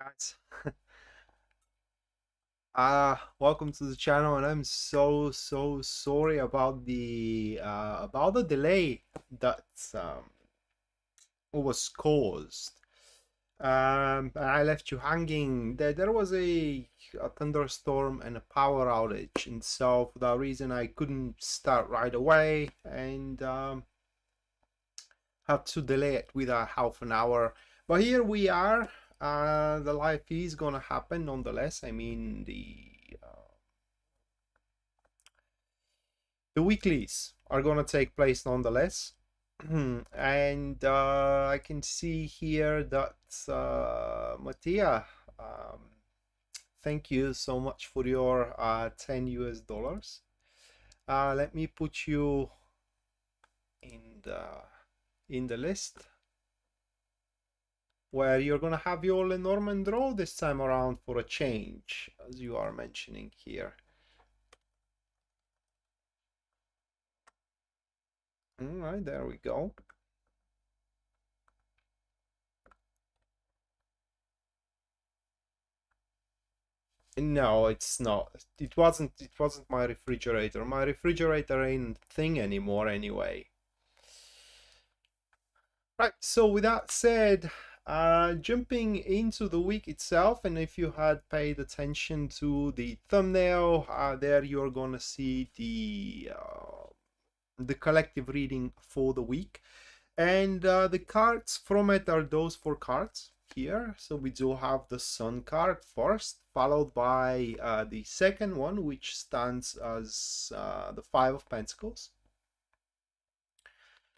Guys. Welcome to the channel, and I'm so sorry about the delay that was caused. I left you hanging. There was a thunderstorm and a power outage, and so for that reason I couldn't start right away, and had to delay it with a half an hour. But here we are. The live is gonna happen nonetheless. I mean, the weeklies are gonna take place nonetheless. And I can see here that Mattia, thank you so much for your 10 US dollars. Let me put you in the list where you're gonna have your Lenormand draw this time around for a change, as you are mentioning here. All right, there we go. No, it's not. It wasn't my refrigerator. My refrigerator ain't a thing anymore anyway. Right, so with that said, jumping into the week itself, and if you had paid attention to the thumbnail, there you're gonna see the collective reading for the week, and the cards from it are those 4 cards here. So we do have the Sun card first, followed by the second one, which stands as the 5 of Pentacles.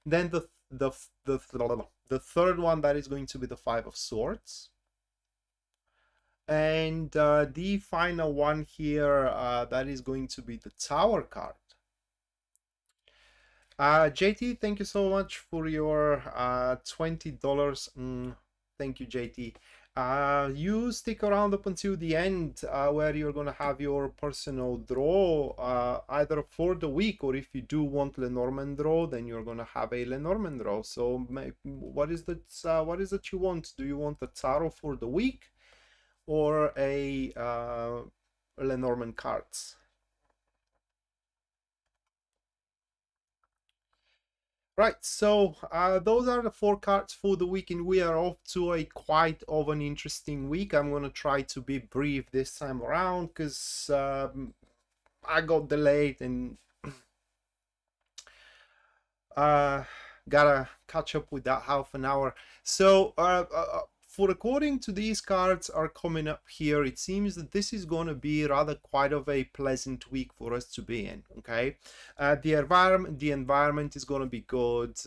Then the third one, that is going to be the 5 of Swords. And the final one here, that is going to be the Tower card. JT, thank you so much for your $20. Thank you, JT. You stick around up until the end, where you're gonna have your personal draw, either for the week, or if you do want Lenormand draw, then you're gonna have a Lenormand draw. So what is that you want? Do you want the tarot for the week, or a Lenormand cards? Right, so those are the 4 cards for the week, and we are off to a quite of an interesting week. I'm gonna try to be brief this time around because I got delayed and gotta catch up with that half an hour. So for according to these cards are coming up here, it seems that this is going to be rather quite of a pleasant week for us to be in. Okay, the environment is going to be good.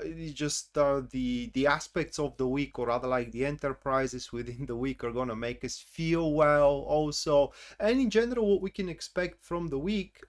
It's just the aspects of the week, or rather like the enterprises within the week, are going to make us feel well also. And in general, what we can expect from the week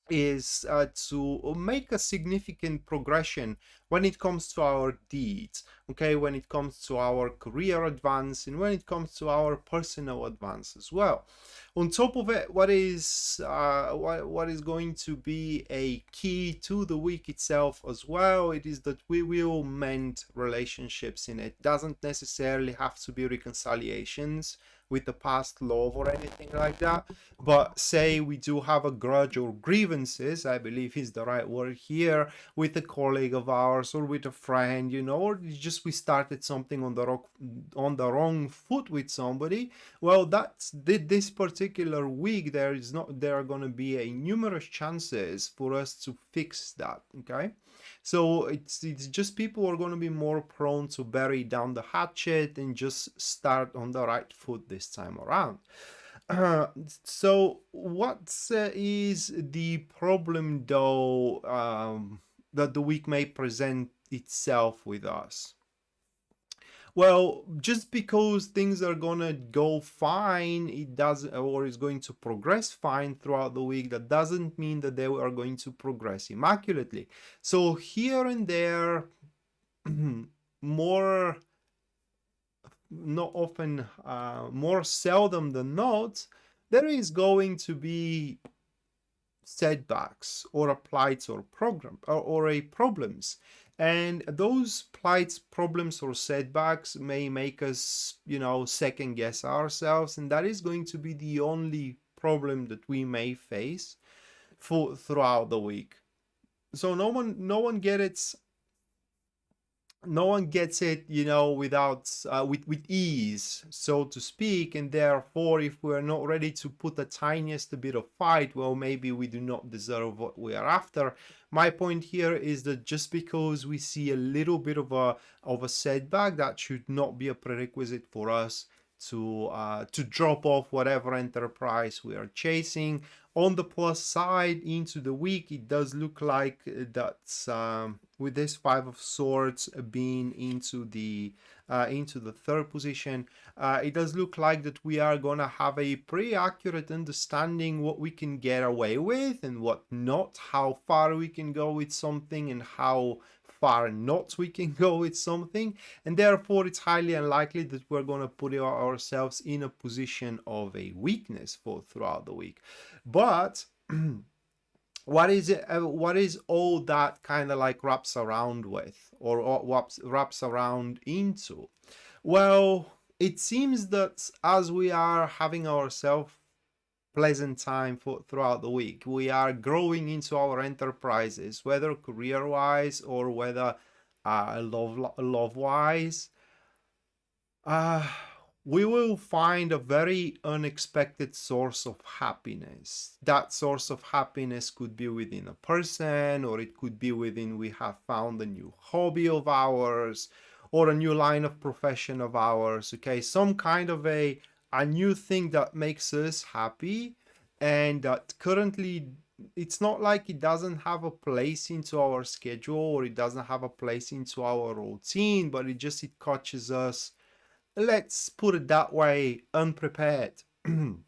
is to make a significant progression when it comes to our deeds, okay, when it comes to our career advance, and when it comes to our personal advance as well. On top of it, what is going to be a key to the week itself as well, it is that we will mend relationships in it. Doesn't necessarily have to be reconciliations with the past love or anything like that, but say we do have a grudge or grievances, I believe is the right word here, with a colleague of ours or with a friend, you know, or just we started something on the wrong foot with somebody. Well, that's this particular week, there are going to be a numerous chances for us to fix that. Okay, so it's just people are going to be more prone to bury down the hatchet and just start on the right foot this time around. So what is the problem though, that the week may present itself with us? Well, just because things are gonna go fine, it doesn't, or is going to progress fine throughout the week, that doesn't mean that they are going to progress immaculately. So here and there, more not often, more seldom than not, there is going to be setbacks or a plight or program or a problems. And those plights, problems, or setbacks may make us, second guess ourselves, and that is going to be the only problem that we may face throughout the week. So no one gets it, without with ease, so to speak. And therefore, if we're not ready to put the tiniest bit of fight, well, maybe we do not deserve what we are after. My point here is that just because we see a little bit of a setback, that should not be a prerequisite for us to drop off whatever enterprise we are chasing. On the plus side, into the week, it does look like that's with this Five of Swords being into the third position, it does look like that we are gonna have a pretty accurate understanding what we can get away with and what not, how far we can go with something and how far not we can go with something, and therefore it's highly unlikely that we're going to put ourselves in a position of a weakness for throughout the week. But what is all that kind of like wraps around with, or wraps around into? Well, it seems that as we are having ourselves pleasant time throughout the week, we are growing into our enterprises, whether career wise or whether love wise. We will find a very unexpected source of happiness. That source of happiness could be within a person, or it could be within, we have found a new hobby of ours, or a new line of profession of ours. Okay, some kind of a new thing that makes us happy, and that currently it's not like it doesn't have a place into our schedule, or it doesn't have a place into our routine, but it catches us, let's put it that way, unprepared. And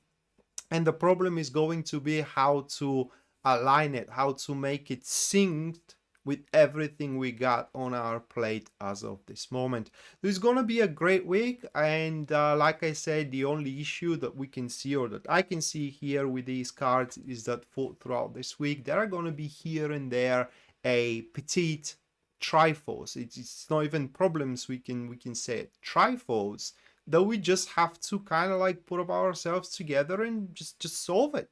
the problem is going to be how to align it, how to make it synced with everything we got on our plate as of this moment. There's going to be a great week, and like I said, the only issue that we can see, or that I can see here with these cards, is that throughout this week there are going to be here and there a petite trifles. It's not even problems, we can say it, trifles, that we just have to kind of like put up ourselves together and just solve it,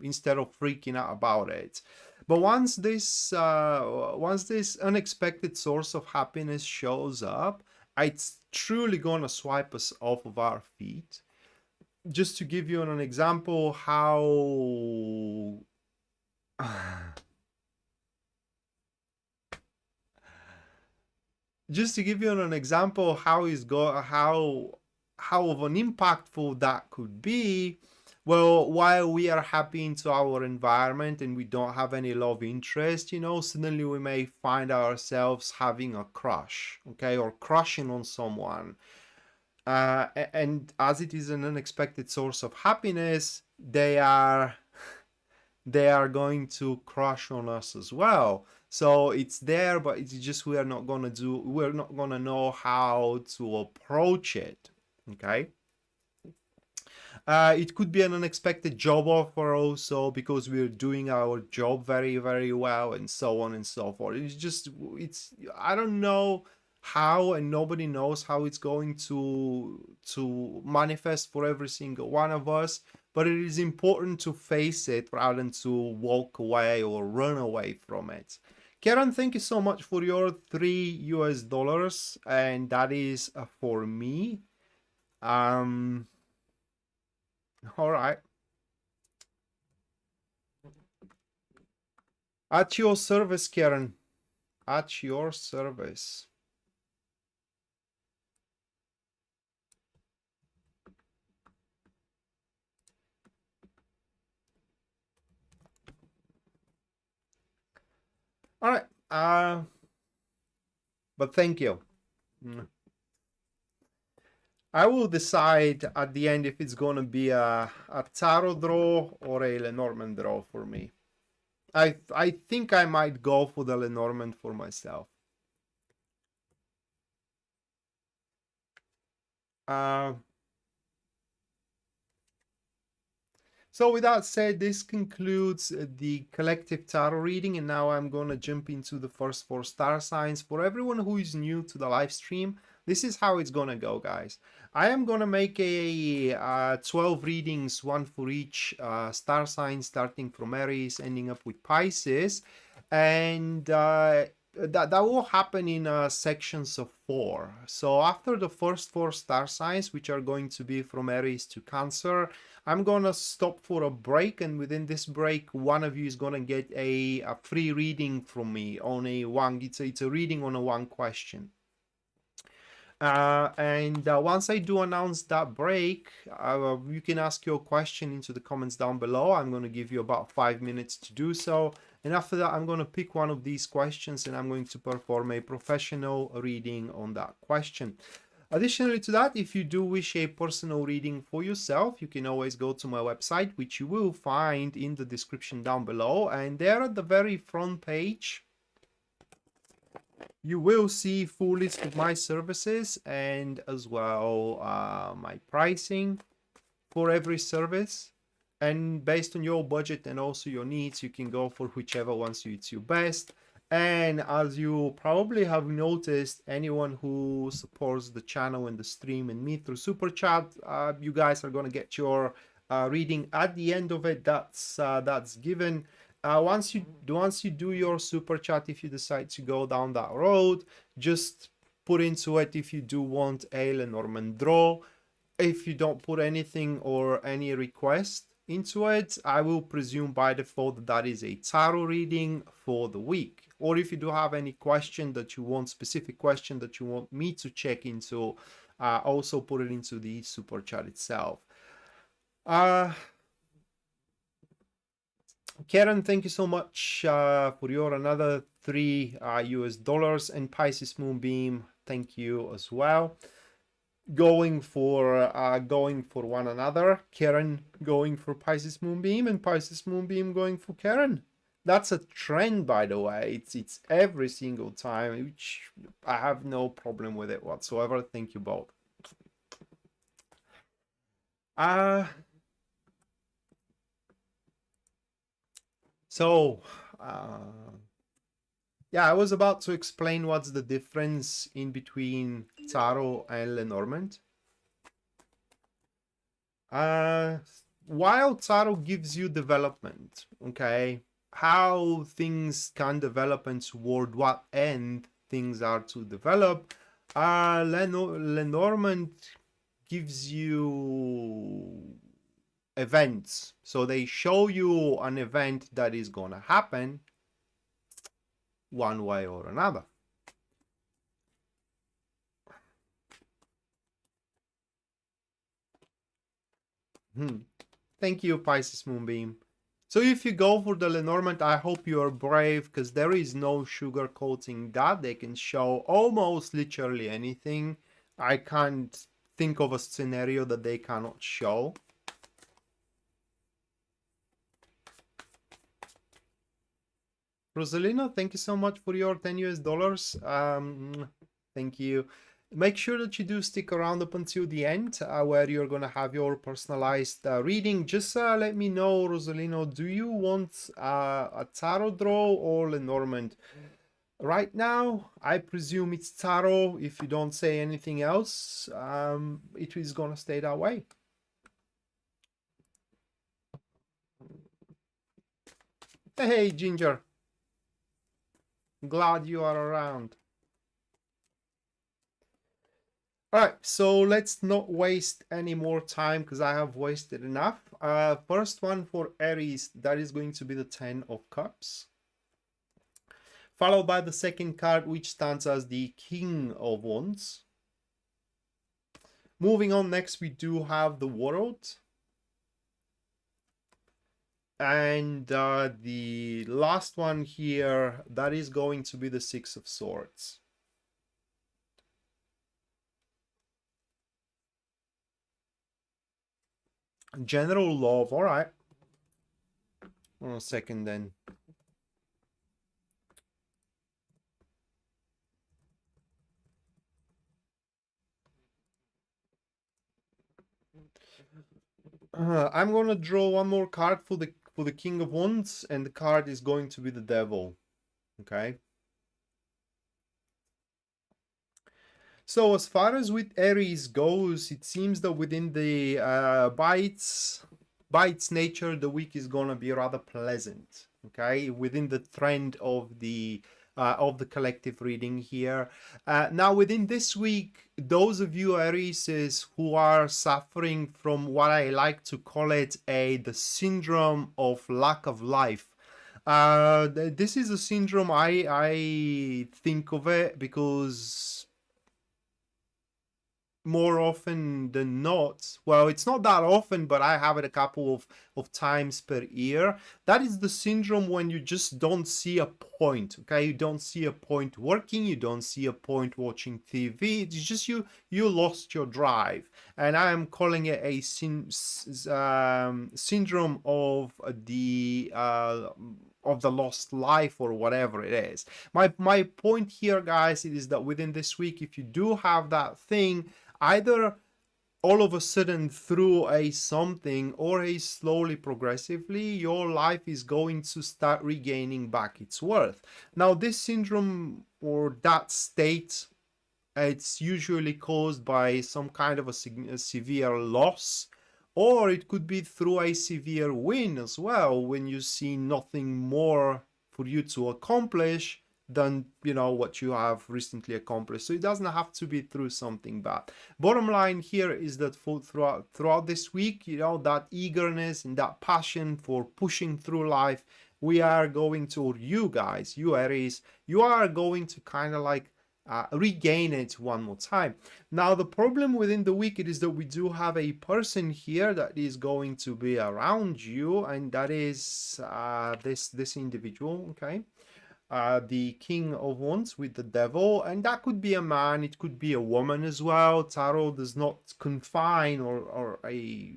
instead of freaking out about it. But once this unexpected source of happiness shows up, it's truly gonna swipe us off of our feet. Just to give you an example how just to give you an example how of an impactful that could be. Well, while we are happy into our environment and we don't have any love interest, suddenly we may find ourselves having a crush, okay, or crushing on someone. And as it is an unexpected source of happiness, they are going to crush on us as well. So it's there, but it's just we're not gonna know how to approach it. Okay. It could be an unexpected job offer also, because we're doing our job very, very well, and so on and so forth. I don't know how, and nobody knows how it's going to manifest for every single one of us, but it is important to face it rather than to walk away or run away from it. Karen, thank you so much for your $3, and that is for me. All right. At your service, Karen. At your service. All right. But thank you. I will decide at the end if it's gonna be a tarot draw or a Lenormand draw for me. I think I might go for the Lenormand for myself. So with that said, this concludes the collective tarot reading, and now I'm going to jump into the first 4 star signs. For everyone who is new to the live stream, this is how it's going to go, guys. I am going to make a 12 readings, one for each star sign, starting from Aries, ending up with Pisces, and that will happen in sections of 4. So after the first 4 star signs, which are going to be from Aries to Cancer, I'm gonna stop for a break, and within this break, one of you is gonna get a free reading from me on it's a reading on a 1 question. Once I do announce that break, you can ask your question into the comments down below. I'm going to give you about 5 minutes to do so. And after that, I'm going to pick one of these questions and I'm going to perform a professional reading on that question. Additionally to that, if you do wish a personal reading for yourself, you can always go to my website, which you will find in the description down below. And there at the very front page, you will see full list of my services and as well my pricing for every service. And based on your budget and also your needs, you can go for whichever one suits you best. And as you probably have noticed, anyone who supports the channel and the stream and me through Super Chat, you guys are going to get your reading at the end of it. That's given. Once you do your Super Chat, if you decide to go down that road, just put into it if you do want a Lenormand draw. If you don't put anything or any request into it, I will presume by default that is a tarot reading for the week. Or if you do have any question that you want, specific question that you want me to check into, also put it into the Super Chat itself. Karen, thank you so much for your another $3 US, and Pisces Moonbeam, thank you as well. Going for one another. Karen going for Pisces Moonbeam and Pisces Moonbeam going for Karen. That's a trend, by the way. It's every single time, which I have no problem with it whatsoever. Thank you both. Yeah, I was about to explain what's the difference in between tarot and Lenormand. While tarot gives you development, okay, how things can develop and toward what end things are to develop, Lenormand gives you events. So they show you an event that is gonna happen one way or another. Thank you, Pisces Moonbeam. So if you go for the Lenormand, I hope you are brave, because there is no sugarcoating that. They can show almost literally anything. I can't think of a scenario that they cannot show. Rosalina, thank you so much for your $10 US. Thank you. Make sure that you do stick around up until the end, where you're going to have your personalized reading. Just let me know, Rosalino, do you want a tarot draw or Lenormand? Right now, I presume it's tarot. If you don't say anything else, it is going to stay that way. Hey, Ginger. Glad you are around. Alright, so let's not waste any more time because I have wasted enough. First one for Aries, that is going to be the 10 of Cups. Followed by the second card, which stands as the King of Wands. Moving on, next we do have the World. And the last one here, that is going to be the Six of Swords. General love, all right. Hold on a second then. I'm gonna draw one more card for the King of Wands, and the card is going to be the Devil. Okay. So as far as with Aries goes, it seems that within the by its nature, the week is gonna be rather pleasant. Okay, within the trend of the collective reading here. Now, within this week, those of you Aries who are suffering from what I like to call it the syndrome of lack of life. This is a syndrome I think of it because more often than not, well, it's not that often, but I have it a couple of times per year. That is the syndrome when you just don't see a point. Okay, you don't see a point working, you don't see a point watching TV. It's just you lost your drive, and I am calling it a syndrome of the lost life, or whatever it is. My point here, guys, it is that within this week, if you do have that thing, either all of a sudden through a something or a slowly progressively, your life is going to start regaining back its worth. Now, this syndrome or that state, it's usually caused by some kind of a severe loss, or it could be through a severe win as well, when you see nothing more for you to accomplish than what you have recently accomplished. So it doesn't have to be through something bad. Bottom line here is that throughout this week, that eagerness and that passion for pushing through life, we are going to, or you guys, you Aries, you are going to kind of like regain it one more time. Now, the problem within the week is that we do have a person here that is going to be around you, and that is this individual. Okay. The King of Wands with the Devil, and that could be a man, it could be a woman as well. Tarot does not confine or a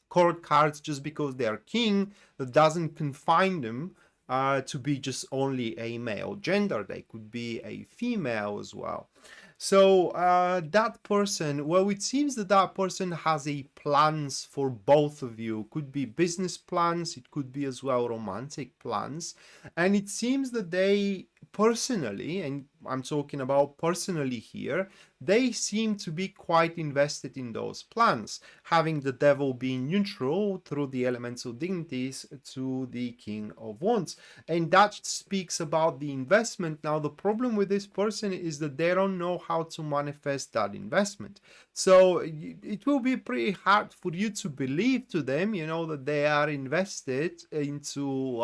court cards just because they are king. That doesn't confine them to be just only a male gender. They could be a female as well. So that person, well, it seems that person has a plans for both of you. Could be business plans, it could be as well romantic plans. And it seems that they personally, and I'm talking about personally here, they seem to be quite invested in those plans, having the Devil being neutral through the elemental dignities to the King of Wands. And that speaks about the investment. Now, the problem with this person is that they don't know how to manifest that investment. So it will be pretty hard for you to believe to them, that they are invested into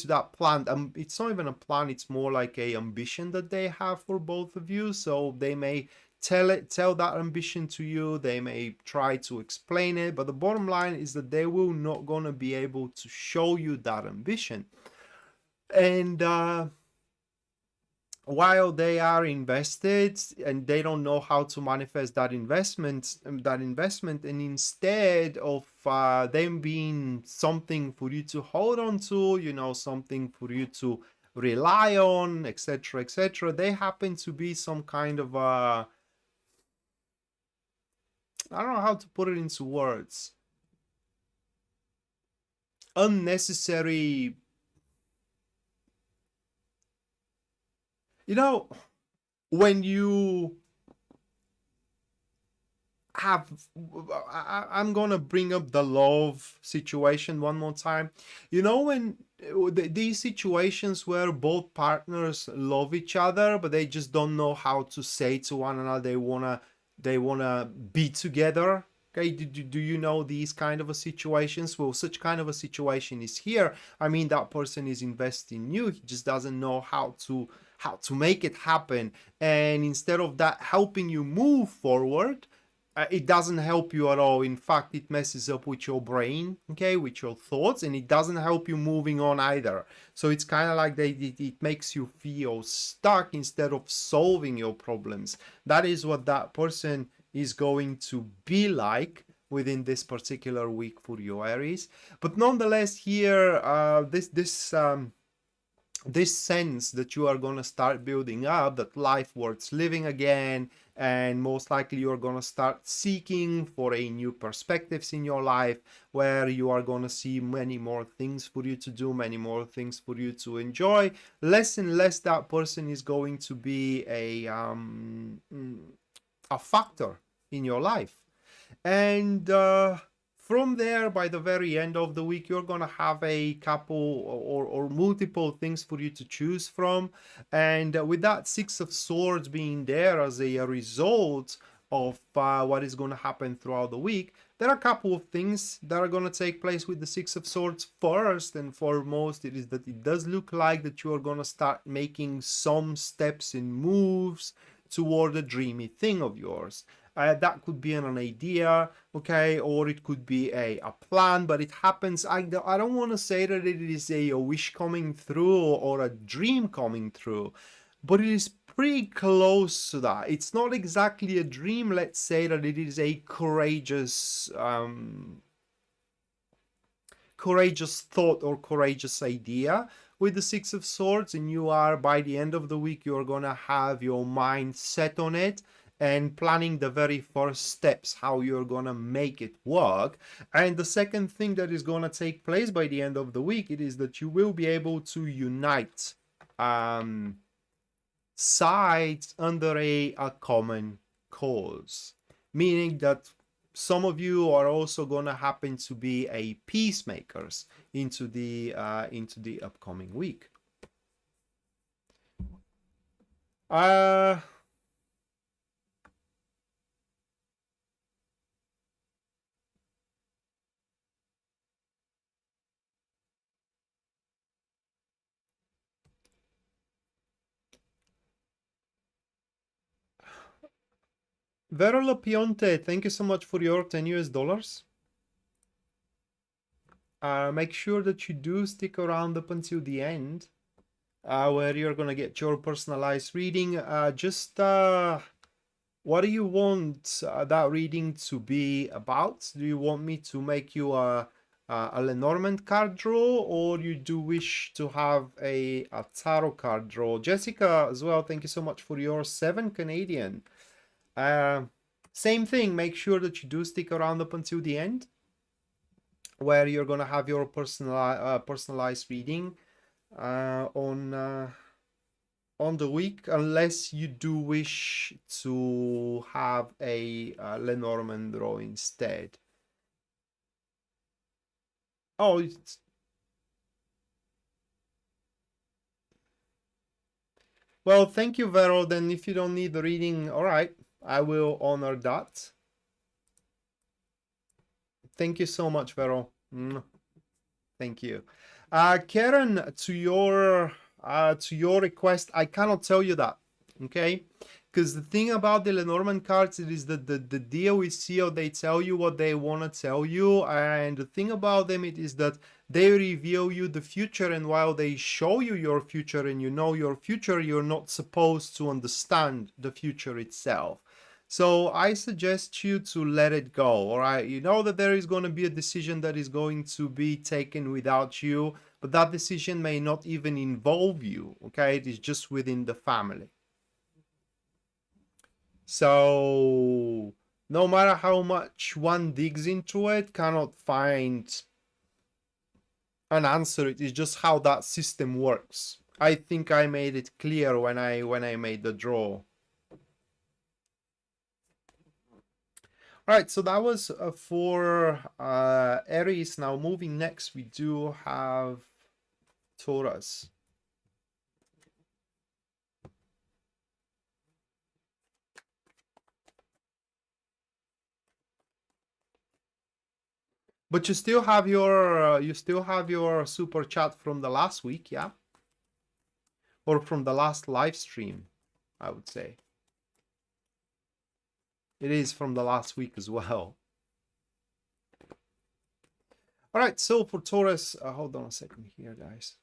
that plan. It's not even a plan, it's more like a ambition that they have for both of you. So they may tell that ambition to you, they may try to explain it, but the bottom line is that they will not gonna be able to show you that ambition. And while they are invested and they don't know how to manifest that investment, and instead of them being something for you to hold on to, something for you to rely on, etc., etc., they happen to be some kind of I don't know how to put it into words, unnecessary, when you have, I'm gonna bring up the love situation one more time. When these situations where both partners love each other, but they just don't know how to say to one another they wanna be together. Okay, do you know these kind of a situations? Well, such kind of a situation is here. I mean, that person is investing in you, he just doesn't know how to make it happen, and instead of that helping you move forward, it doesn't help you at all. In fact, it messes up with your brain, okay, with your thoughts, and it doesn't help you moving on either. So it's kind of like it makes you feel stuck instead of solving your problems. That is what that person is going to be like within this particular week for you, Aries. But nonetheless, here, this this sense that you are going to start building up that life worth living again, and most likely you're going to start seeking for a new perspectives in your life, where you are going to see many more things for you to do, many more things for you to enjoy. Less and less that person is going to be a factor in your life. And from there, by the very end of the week, you're going to have a couple or multiple things for you to choose from. And with that Six of Swords being there as a result of what is going to happen throughout the week, there are a couple of things that are going to take place with the Six of Swords. First and foremost, it is that it does look like that you are going to start making some steps and moves toward a dreamy thing of yours. That could be an idea, okay, or it could be a plan, but it happens. I don't want to say that it is a wish coming through or a dream coming through, but it is pretty close to that. It's not exactly a dream. Let's say that it is a courageous thought or courageous idea with the Six of Swords, and you are, by the end of the week, you're gonna have your mind set on it and planning the very first steps, how you're gonna make it work. And the second thing that is gonna take place by the end of the week, it is that you will be able to unite sides under a common cause, meaning that some of you are also gonna happen to be a peacemakers into the upcoming week. Vero Lapionte, thank you so much for your 10 US dollars. Make sure that you do stick around up until the end, where you're gonna get your personalized reading. What do you want that reading to be about? Do you want me to make you a Lenormand card draw, or you do wish to have a tarot card draw? Jessica as well, thank you so much for your 7 Canadian. Same thing, make sure that you do stick around up until the end, where you're gonna have your personalized reading on the week, unless you do wish to have a Lenormand draw instead. Oh, well, thank you, Vero. Then if you don't need the reading, all right, I will honor that. Thank you so much, Vero. Thank you. Karen, to your request, I cannot tell you that, okay? Because the thing about the Lenormand cards, it is that the deal is here, they tell you what they want to tell you, and the thing about them, it is that they reveal you the future, and while they show you your future and you know your future, you're not supposed to understand the future itself. So I suggest you to let it go, all right? You know that there is going to be a decision that is going to be taken without you, but that decision may not even involve you, okay? It is just within the family. So no matter how much one digs into it, cannot find an answer. It is just how that system works. I think I made it clear when I made the draw. All right, so that was for Aries. Now moving next, we do have Taurus. But you still have your super chat from the last week, yeah? Or from the last live stream, I would say. It is from the last week as well. All right, so for Taurus, hold on a second here, guys.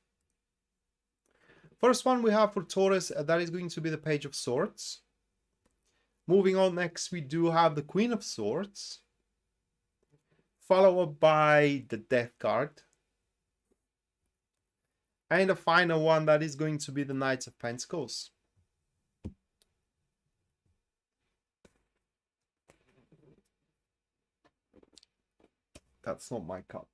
First one we have for Taurus, that is going to be the Page of Swords. Moving on next, we do have the Queen of Swords, followed up by the Death card. And the final one, that is going to be the Knight of Pentacles. That's not my cup.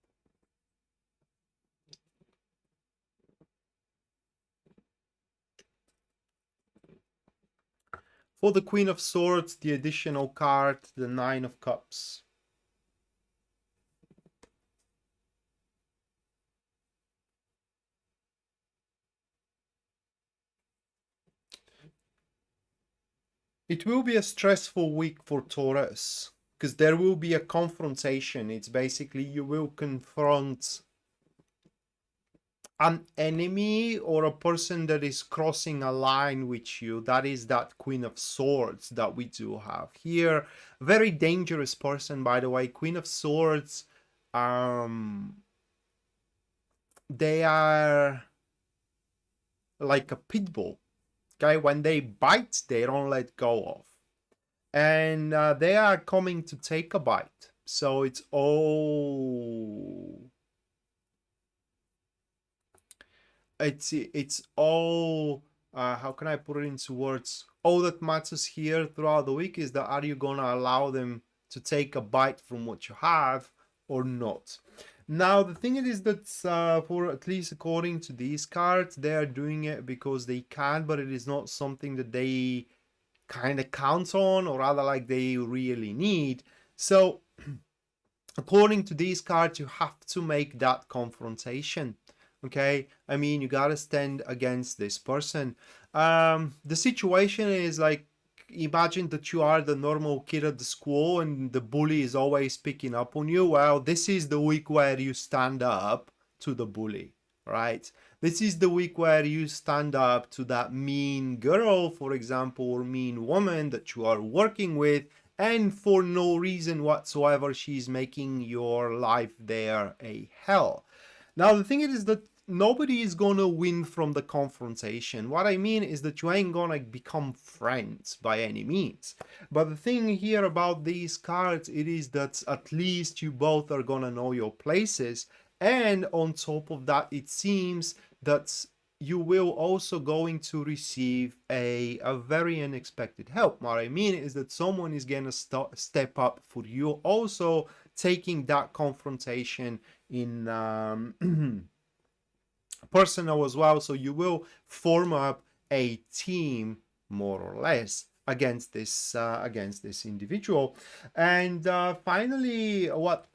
For the Queen of Swords, the additional card, the Nine of Cups. It will be a stressful week for Taurus, because there will be a confrontation. It's basically you will confront an enemy or a person that is crossing a line with you. That is that Queen of Swords that we do have here. Very dangerous person, by the way. Queen of Swords, they are like a pit bull. Okay, when they bite, they don't let go of. And they are coming to take a bite. So it's all... It's all... how can I put it into words? All that matters here throughout the week is that are you going to allow them to take a bite from what you have or not? Now, the thing is that for at least according to these cards, they are doing it because they can, but it is not something that they kind of count on, or rather like they really need. So according to these cards, you have to make that confrontation. Okay, I mean, you gotta stand against this person. The situation is like, imagine that you are the normal kid at the school and the bully is always picking up on you. Well, this is the week where you stand up to the bully, right? This is the week where you stand up to that mean girl, for example, or mean woman that you are working with, and for no reason whatsoever, she's making your life there a hell. Now, the thing is that nobody is gonna win from the confrontation. What I mean is that you ain't gonna become friends by any means. But the thing here about these cards, it is that at least you both are gonna know your places. And on top of that, it seems that you will also going to receive a very unexpected help. What I mean is that someone is gonna step up for you, also taking that confrontation in personal as well. So you will form up a team more or less against this individual. And finally, what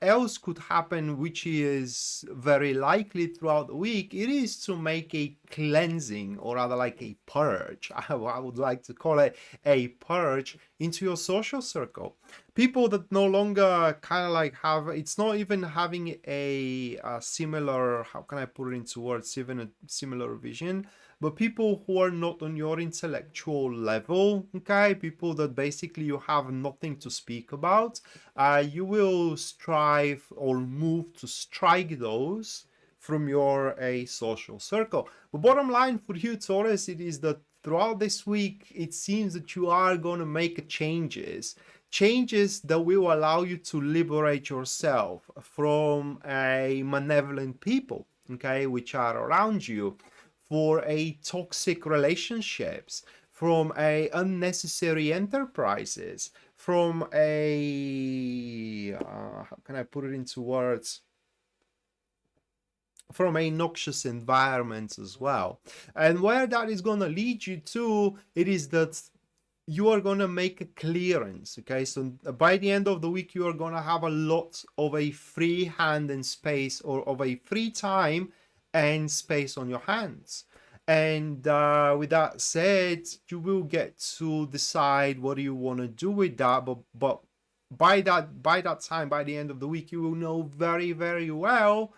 else could happen, which is very likely throughout the week, it is to make a cleansing, or rather like a purge. I would like to call it a purge into your social circle. People that no longer kind of like have, it's not even having a similar, how can I put it into words, even a similar vision, but people who are not on your intellectual level, okay, people that basically you have nothing to speak about, you will strive or move to strike those from your social circle. But bottom line for you, Taurus, it is that throughout this week, it seems that you are going to make changes that will allow you to liberate yourself from a malevolent people, okay, which are around you, for a toxic relationships, from a unnecessary enterprises, from a how can I put it into words, from a noxious environment as well. And where that is going to lead you to, it is that you are going to make a clearance, okay? So by the end of the week, you are going to have a lot of a free hand and space, or of a free time and space on your hands. And with that said, you will get to decide what do you want to do with that. But by that time, by the end of the week, you will know very, very well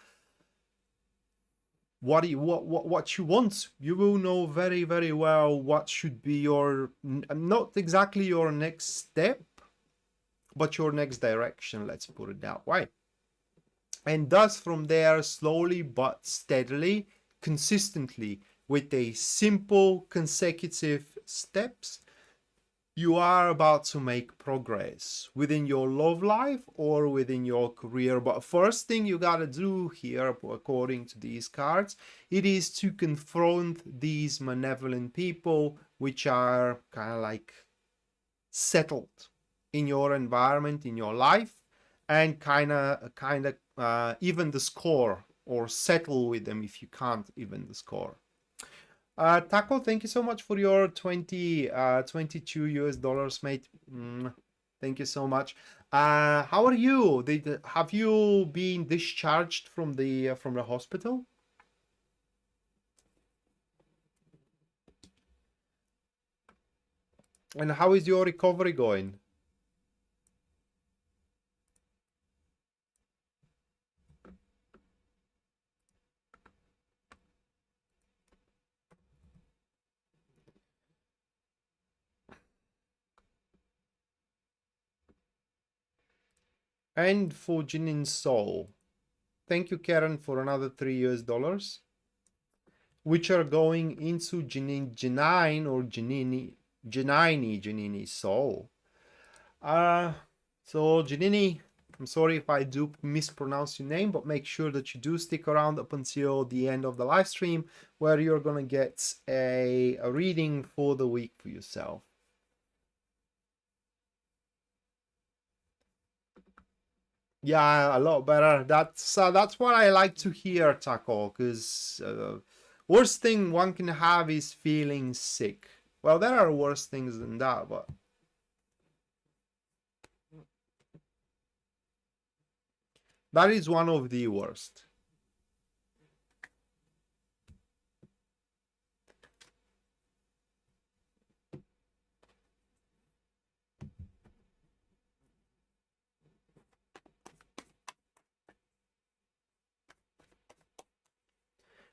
what you want. You will know very, very well what should be your, not exactly your next step, but your next direction, let's put it that way. And thus from there, slowly but steadily, consistently, with a simple consecutive steps, you are about to make progress within your love life or within your career. But first thing you gotta do here, according to these cards, it is to confront these malevolent people which are kind of like settled in your environment, in your life, and kind of even the score, or settle with them if you can't even the score. Taco, thank you so much for your 22 US dollars, mate. Thank you so much. How are you? Have you been discharged from the hospital? And how is your recovery going? And for Jinin's soul, thank you, Karen, for another 3 US dollars, which are going into Janine or Janini's soul. So Janini, I'm sorry if I do mispronounce your name, but make sure that you do stick around up until the end of the live stream, where you're gonna get a reading for the week for yourself. Yeah, a lot better. That's what I like to hear, Taco, because worst thing one can have is feeling sick. Well, there are worse things than that, but that is one of the worst.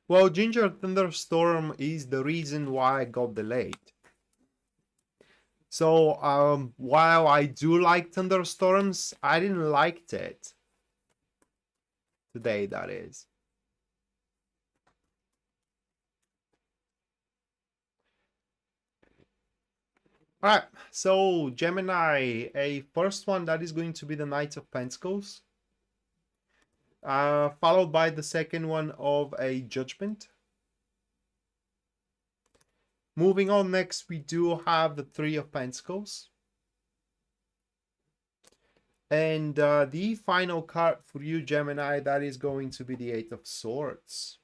Well, Ginger Thunderstorm is the reason why I got delayed. So while I do like thunderstorms, I didn't like it today, that is. Alright, so Gemini, a first one that is going to be the Knight of Pentacles, followed by the second one of a Judgment. Moving on, next we do have the Three of Pentacles. And the final card for you, Gemini, that is going to be the Eight of Swords.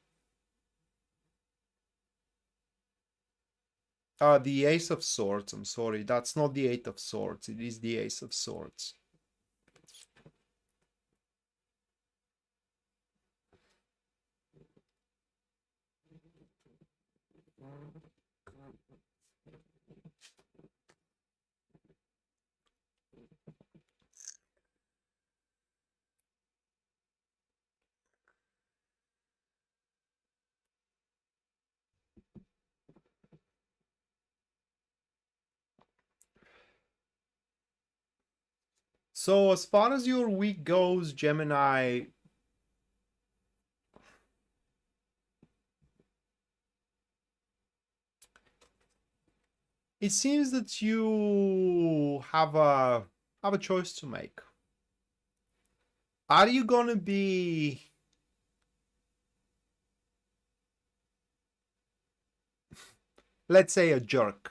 The Ace of Swords, I'm sorry. That's not the Eight of Swords. It is the Ace of Swords. So as far as your week goes, Gemini, it seems that you have a choice to make. Are you gonna be let's say a jerk?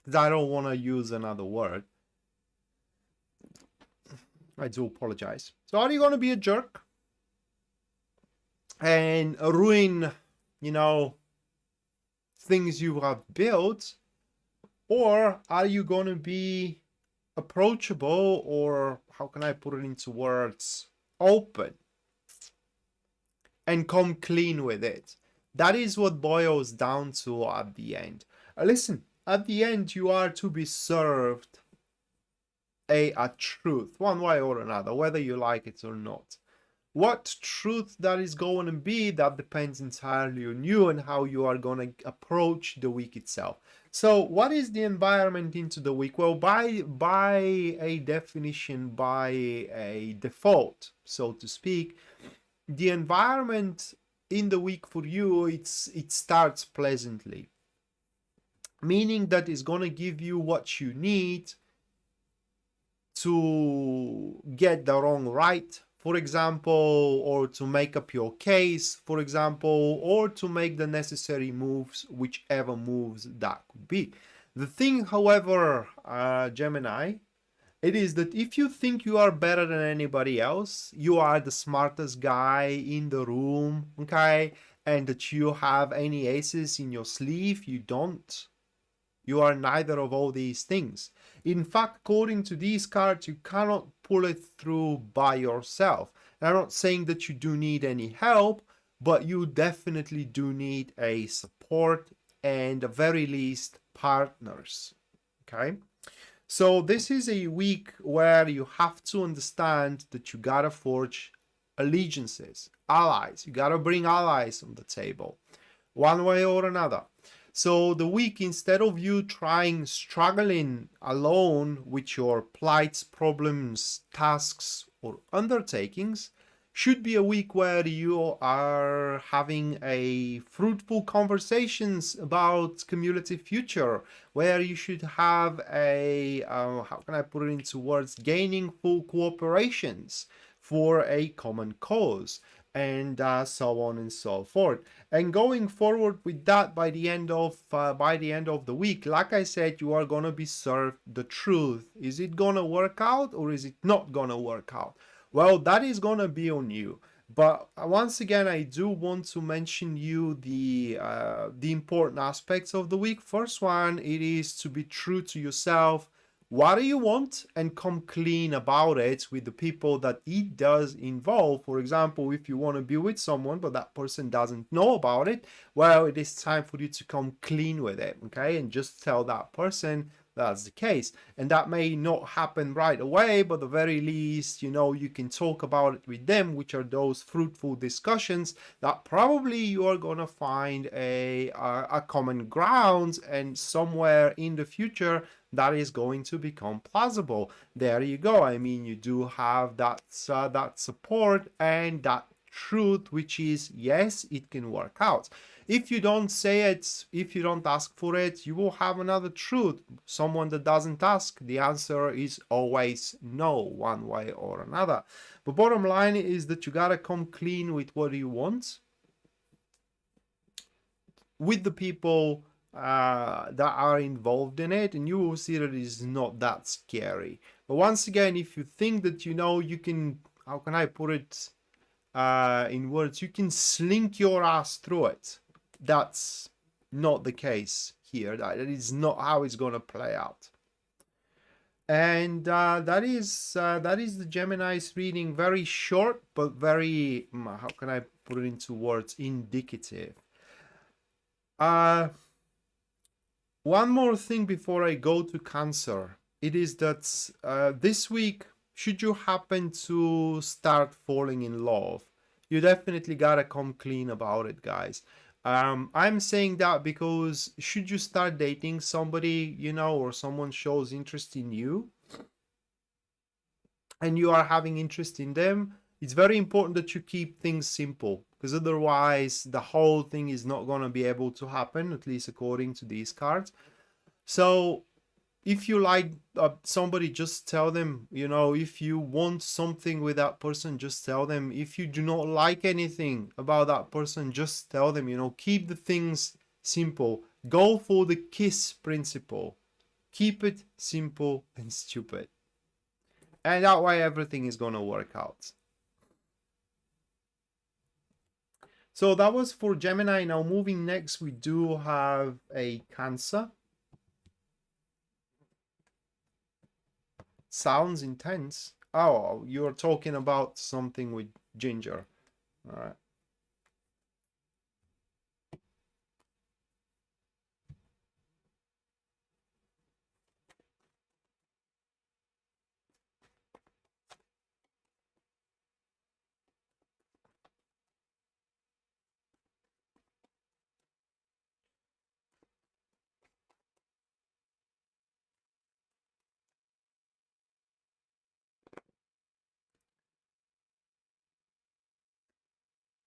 Because I don't want to use another word. I do apologize. So are you gonna be a jerk and ruin, you know, things you have built? Or are you going to be approachable, or how can I put it into words? Open and come clean with it. That is what boils down to at the end. Listen, at the end, you are to be served a truth, one way or another, whether you like it or not. What truth that is going to be, that depends entirely on you and how you are going to approach the week itself. So what is the environment into the week? Well, by a definition, by a default, so to speak, the environment in the week for you, it starts pleasantly. meaning that it's going to give you what you need to get the wrong right, for example, or to make up your case, for example, or to make the necessary moves, whichever moves that could be. The thing, however, Gemini, it is that if you think you are better than anybody else, you are the smartest guy in the room, okay, and that you have any aces in your sleeve, you don't. You are neither of all these things. In fact, according to these cards, you cannot pull it through by yourself. And I'm not saying that you do need any help, but you definitely do need a support and, at very least, partners. Okay? So this is a week where you have to understand that you gotta forge allegiances, allies. You gotta bring allies on the table, one way or another. So the week, instead of you struggling alone with your plights, problems, tasks, or undertakings, should be a week where you are having a fruitful conversations about cumulative future, where you should have a, how can I put it into words, gaining full cooperations for a common cause, and so on and so forth. And going forward with that, by the end of the week, like I said, you are gonna be served the truth. Is it gonna work out or is it not gonna work out? Well, that is gonna be on you. But once again, I do want to mention you the important aspects of the week. First one, it is to be true to yourself. What do you want, and come clean about it with the people that it does involve. For example, if you want to be with someone but that person doesn't know about it, well, it is time for you to come clean with it, okay? And just tell that person that's the case. And that may not happen right away, but at the very least, you can talk about it with them, which are those fruitful discussions that probably you are going to find a common ground, and somewhere in the future that is going to become plausible. There you go. I mean, you do have that support and that truth, which is, yes, it can work out. If you don't say it, if you don't ask for it, you will have another truth. Someone that doesn't ask, the answer is always no, one way or another. But bottom line is that you gotta come clean with what you want with the people that are involved in it, and you will see that it is not that scary. But once again, if you think that you can, how can I put it in words, you can slink your ass through it, that's not the case here. That is not how it's going to play out. And that is the Gemini's reading. Very short, but very, how can I put it into words, indicative. One more thing before I go to Cancer. It is that this week, should you happen to start falling in love, you definitely gotta come clean about it, guys. I'm saying that because should you start dating somebody, or someone shows interest in you, and you are having interest in them, it's very important that you keep things simple, because otherwise the whole thing is not going to be able to happen, at least according to these cards. So if you like somebody, just tell them. If you want something with that person, just tell them. If you do not like anything about that person, just tell them. Keep the things simple. Go for the KISS principle. Keep it simple and stupid, and that way everything is gonna work out. So that was for Gemini. Now moving next, we do have a Cancer. Sounds intense. Oh, you're talking about something with ginger. All right.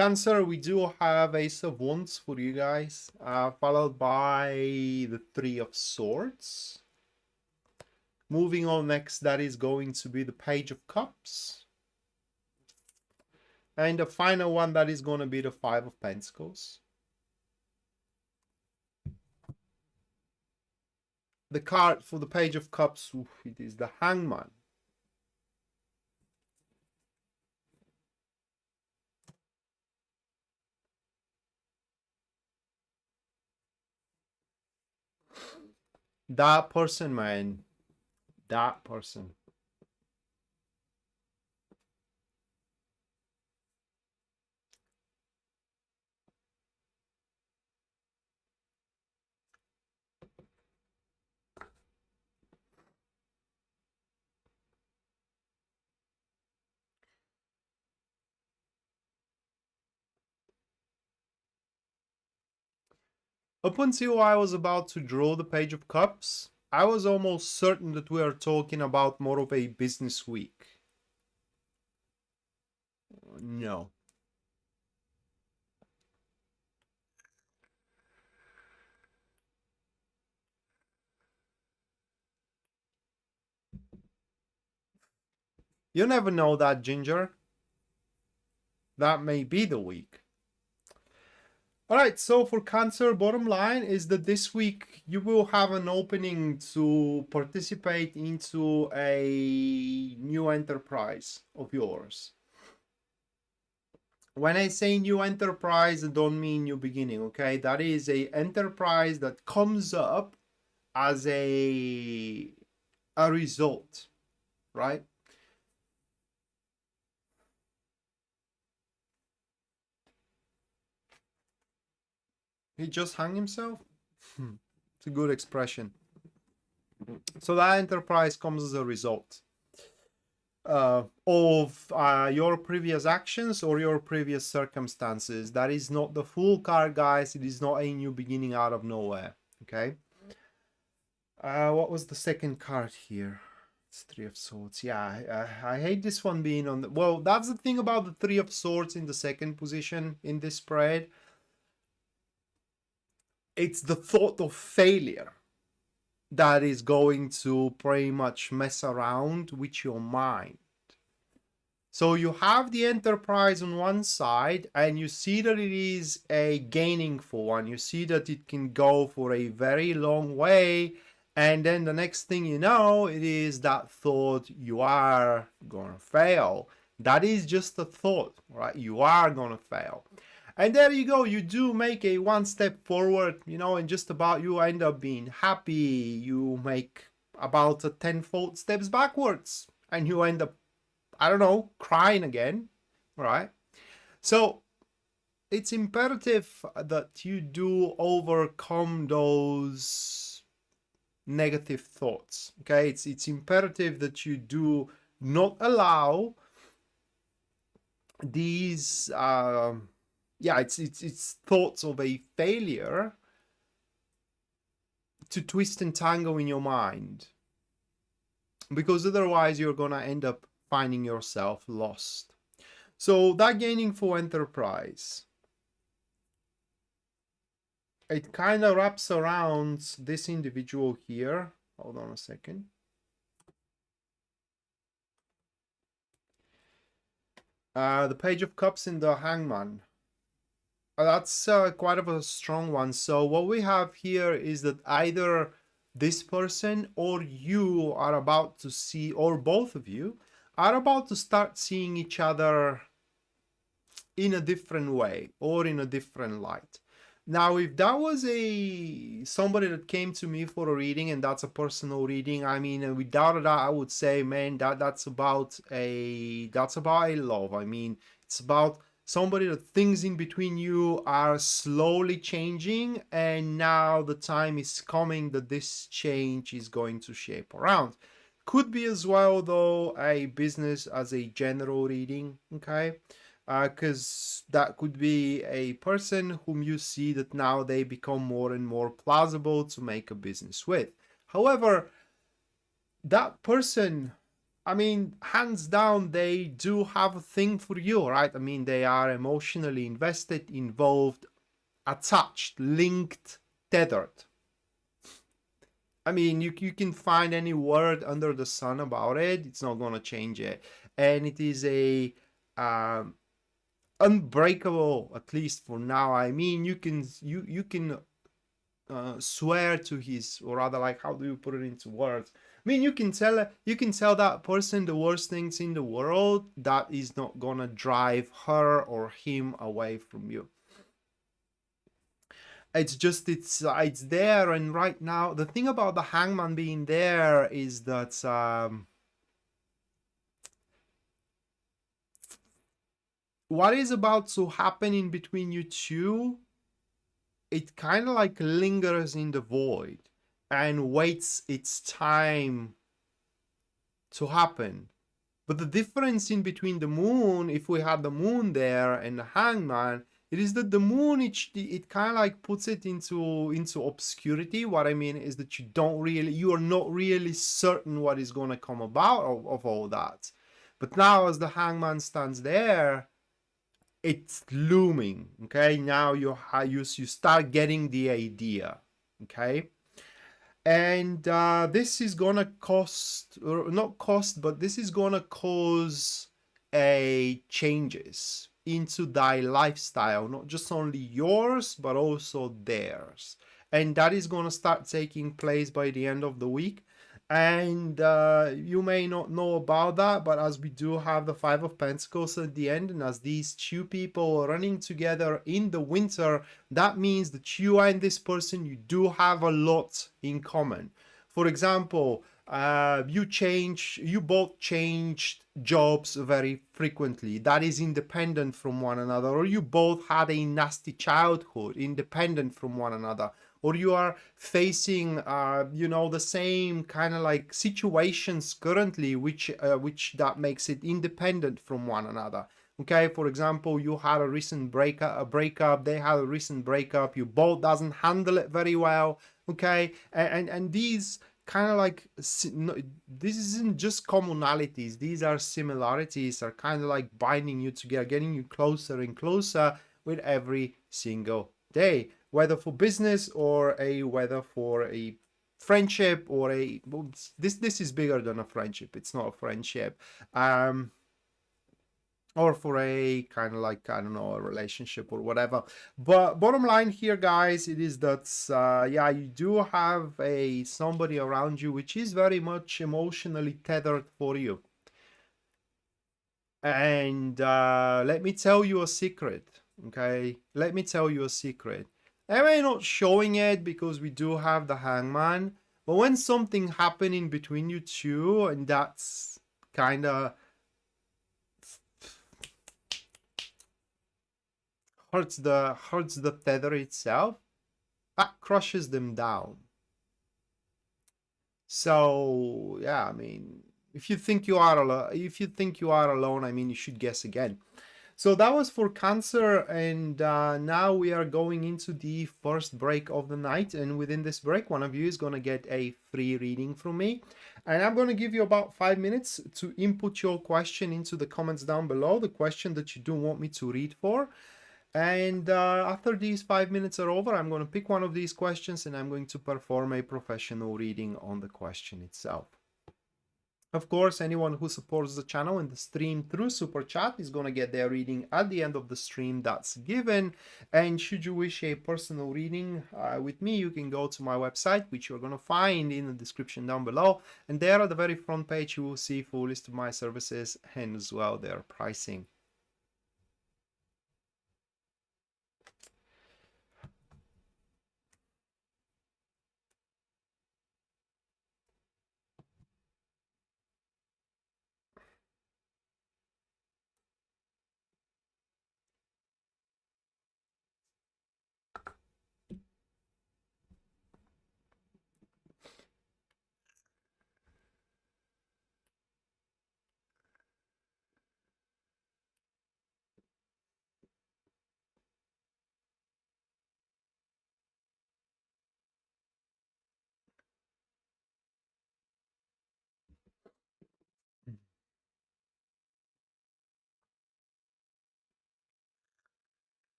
Cancer, we do have Ace of Wands for you guys, followed by the Three of Swords. Moving on next, that is going to be the Page of Cups. And the final one, that is going to be the Five of Pentacles. The card for the Page of Cups, it is the Hangman. That person, man. That person. Up until I was about to draw the Page of Cups, I was almost certain that we are talking about more of a business week. No. You never know that, Ginger. That may be the week. Alright, so for Cancer, bottom line is that this week you will have an opening to participate into a new enterprise of yours. When I say new enterprise, I don't mean new beginning, okay? That is a enterprise that comes up as a result, right? He just hung himself? It's a good expression. So that enterprise comes as a result of your previous actions or your previous circumstances. That is not the full card, guys. It is not a new beginning out of nowhere, okay? What was the second card here? It's Three of Swords. Yeah, I hate this one being on the... Well, that's the thing about the Three of Swords in the second position in this spread. It's the thought of failure that is going to pretty much mess around with your mind. So you have the enterprise on one side and you see that it is a gaining for one. You see that it can go for a very long way. And then the next thing you know, it is that thought you are going to fail. That is just a thought, right? You are going to fail. And there you go, you do make a one step forward, you know, and just about you end up being happy. You make about a 10-fold steps backwards and you end up, I don't know, crying again, right? So it's imperative that you do overcome those negative thoughts, okay? It's imperative that you do not allow these... yeah, it's thoughts of a failure to twist and tangle in your mind, because otherwise you're gonna end up finding yourself lost. So that gaining for enterprise, it kind of wraps around this individual here. Hold on a second. The Page of Cups in the Hangman. That's quite of a strong one. So what we have here is that either this person or you are about to see, or both of you are about to start seeing each other in a different way or in a different light. Now, if that was somebody that came to me for a reading and that's a personal reading, I mean, without a doubt, I would say, man, that's about a love. I mean, it's about somebody that things in between you are slowly changing, and now the time is coming that this change is going to shape around. Could be as well, though, a business as a general reading, okay? Because that could be a person whom you see that now they become more and more plausible to make a business with. However, that person I mean, hands down, they do have a thing for you, right? I mean, they are emotionally invested, involved, attached, linked, tethered. I mean, you can find any word under the sun about it. It's not going to change it. And it is a um, unbreakable, at least for now. I mean, you can swear to his, or rather, like, how do you put it into words? I mean, you can tell that person the worst things in the world. That is not gonna drive her or him away from you. It's just it's there, and right now the thing about the hangman being there is that what is about to happen in between you two, it kind of like lingers in the void and waits its time to happen. But the difference in between the moon, if we had the moon there and the hangman, it is that the moon, it kind of like puts it into obscurity. What I mean is that you are not really certain what is going to come about of all that. But now as the hangman stands there, it's looming. Okay, now you start getting the idea. Okay, and this is gonna cost, or not cost, but this is gonna cause a changes into thy lifestyle, not just only yours but also theirs, and that is gonna start taking place by the end of the week. And you may not know about that, but as we do have the Five of Pentacles at the end, and as these two people are running together in the winter, that means that you and this person, you do have a lot in common. For example, you both changed jobs very frequently. That is independent from one another. Or you both had a nasty childhood, independent from one another. Or you are facing, the same kind of like situations currently, which that makes it independent from one another. Okay, for example, you had a recent breakup, they had a recent breakup, you both doesn't handle it very well. Okay, and these kind of like, this isn't just commonalities, these are similarities, are kind of like binding you together, getting you closer and closer with every single day, whether for business or whether for a friendship, or this is bigger than a friendship, it's not a friendship, or for a kind of like, I don't know, a relationship or whatever. But bottom line here, guys, it is that yeah, you do have somebody around you which is very much emotionally tethered for you. And let me tell you a secret. Okay, let me tell you a secret. I may not showing it because we do have the hangman, but when something happening between you two, and that's kind of hurts the tether itself, that crushes them down. So yeah, I mean, if you think you are alone, I mean, you should guess again. So that was for Cancer, and now we are going into the first break of the night. And within this break, one of you is going to get a free reading from me. And I'm going to give you about 5 minutes to input your question into the comments down below, the question that you do want me to read for. And after these 5 minutes are over, I'm going to pick one of these questions and I'm going to perform a professional reading on the question itself. Of course, anyone who supports the channel and the stream through Super Chat is going to get their reading at the end of the stream that's given. And should you wish a personal reading with me, you can go to my website, which you're going to find in the description down below. And there at the very front page, you will see full list of my services and as well their pricing.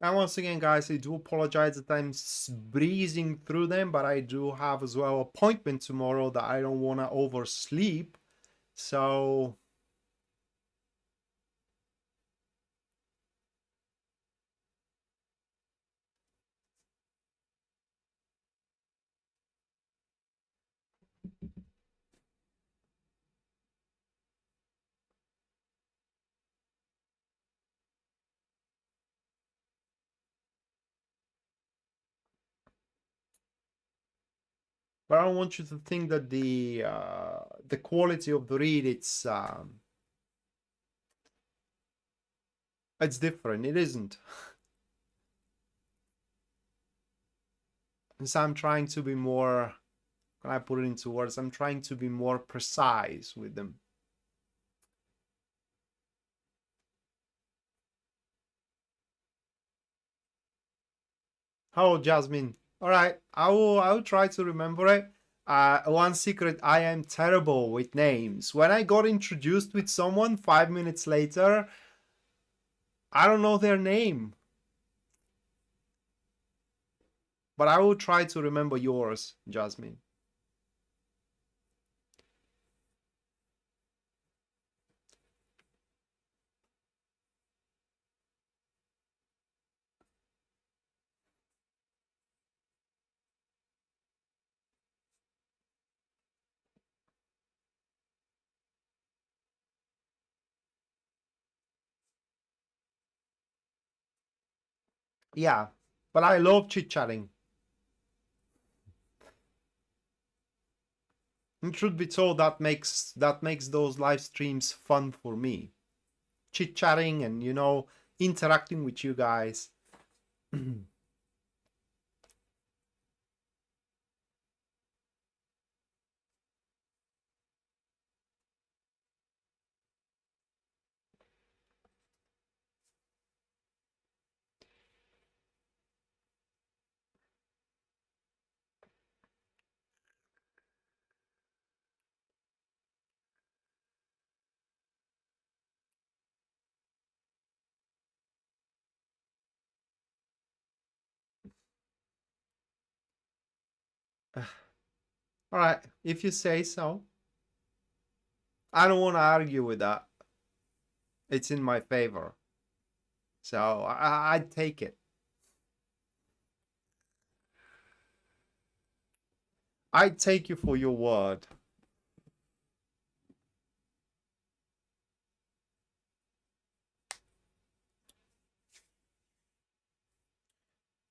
And once again, guys, I do apologize that I'm breezing through them, but I do have as well appointment tomorrow that I don't want to oversleep. So but I don't want you to think that the quality of the read it's different. It isn't. And so I'm trying to be more, when I put it into words, I'm trying to be more precise with them. Oh, Jasmine. All right, I will try to remember it. One secret, I am terrible with names. When I got introduced with someone 5 minutes later, I don't know their name. But I will try to remember yours, Jasmine. Yeah, but I love chit-chatting. And truth be told, that makes those live streams fun for me. Chit-chatting and, interacting with you guys. All right, if you say so. I don't want to argue with that. It's in my favor. So I'd take it. I'd take you for your word.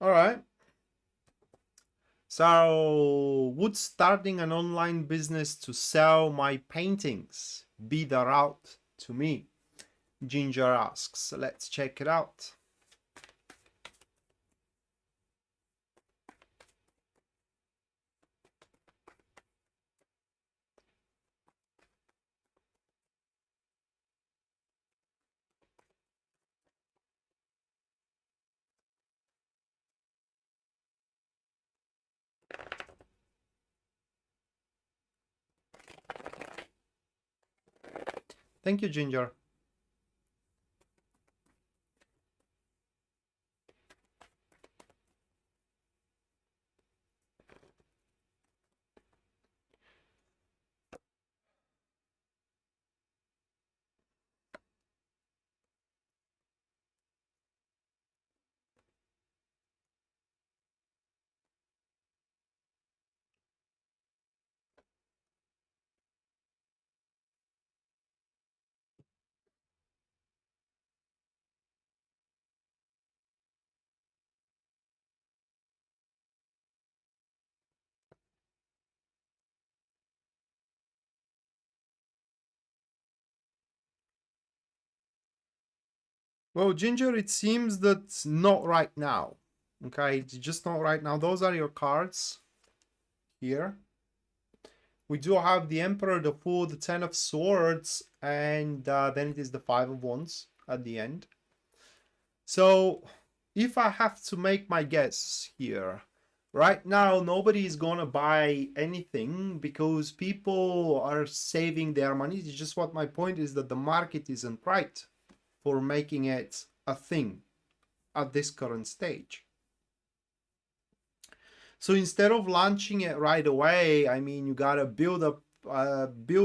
All right. So, would starting an online business to sell my paintings be the route to me? Ginger asks. Let's check it out. Thank you, Ginger. Well, Ginger, it seems that not right now. Okay, it's just not right now. Those are your cards here. We do have the Emperor, the Fool, the Ten of Swords, and then it is the Five of Wands at the end. So, if I have to make my guess here, right now nobody is gonna buy anything because people are saving their money. It's just what my point is, that the market isn't right for making it a thing. at this current stage. So instead of launching it right away, I mean, you gotta build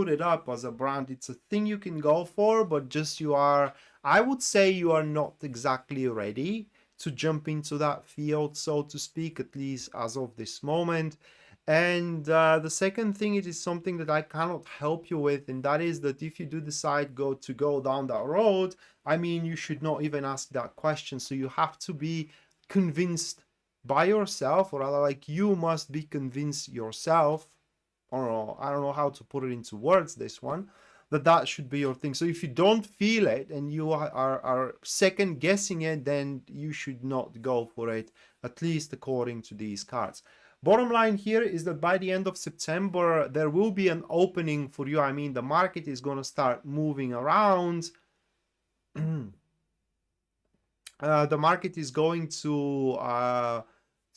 it up as a brand. It's a thing you can go for, but just I would say you are not exactly ready to jump into that field, so to speak, at least as of this moment. And the second thing, it is something that I cannot help you with, and that is that if you do decide to go down that road, I mean, you should not even ask that question. So you have to be convinced by yourself, or rather, like, you must be convinced yourself, or I don't know how to put it into words, this one, that should be your thing. So if you don't feel it and you are second guessing it, then you should not go for it, at least according to these cards. Bottom line here is that by the end of September, there will be an opening for you. I mean, the market is going to start moving around. The market is going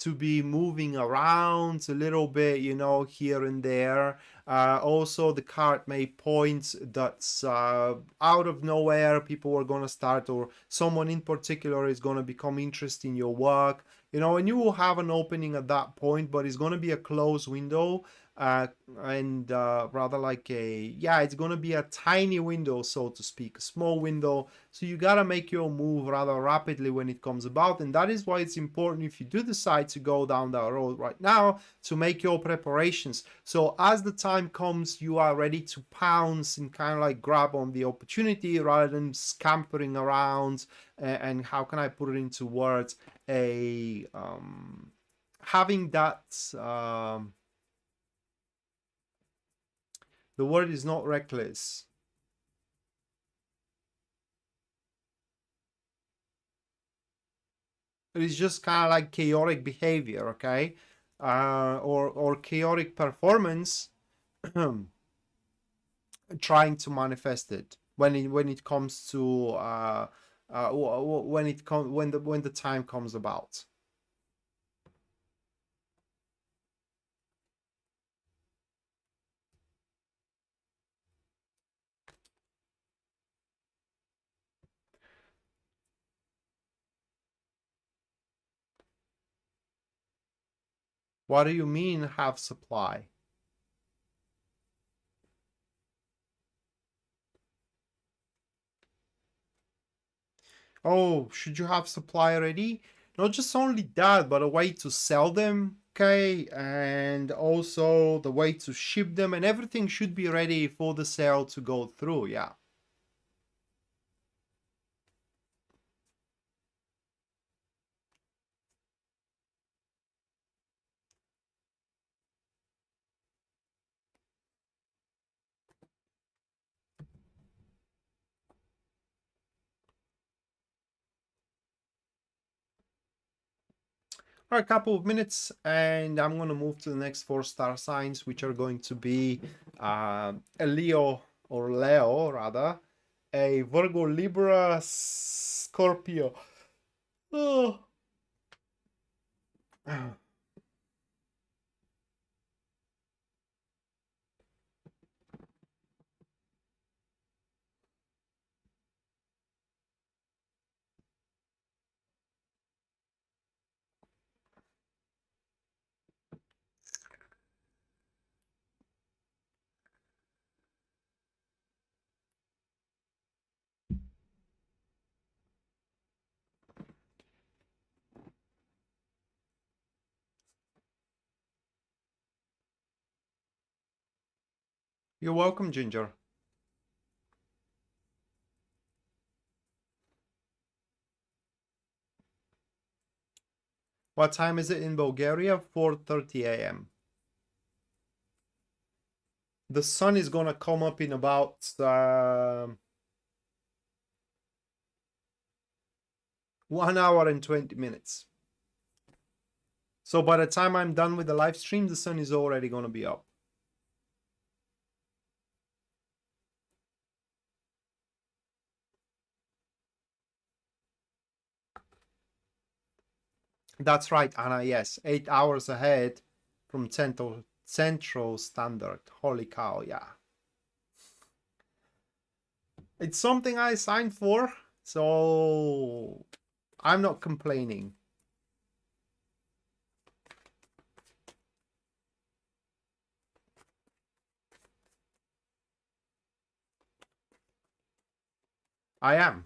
to be moving around a little bit, you know, here and there. Also, the card may point that's out of nowhere, people are going to start, or someone in particular is going to become interested in your work, you know, and you will have an opening at that point, but it's going to be a closed window. And rather like it's going to be a tiny window, so to speak, a small window. So you got to make your move rather rapidly when it comes about. And that is why it's important, if you do decide to go down that road right now, to make your preparations. So as the time comes, you are ready to pounce and kind of like grab on the opportunity rather than scampering around. And how can I put it into words? Having that... the word is not reckless. It is just kind of like chaotic behavior, okay? Or chaotic performance, trying to manifest it when it comes to when the time comes about. What do you mean have supply? Oh, should you have supply ready? Not just only that, but a way to sell them, okay? And also the way to ship them, and everything should be ready for the sale to go through, yeah. A couple of minutes, and I'm going to move to the next 4 star signs, which are going to be a Leo, or Leo rather, a Virgo, Libra, Scorpio. Oh. You're welcome, Ginger. What time is it in Bulgaria? 4:30 a.m. The sun is gonna come up in about 1 hour and 20 minutes. So by the time I'm done with the live stream, the sun is already gonna be up. That's right, Anna. Yes, 8 hours ahead from Central Standard. Holy cow, yeah. It's something I signed for, so I'm not complaining. I am.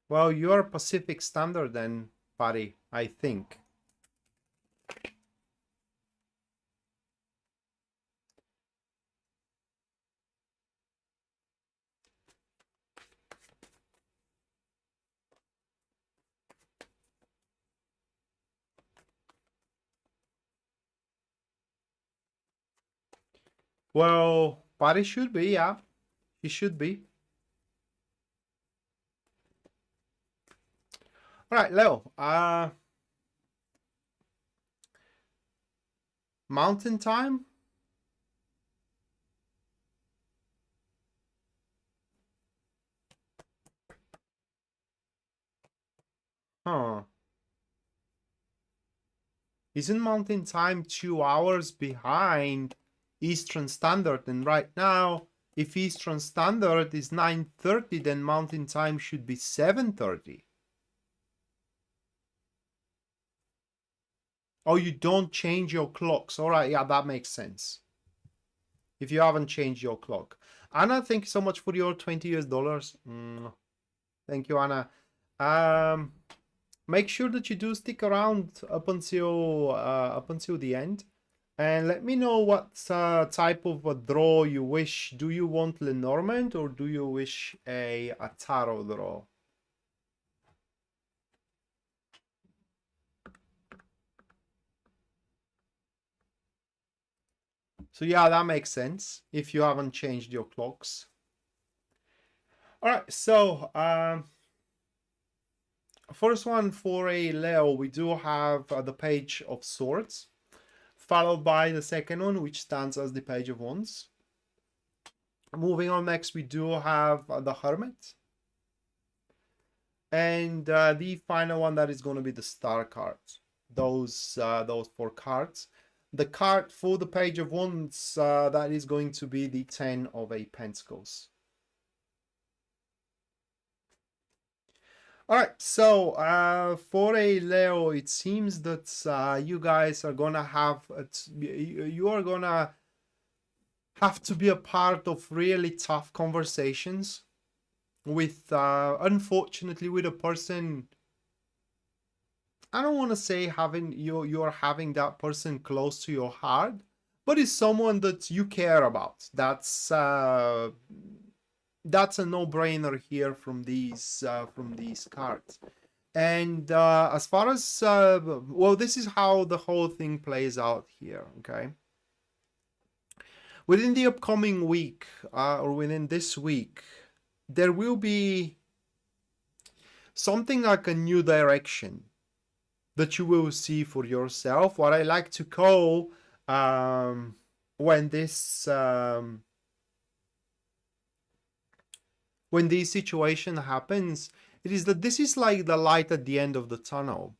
Well, you're Pacific Standard then, buddy, I think. Well, buddy should be, yeah. He should be. All right, Leo. Mountain time? Huh. Isn't Mountain Time 2 hours behind Eastern Standard? And right now, if Eastern Standard is 9:30, then Mountain Time should be 7:30. Oh, you don't change your clocks. All right, yeah, that makes sense. If you haven't changed your clock. Anna, thank you so much for your $20. Thank you, Anna. Make sure that you do stick around up until the end, and let me know what type of a draw you wish. Do you want Lenormand or do you wish a tarot draw? So yeah, that makes sense if you haven't changed your clocks. All right, so first one for a Leo, we do have the Page of Swords, followed by the second one, which stands as the Page of Wands. Moving on, next we do have the Hermit, and the final one, that is going to be the Star card. Those 4 cards. The card for the Page of Wands, that is going to be the 10 of Pentacles. All right, so for a Leo, it seems that you guys are gonna have you are gonna have to be a part of really tough conversations with, unfortunately, with a person. I don't want to say you're having that person close to your heart, but it's someone that you care about. That's a no-brainer here from these cards. And as far as well, this is how the whole thing plays out here. Okay, within the upcoming week, or within this week, there will be something like a new direction that you will see for yourself. What I like to call, when this situation happens, it is that this is like the light at the end of the tunnel.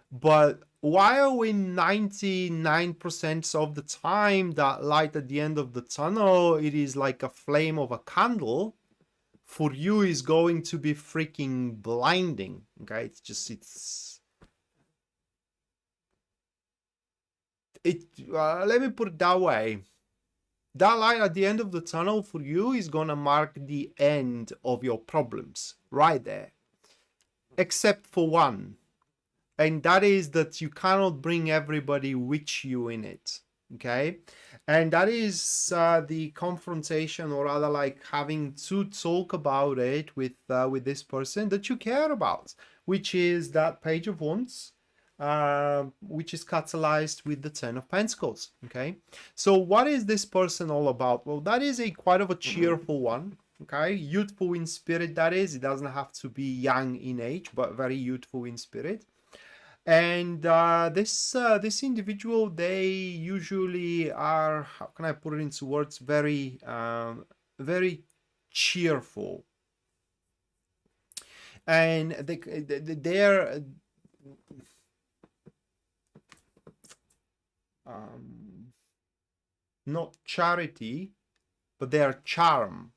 But while in 99% of the time, that light at the end of the tunnel, it is like a flame of a candle, for you is going to be freaking blinding. Okay, let me put it that way. That light at the end of the tunnel for you is gonna mark the end of your problems right there, except for one, and that is that you cannot bring everybody with you in it. Okay, and that is the confrontation, or rather like having to talk about it with this person that you care about, which is that Page of Wands, which is catalyzed with the 10 of Pentacles. Okay, so what is this person all about? Well, that is a quite of a cheerful one. Okay, youthful in spirit, that is. It doesn't have to be young in age, but very youthful in spirit. And this individual, they usually are, how can I put it into words, very very cheerful, and they're not charity, but their charm.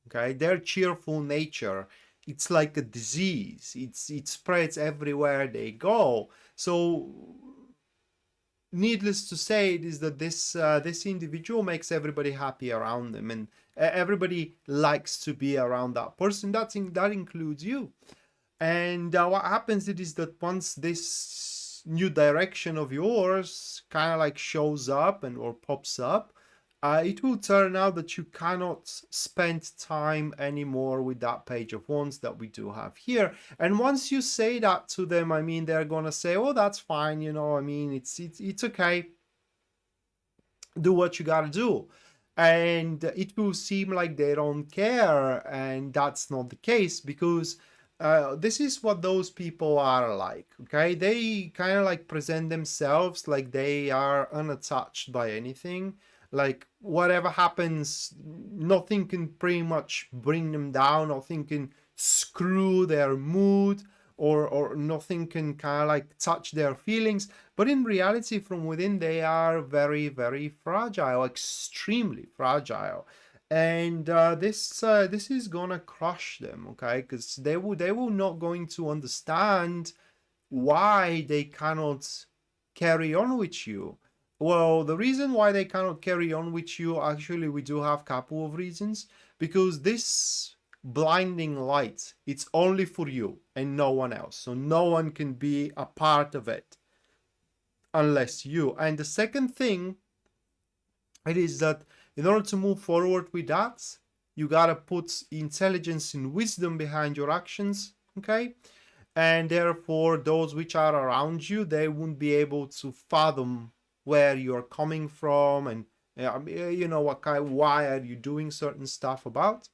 Okay, their cheerful nature, it's like a disease. It spreads everywhere they go. So needless to say, it is that this individual makes everybody happy around them, and everybody likes to be around that person. That includes you. And what happens is that once this new direction of yours kind of like shows up and or pops up, it will turn out that you cannot spend time anymore with that Page of Wands that we do have here. And once you say that to them, I mean, they're gonna say, "Oh, that's fine, you know. I mean, it's okay. Do what you gotta do." And it will seem like they don't care, and that's not the case, because this is what those people are like. Okay, they kind of like present themselves like they are unattached by anything. Like whatever happens, nothing can pretty much bring them down, nothing can screw their mood, or nothing can kind of like touch their feelings. But in reality, from within, they are very, very fragile, extremely fragile. And this is gonna crush them, okay? Because they will not going to understand why they cannot carry on with you. Well, the reason why they cannot carry on with you, actually, we do have a couple of reasons. Because this blinding light, it's only for you and no one else. So no one can be a part of it unless you. And the second thing, it is that in order to move forward with that, you gotta put intelligence and wisdom behind your actions, okay? And therefore, those which are around you, they won't be able to fathom where you're coming from, and you know why are you doing certain stuff about.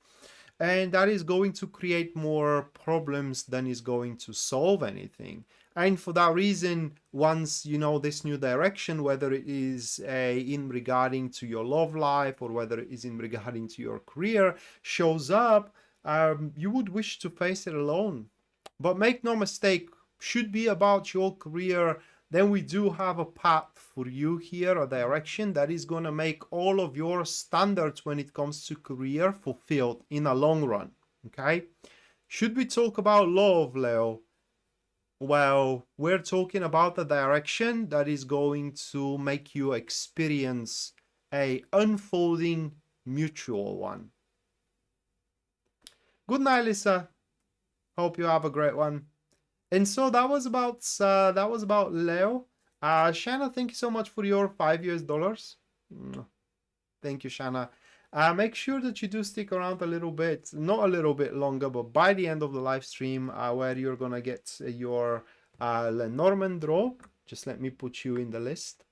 And that is going to create more problems than is going to solve anything. And for that reason, once you know this new direction, whether it is in regarding to your love life or whether it is in regarding to your career, shows up, you would wish to face it alone. But make no mistake, should be about your career, then we do have a path for you here, a direction that is going to make all of your standards when it comes to career fulfilled in a long run. Okay? Should we talk about love, Leo? Well, we're talking about a direction that is going to make you experience a unfolding mutual one. Good night, Lisa. Hope you have a great one. And so that was about Leo. Shanna, thank you so much for your $5 US. Thank you, Shanna. Make sure that you do stick around a little bit, not a little bit longer, but by the end of the live stream, where you're gonna get your Lenormand draw. Just let me put you in the list.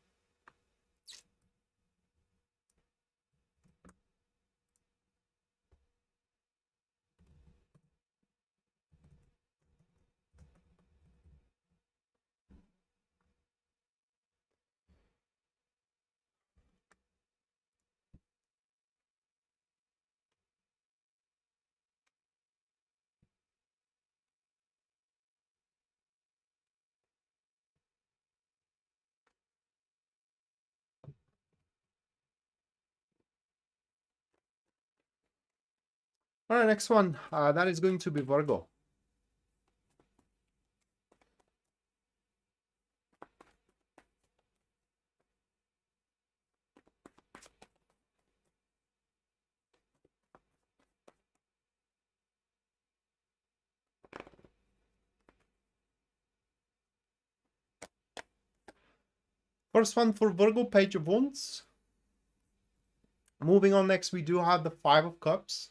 All right, next one. That is going to be Virgo. First one for Virgo, Page of Wands. Moving on, next we do have the Five of Cups,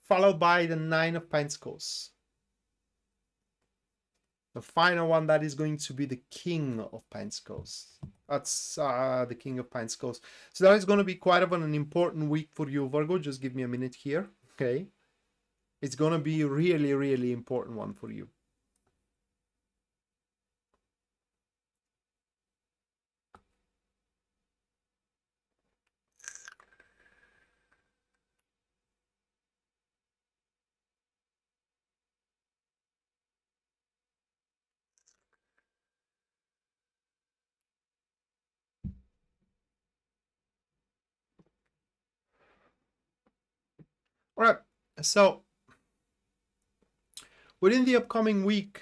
followed by the Nine of Pentacles. The final one, that is going to be the King of Pentacles. That's the King of Pentacles. So that is going to be quite of an important week for you, Virgo. Just give me a minute here, okay? It's going to be a really, really important one for you. All right, so within the upcoming week,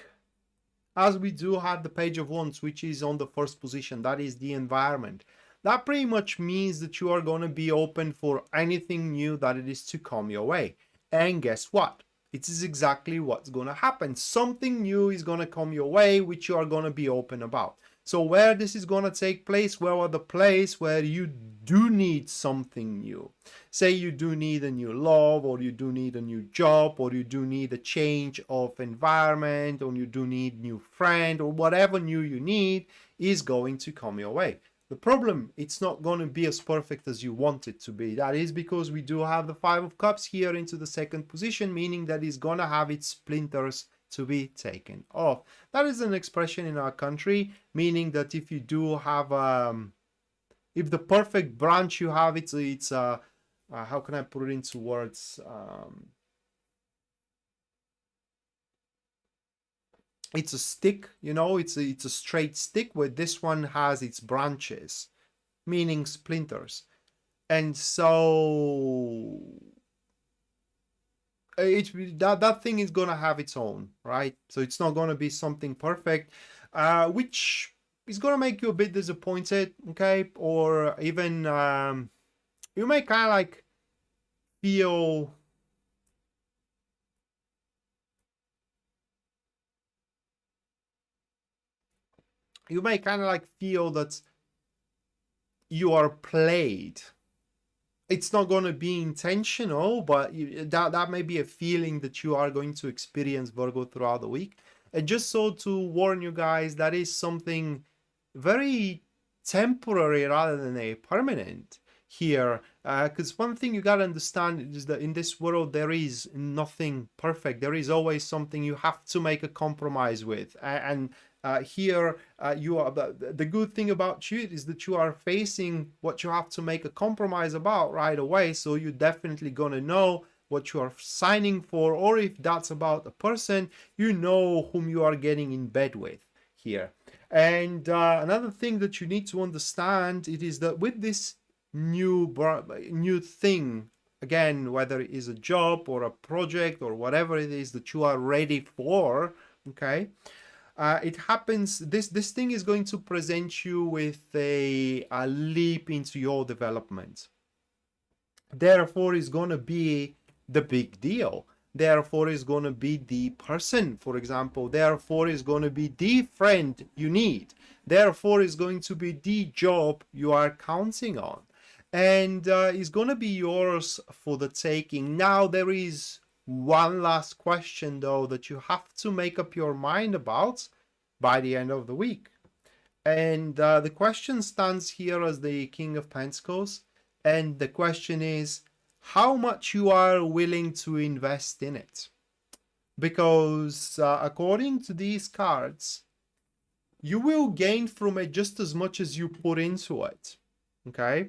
as we do have the Page of Wands, which is on the first position, that is the environment. That pretty much means that you are going to be open for anything new that it is to come your way. And guess what? It is exactly what's going to happen. Something new is going to come your way, which you are going to be open about. So where this is going to take place, where are the place where you do need something new? Say you do need a new love, or you do need a new job, or you do need a change of environment, or you do need new friend, or whatever new you need is going to come your way. The problem, it's not going to be as perfect as you want it to be. That is because we do have the Five of Cups here into the second position, meaning that it's going to have its splinters to be taken off. That is an expression in our country, meaning that if you do have, if the perfect branch you have, it's how can I put it into words? It's a stick, you know, it's a straight stick, where this one has its branches, meaning splinters. And so that thing is gonna have its own, right? So it's not gonna be something perfect, which is gonna make you a bit disappointed, okay? Or even you may kind of like feel that you are played. It's not going to be intentional, but that may be a feeling that you are going to experience, Virgo, throughout the week. And just so to warn you guys, that is something very temporary rather than a permanent here. Because one thing you got to understand is that in this world, there is nothing perfect. There is always something you have to make a compromise with. And here you are, the good thing about you is that you are facing what you have to make a compromise about right away. So you're definitely going to know what you are signing for, or if that's about a person, you know whom you are getting in bed with here. And another thing that you need to understand, it is that with this new thing, again, whether it is a job or a project or whatever it is that you are ready for, okay, it happens, this thing is going to present you with a leap into your development. Therefore, is going to be the big deal. Therefore, is going to be the person, for example. Therefore, is going to be the friend you need. Therefore, is going to be the job you are counting on. And is going to be yours for the taking. Now, there is one last question, though, that you have to make up your mind about by the end of the week. And the question stands here as the King of Pentacles. And the question is how much you are willing to invest in it. Because according to these cards, you will gain from it just as much as you put into it. Okay?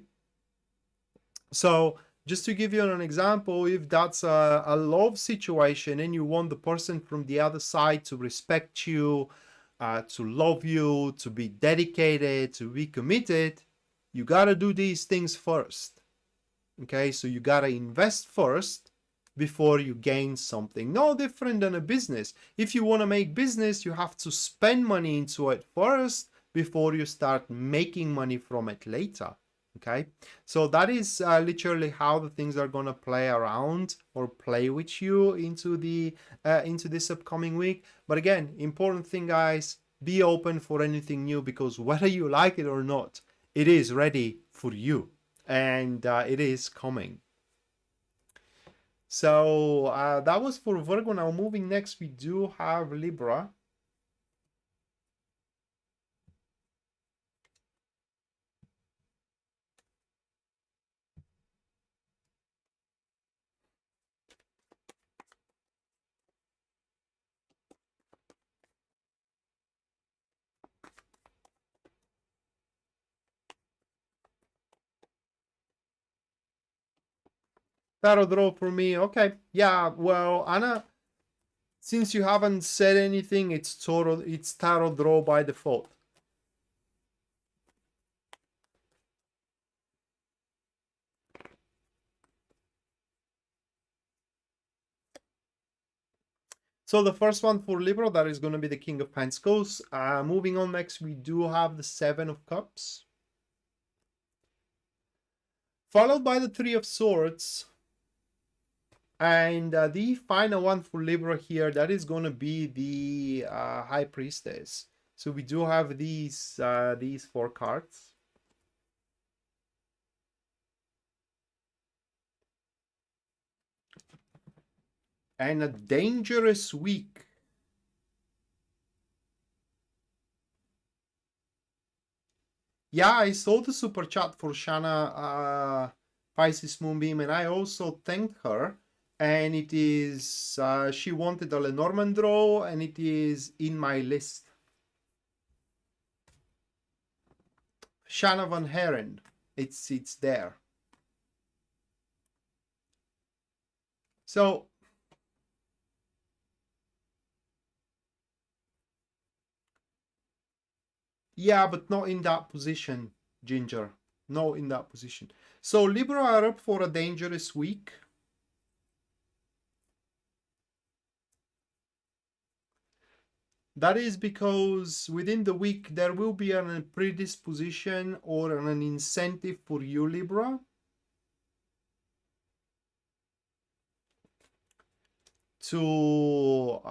So just to give you an example, if that's a love situation and you want the person from the other side to respect you, to love you, to be dedicated, to be committed, you gotta do these things first. Okay, so you gotta invest first before you gain something. No different than a business. If you want to make business, you have to spend money into it first before you start making money from it later. Okay, so that is literally how the things are gonna play around or play with you into the into this upcoming week. But again, important thing, guys, be open for anything new, because whether you like it or not, it is ready for you, and it is coming. So that was for Virgo. Now moving next, we do have Libra. Tarot draw for me. Okay. Yeah, well, Anna, since you haven't said anything, it's tarot draw by default. So the first one for Libra, that is going to be the King of Pentacles. Moving on next, we do have the Seven of Cups, followed by the Three of Swords. And the final one for Libra here, that is going to be the High Priestess. So we do have these 4 cards. And a dangerous week. Yeah, I saw the super chat for Shana Pisces Moonbeam, and I also thanked her. And it is, she wanted a Lenormand draw, and it is in my list. Shana Van Heren, it's there. So, yeah, but not in that position, Ginger. No, in that position. So Libra are up for a dangerous week. That is because within the week there will be a predisposition or an incentive for you, Libra, to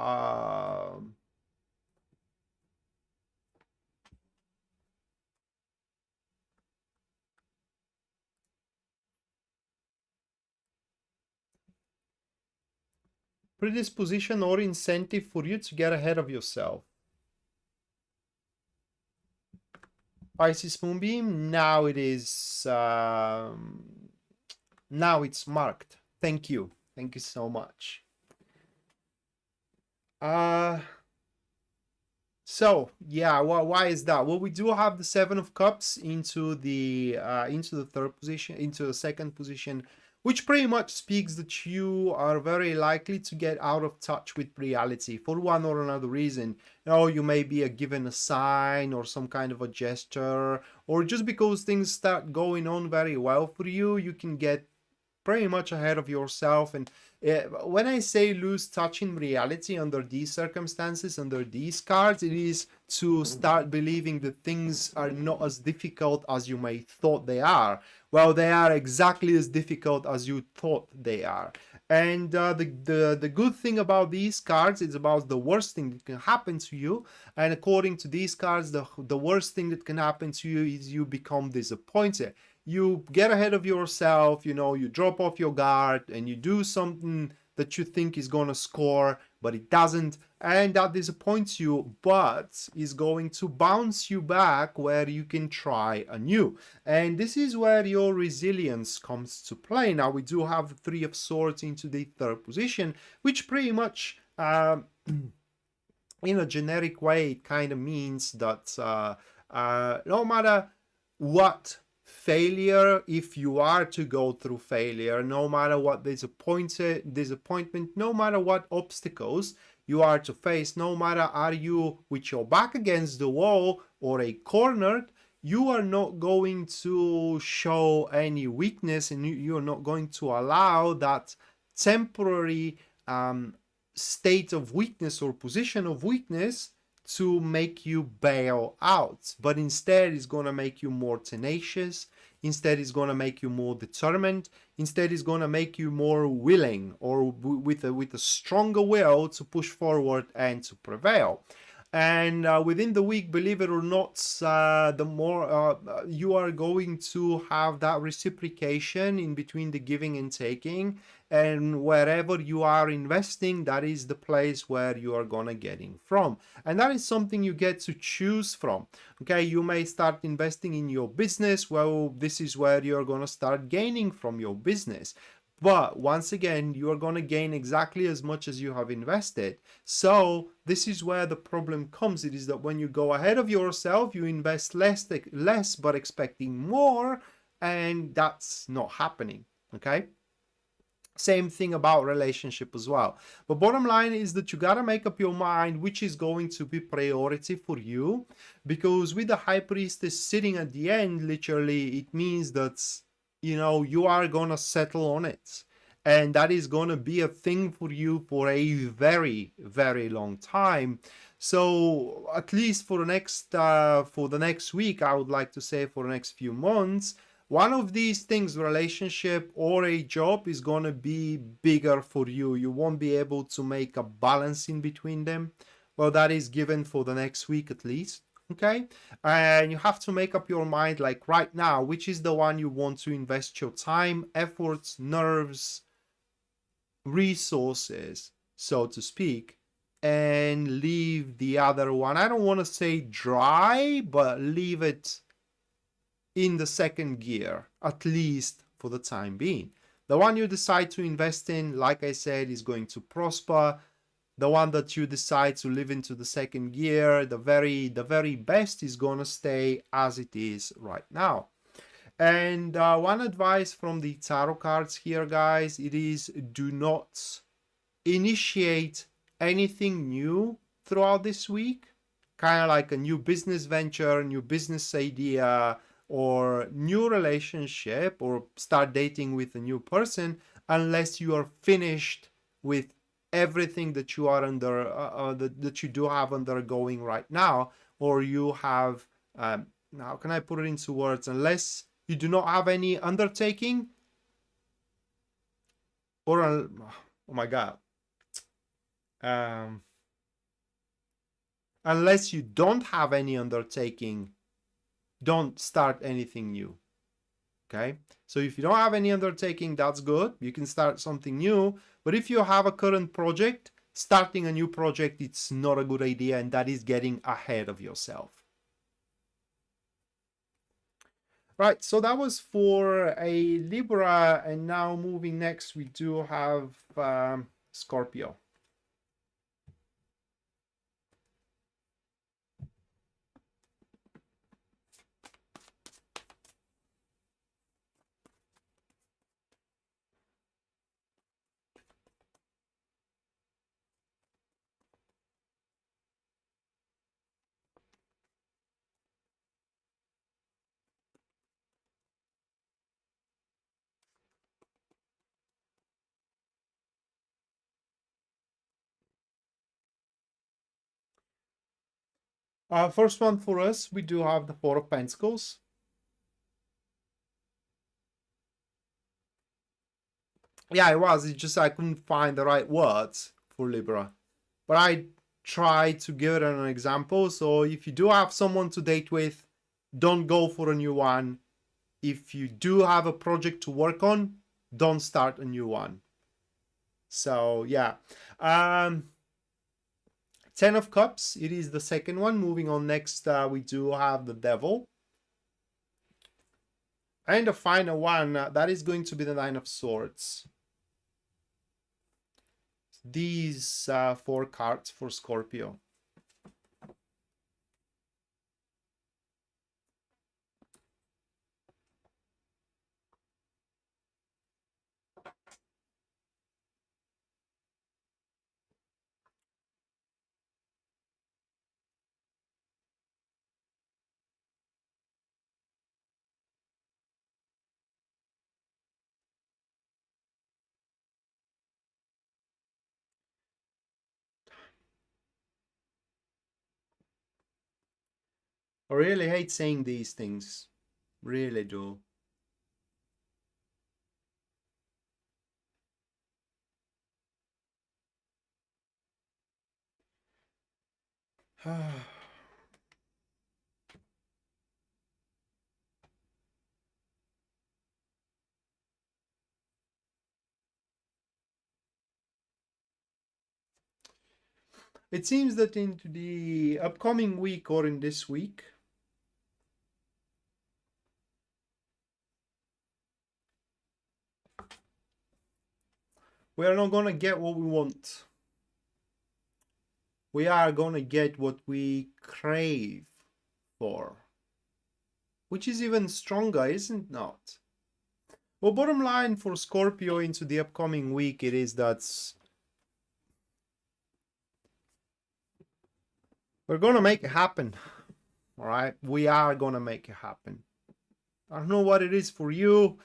predisposition or incentive for you to get ahead of yourself. Pisces Moonbeam, now it is, now it's marked. Thank you. Thank you so much. So yeah, why is that? Well, we do have the Seven of Cups into the third position, into the second position, which pretty much speaks that you are very likely to get out of touch with reality for one or another reason. You know, you may be given a sign or some kind of a gesture, or just because things start going on very well for you, you can get pretty much ahead of yourself. And when I say lose touch in reality under these circumstances, under these cards, it is to start believing that things are not as difficult as you may thought they are. Well, they are exactly as difficult as you thought they are. And the good thing about these cards is about the worst thing that can happen to you. And according to these cards, the worst thing that can happen to you is you become disappointed. You get ahead of yourself, you know, you drop off your guard and you do something that you think is going to score, but it doesn't, and that disappoints you, but is going to bounce you back where you can try anew. And this is where your resilience comes to play. Now, we do have the Three of Swords into the third position, which pretty much, in a generic way, it kind of means that no matter what failure, if you are to go through failure, no matter what disappointment, no matter what obstacles you are to face, no matter are you with your back against the wall or a cornered, you are not going to show any weakness, and you're not going to allow that temporary state of weakness or position of weakness to make you bail out, but instead it's going to make you more tenacious. Instead it's going to make you more determined. Instead it's going to make you more willing, or with a stronger will to push forward and to prevail. And within the week, believe it or not, the more you are going to have that reciprocation in between the giving and taking. And wherever you are investing, that is the place where you are gonna getting from. And that is something you get to choose from. Okay, you may start investing in your business. Well, this is where you're gonna start gaining from your business. But once again, you are going to gain exactly as much as you have invested. So this is where the problem comes. It is that when you go ahead of yourself, you invest less but expecting more, and that's not happening. Okay. Same thing about relationship as well. But bottom line is that you got to make up your mind which is going to be priority for you, because with the High Priestess sitting at the end, literally, it means that, you know, you are gonna settle on it. and that is going to be a thing for you for a very, very long time. So at least for the next week, I would like to say for the next few months, one of these things, relationship or a job, is going to be bigger for you. You won't be able to make a balance in between them. Well, that is given for the next week at least. Okay, and you have to make up your mind, like right now, which is the one you want to invest your time, efforts, nerves, resources, so to speak, and leave the other one. I don't want to say dry, but leave it in the second gear, at least for the time being. The one you decide to invest in, like I said, is going to prosper. The one that you decide to live into the second gear, the very best, is going to stay as it is right now. And one advice from the tarot cards here, guys, it is do not initiate anything new throughout this week. Kind of like a new business venture, new business idea, or new relationship, or start dating with a new person, unless you are finished with everything that you are under that you do have undergoing right now, or you have how can I put it into words, unless you do not have any undertaking, or oh my god, unless you don't have any undertaking, don't start anything new. Okay, so if you don't have any undertaking, that's good, you can start something new. But if you have a current project, starting a new project, it's not a good idea, and that is getting ahead of yourself. Right, so that was for a Libra, and now moving next, we do have Scorpio. First one for us, we do have the Four of Pentacles. Yeah, it was. It's just I couldn't find the right words for Libra. But I tried to give it an example. So if you do have someone to date with, don't go for a new one. If you do have a project to work on, don't start a new one. So yeah. 10 of Cups, it is the second one. Moving on next, we do have the Devil. And the final one, that is going to be the Nine of Swords. These 4 cards for Scorpio. I really hate saying these things. Really do. It seems that into the upcoming week, or in this week, we are not gonna get what we want. We are gonna get what we crave for. Which is even stronger, isn't it? Well, bottom line for Scorpio into the upcoming week, it is that we're gonna make it happen. All right, we are gonna make it happen. I don't know what it is for you.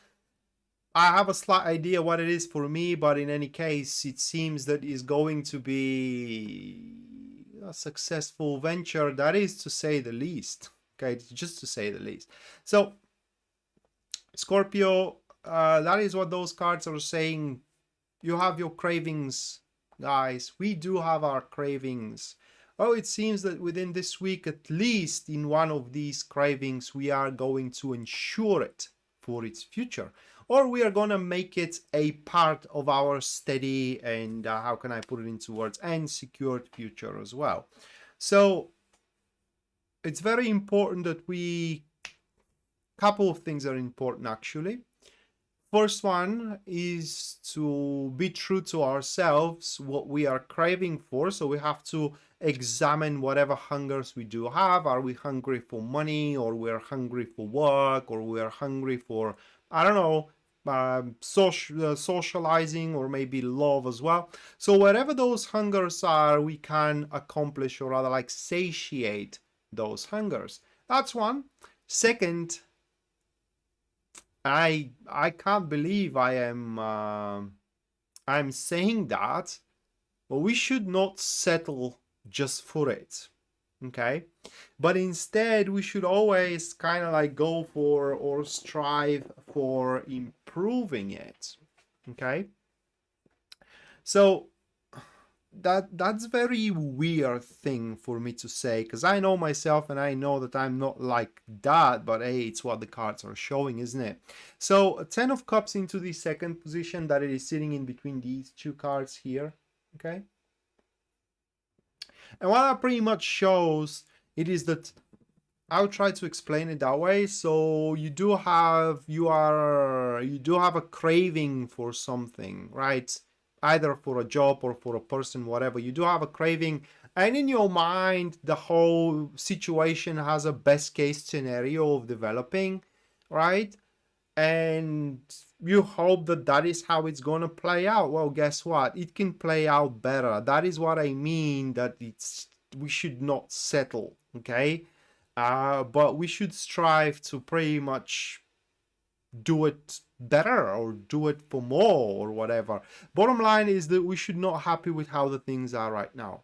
I have a slight idea what it is for me, but in any case, it seems that it's going to be a successful venture. That is to say the least. Okay, just to say the least. So, Scorpio, that is what those cards are saying. You have your cravings, guys. We do have our cravings. Oh, it seems that within this week, at least in one of these cravings, we are going to ensure it for its future. Or we are going to make it a part of our steady and, how can I put it into words, and secured future as well. So it's very important that couple of things are important actually. First one is to be true to ourselves, what we are craving for. So we have to examine whatever hungers we do have. Are we hungry for money, or we're hungry for work, or we're hungry for, I don't know, socializing, or maybe love as well. So wherever those hungers are, we can accomplish, or rather like satiate those hungers. That's one. Second, I can't believe I'm saying that, but we should not settle just for it, okay? But instead, we should always kind of like go for or strive for improving it, okay? So that's very weird thing for me to say, because I know myself and I know that I'm not like that, but hey, it's what the cards are showing, isn't it? So 10 of Cups into the second position, that it is sitting in between these two cards here, okay? And what that pretty much shows, it is that, I'll try to explain it that way. So you do have a craving for something, right? Either for a job or for a person, whatever. You do have a craving, and in your mind, the whole situation has a best case scenario of developing, right? And you hope that that is how it's going to play out. Well, guess what? It can play out better. That is what I mean, that we should not settle, okay? But we should strive to pretty much do it better, or do it for more, or whatever. Bottom line is that we should not happy with how the things are right now.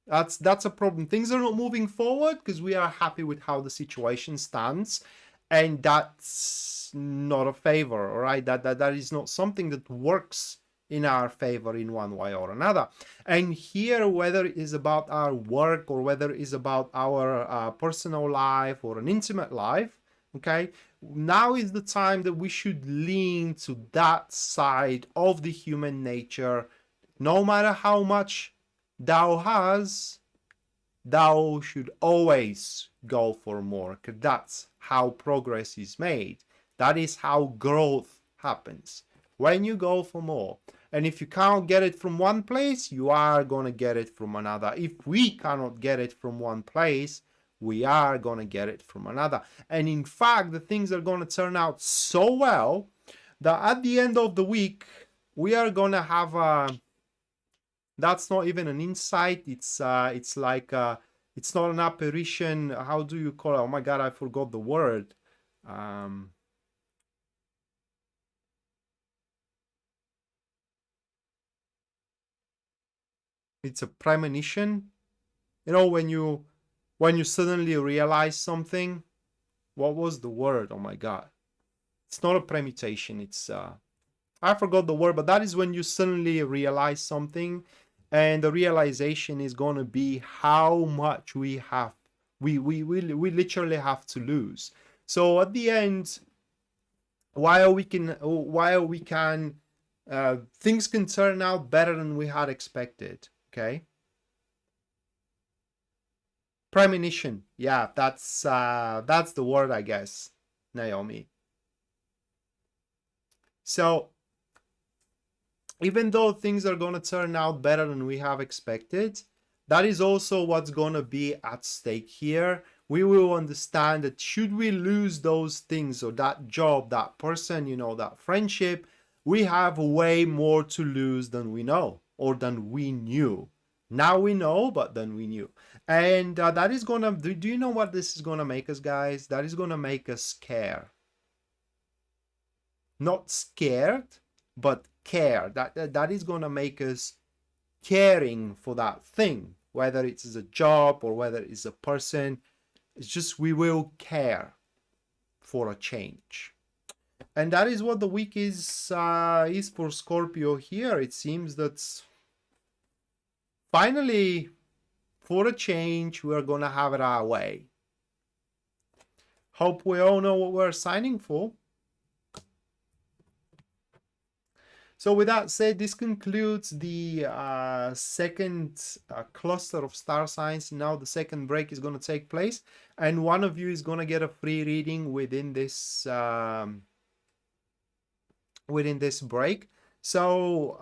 That's a problem. Things are not moving forward because we are happy with how the situation stands, and that's not a favor, all right? That is not something that works in our favor in one way or another. And here, whether it is about our work, or whether it is about our personal life or an intimate life, okay, now is the time that we should lean to that side of the human nature. No matter how much thou has, thou should always go for more, because that's how progress is made. That is how growth happens, when you go for more. And if you can't get it from one place, you are going to get it from another. If we cannot get it from one place, we are going to get it from another. And in fact, the things are going to turn out so well that at the end of the week, we are going to have a... That's not even an insight. It's like it's not an apparition. How do you call it? Oh my God, I forgot the word. It's a premonition. You know, when you suddenly realize something. What was the word? Oh my God. It's not a premonition. It's I forgot the word, but that is when you suddenly realize something, and the realization is going to be how much we literally have to lose. So at the end, while things can turn out better than we had expected, okay? Premonition, yeah, that's the word, I guess, Naomi. So even though things are going to turn out better than we have expected, that is also what's going to be at stake here. We will understand that should we lose those things, or that job, that person, you know, that friendship, we have way more to lose than we know, or than we knew. Now we know, but then we knew. And that is going to... Do you know what this is going to make us, guys? That is going to make us care. Not scared, but care. That is going to make us caring for that thing, whether it's a job or whether it's a person. It's just we will care for a change. And that is what the week is for Scorpio here. It seems that finally, for a change, we're going to have it our way. Hope we all know what we're signing for. So with that said, this concludes the second cluster of star signs. Now the second break is going to take place, and one of you is going to get a free reading within this break. So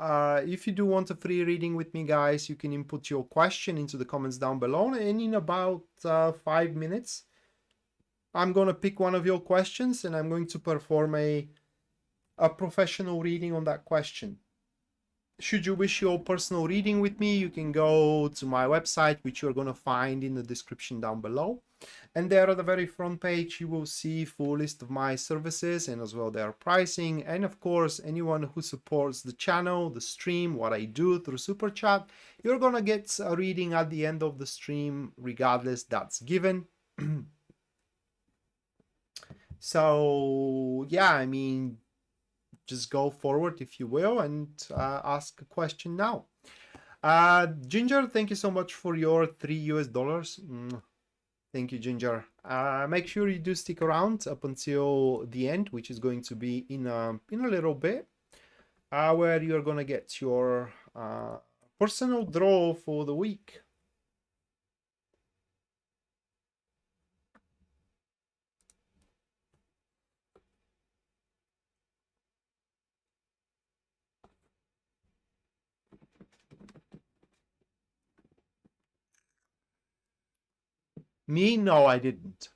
if you do want a free reading with me, guys, you can input your question into the comments down below, and in about 5 minutes, I'm going to pick one of your questions and I'm going to perform a professional reading on that question. Should you wish your personal reading with me, you can go to my website, which you're going to find in the description down below. And there at the very front page, you will see full list of my services and as well their pricing. And of course, anyone who supports the channel, the stream, what I do through Super Chat, you're going to get a reading at the end of the stream, regardless, that's given. So yeah, I mean, just go forward if you will and ask a question now. Ginger, thank you so much for your $3 US. Thank you, Ginger. Make sure you do stick around up until the end, which is going to be in a little bit, where you're gonna get your personal draw for the week. Me? No, I didn't.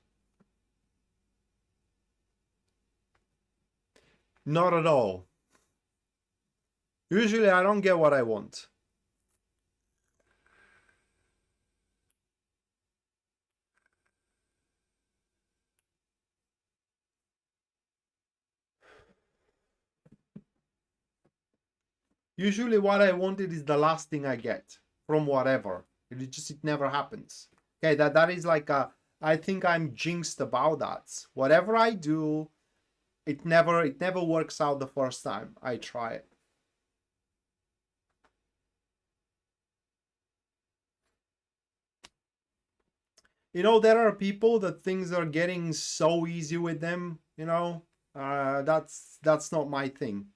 Not at all. Usually I don't get what I want. Usually what I wanted is the last thing I get from whatever. It never happens. Okay, that is like I think I'm jinxed about that. Whatever I do, it never works out the first time I try it. You know, there are people that things are getting so easy with them, you know. That's not my thing.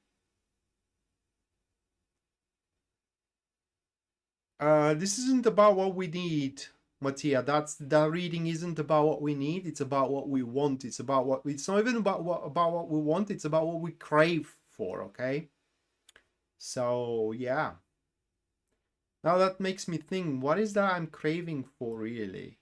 This isn't about what we need, Mattia. That reading isn't about what we need. It's about what we want. It's about what it's not even about what we want. It's about what we crave for. Okay. So yeah. Now that makes me think. What is that I'm craving for really?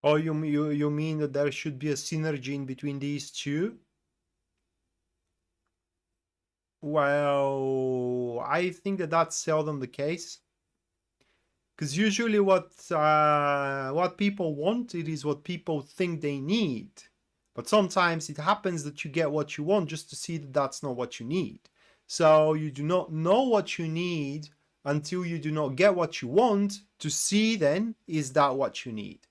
Oh, you mean that there should be a synergy in between these two? Well, I think that that's seldom the case. Because usually what people want, it is what people think they need. But sometimes it happens that you get what you want just to see that that's not what you need. So you do not know what you need until you do not get what you want to see then, is that what you need?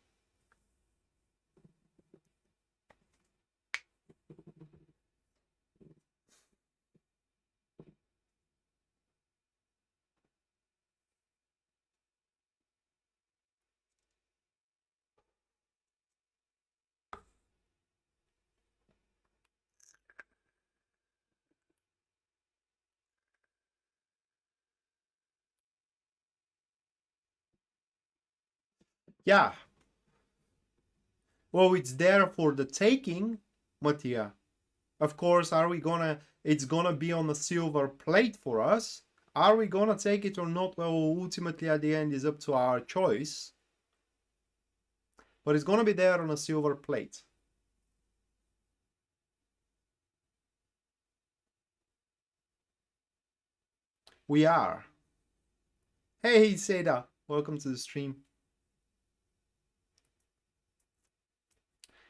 Yeah. Well, it's there for the taking, Mattia. Of course, it's gonna be on a silver plate for us. Are we gonna take it or not? Well, ultimately at the end is up to our choice. But it's gonna be there on a silver plate. We are. Hey, Seda, welcome to the stream.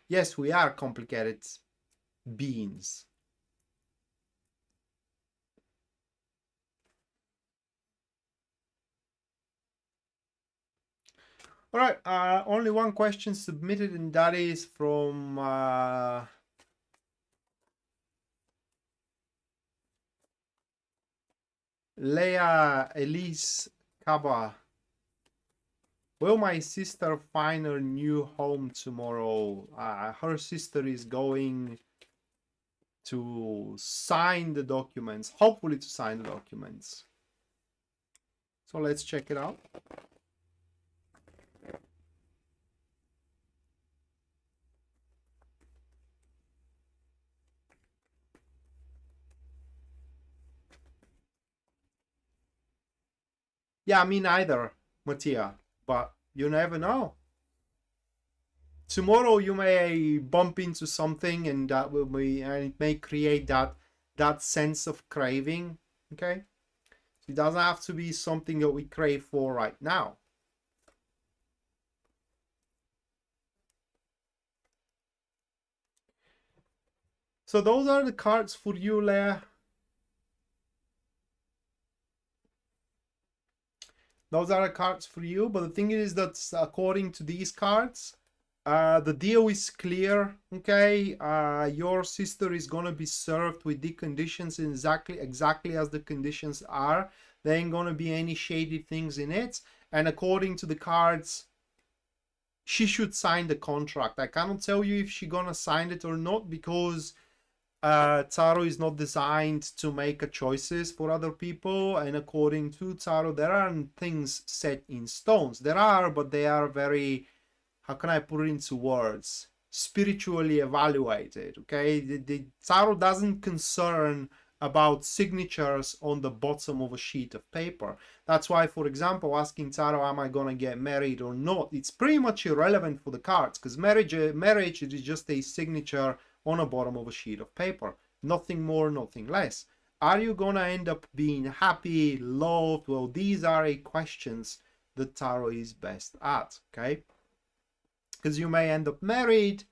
Yes, we are complicated beings. All right, only one question submitted, and that is from Leah Elise Kaba. Will my sister find her new home tomorrow? Her sister is going to sign the documents, hopefully to sign the documents. So let's check it out. Yeah, me neither, Mattia, but you never know. Tomorrow you may bump into something, and that will be, and it may create that sense of craving. Okay, so it doesn't have to be something that we crave for right now. So those are the cards for you, Leah. Those are the cards for you, but the thing is that according to these cards, the deal is clear. Okay, your sister is gonna be served with the conditions exactly as the conditions are. There ain't gonna be any shady things in it, and according to the cards, she should sign the contract. I cannot tell you if she's gonna sign it or not, because Tarot is not designed to make choices for other people, and according to Tarot, there aren't things set in stones. There are, but they are very, how can I put it into words, spiritually evaluated. Okay, the Tarot doesn't concern about signatures on the bottom of a sheet of paper. That's why, for example, asking Tarot, am I gonna get married or not, it's pretty much irrelevant for the cards, because marriage is just a signature on the bottom of a sheet of paper. Nothing more, nothing less. Are you gonna end up being happy, loved? Well, these are questions that Tarot is best at, okay? Because you may end up married,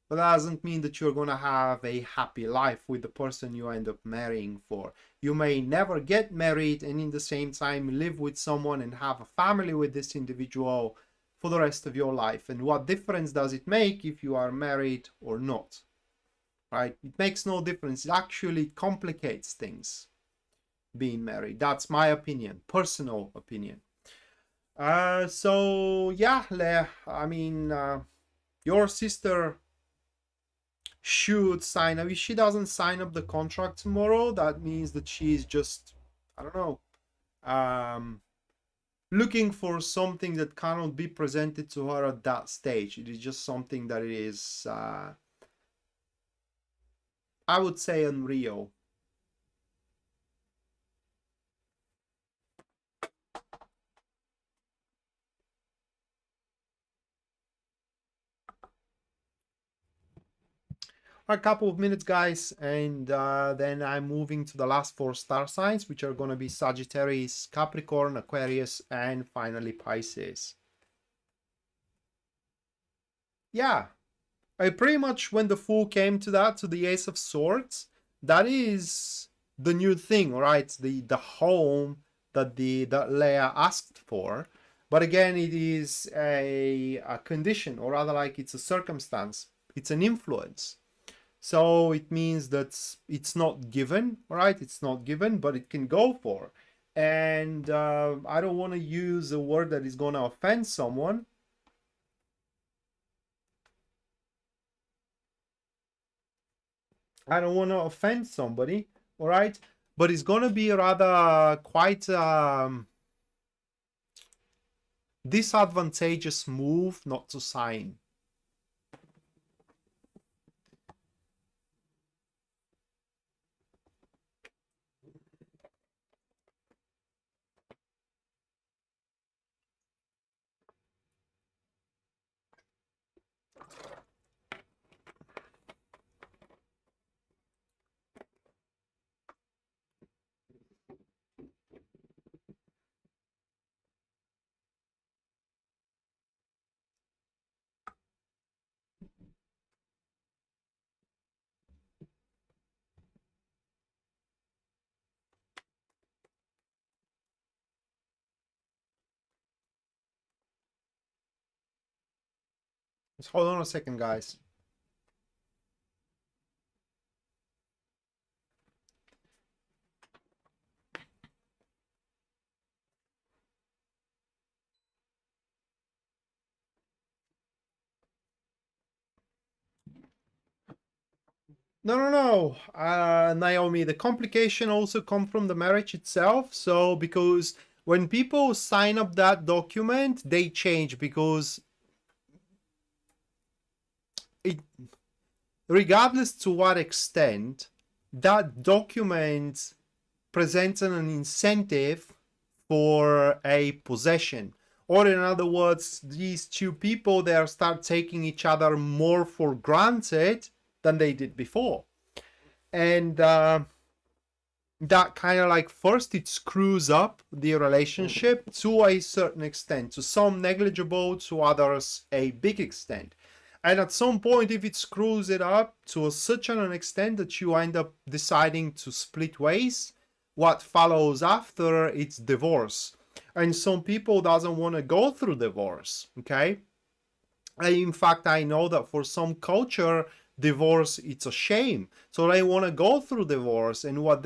but that doesn't mean that you're gonna have a happy life with the person you end up marrying for. You may never get married and in the same time live with someone and have a family with this individual for the rest of your life. And what difference does it make if you are married or not? Right? It makes no difference. It actually complicates things, being married. That's my opinion, personal opinion. So yeah, I mean, your sister should sign up. If she doesn't sign up the contract tomorrow, that means that she's just, I don't know, looking for something that cannot be presented to her at that stage. It is just something that is, I would say, unreal. A couple of minutes, guys, and then I'm moving to the last 4 star signs, which are going to be Sagittarius, Capricorn, Aquarius, and finally Pisces. Yeah, I pretty much, when the Fool came to that, to the Ace of Swords, that is the new thing, right? The home that that Leah asked for. But again, it is a condition, or rather, like, it's a circumstance. It's an influence. So it means that it's not given, right? It's not given, but it can go for. And I don't want to use a word that is going to offend someone. I don't want to offend somebody, all right? But it's going to be rather quite disadvantageous move not to sign. Just hold on a second, guys. No, no, no, Naomi, the complication also come from the marriage itself. So because when people sign up that document, they change because it, regardless to what extent, that document presents an incentive for a possession. Or in other words, these two people, they start taking each other more for granted than they did before. And that kind of like, first it screws up the relationship to a certain extent, to some negligible, to others a big extent. And at some point, if it screws it up to such an extent that you end up deciding to split ways, what follows after, it's divorce. And some people doesn't want to go through divorce, okay? And in fact, I know that for some culture, divorce, it's a shame, so they want to go through divorce. And what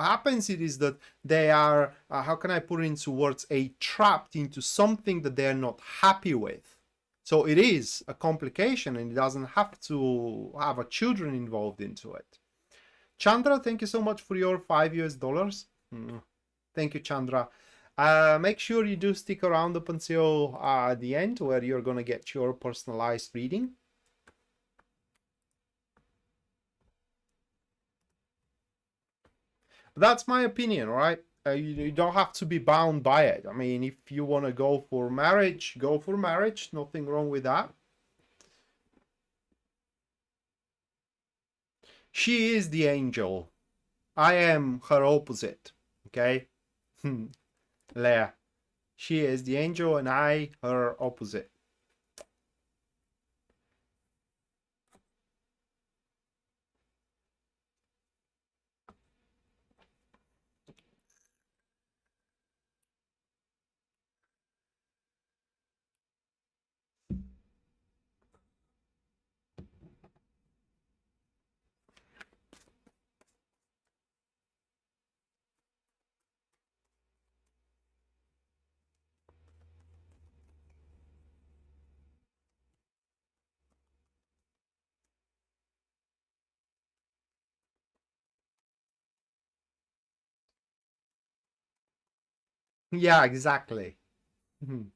happens is that they are how can I put it into words, trapped into something that they're not happy with. So it is a complication, and it doesn't have to have a children involved into it. Chandra, thank you so much for your $5 US. Thank you, Chandra. Make sure you do stick around up until the end, where you're gonna get your personalized reading. That's my opinion, right? You don't have to be bound by it. I mean, if you want to go for marriage, go for marriage. Nothing wrong with that. She is the angel. I am her opposite. Okay? Leah. She is the angel and I her opposite. Yeah, exactly. You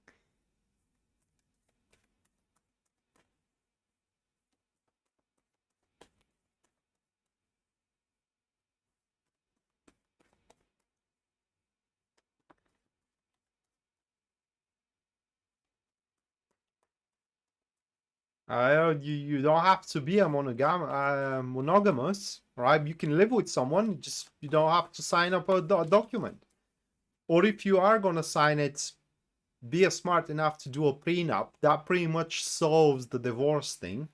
don't have to be a monogamous, right? You can live with someone, just you don't have to sign up a document. Or if you are gonna sign it, be smart enough to do a prenup. That pretty much solves the divorce thing.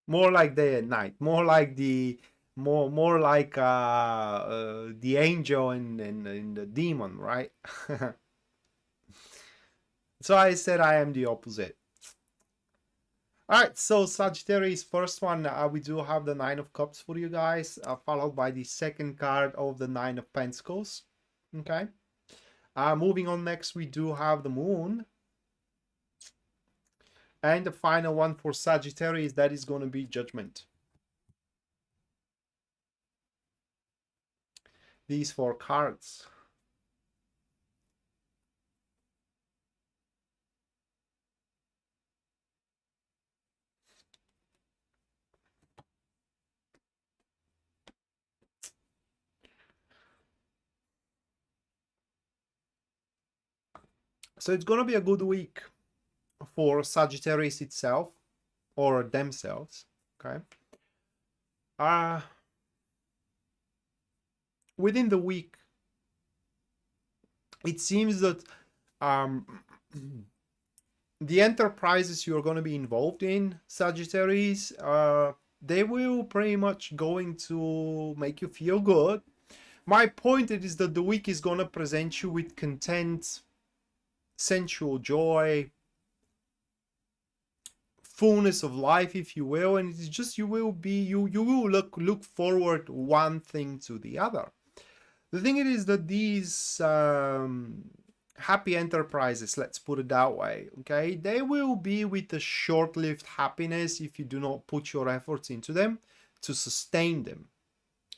More like day and night. More like more like the angel and the demon, right? So I said I am the opposite. All right, so Sagittarius, first one, we do have the Nine of Cups for you guys, followed by the second card of the Nine of Pentacles. Okay. Moving on, next we do have the Moon. And the final one for Sagittarius, that is going to be Judgment. These four cards. So it's going to be a good week for Sagittarius itself, or themselves, Okay. Within the week, it seems that the enterprises you're going to be involved in, Sagittarius, they will pretty much going to make you feel good. My point is that the week is going to present you with content, sensual joy, fullness of life, if you will, and it's just you will look forward one thing to the other. The thing is that these happy enterprises, let's put it that way, okay, they will be with a short-lived happiness if you do not put your efforts into them to sustain them.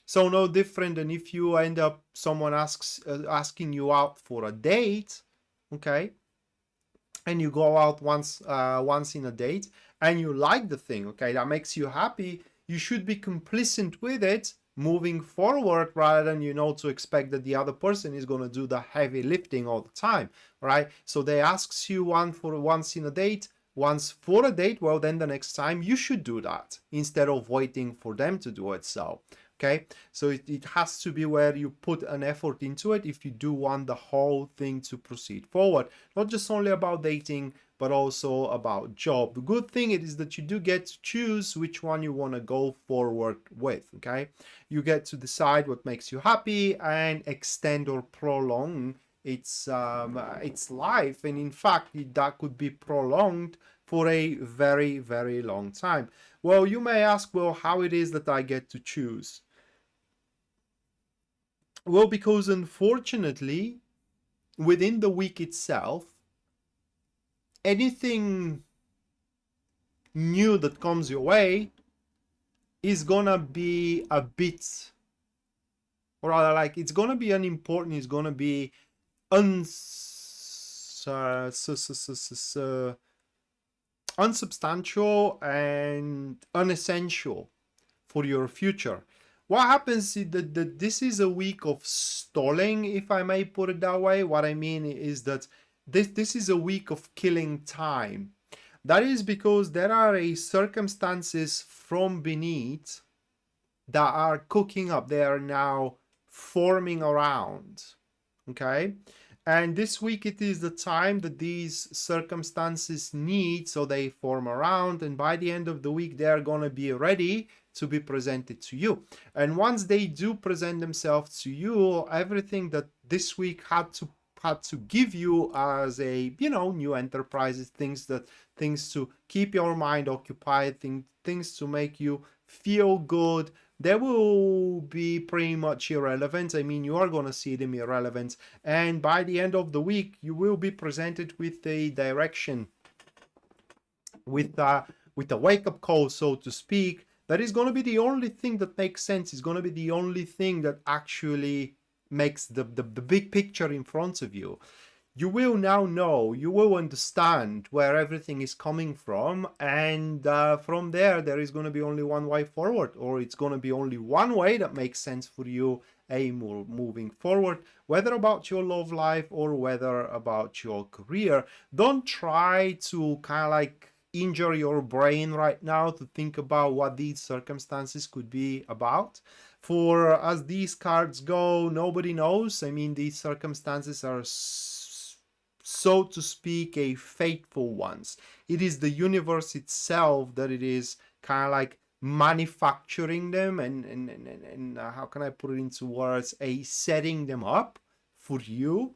So no different than if you end up someone asking you out for a date, okay, and you go out once in a date and you like the thing, okay, that makes you happy, you should be complacent with it moving forward, rather than, you know, to expect that the other person is going to do the heavy lifting all the time, right? So they asks you once in a date, once for a date, well, then the next time you should do that instead of waiting for them to do it. So okay, so it has to be where you put an effort into it if you do want the whole thing to proceed forward. Not just only about dating, but also about job. The good thing is that you do get to choose which one you want to go forward with, okay? You get to decide what makes you happy and extend or prolong its life. And in fact, that could be prolonged for a very, very long time. Well, you may ask, well, how it is that I get to choose? Well, because unfortunately, within the week itself, anything new that comes your way is gonna be a bit, or rather, like, it's gonna be unimportant, it's gonna be unsubstantial and unessential for your future. What happens is that this is a week of stalling, if I may put it that way. What I mean is that this is a week of killing time. That is because there are circumstances from beneath that are cooking up. They are now forming around, okay? And this week it is the time that these circumstances need, so they form around, and by the end of the week they are going to be ready to be presented to you. And once they do present themselves to you, everything that this week had to give you as a, you know, new enterprises, things to keep your mind occupied, things to make you feel good, they will be pretty much irrelevant. I mean, you are going to see them irrelevant, and by the end of the week you will be presented with a direction, with a wake-up call, so to speak. That is going to be the only thing that makes sense. It's going to be the only thing that actually makes the big picture in front of you. You will now know, you will understand where everything is coming from, and from there is going to be only one way forward, or it's going to be only one way that makes sense for you moving forward, whether about your love life or whether about your career. Don't try to kind of like injure your brain right now to think about what these circumstances could be about. For as these cards go, nobody knows. I mean, these circumstances are, so to speak, a fateful ones. It is the universe itself that it is kind of like manufacturing them and how can I put it into words, setting them up for you.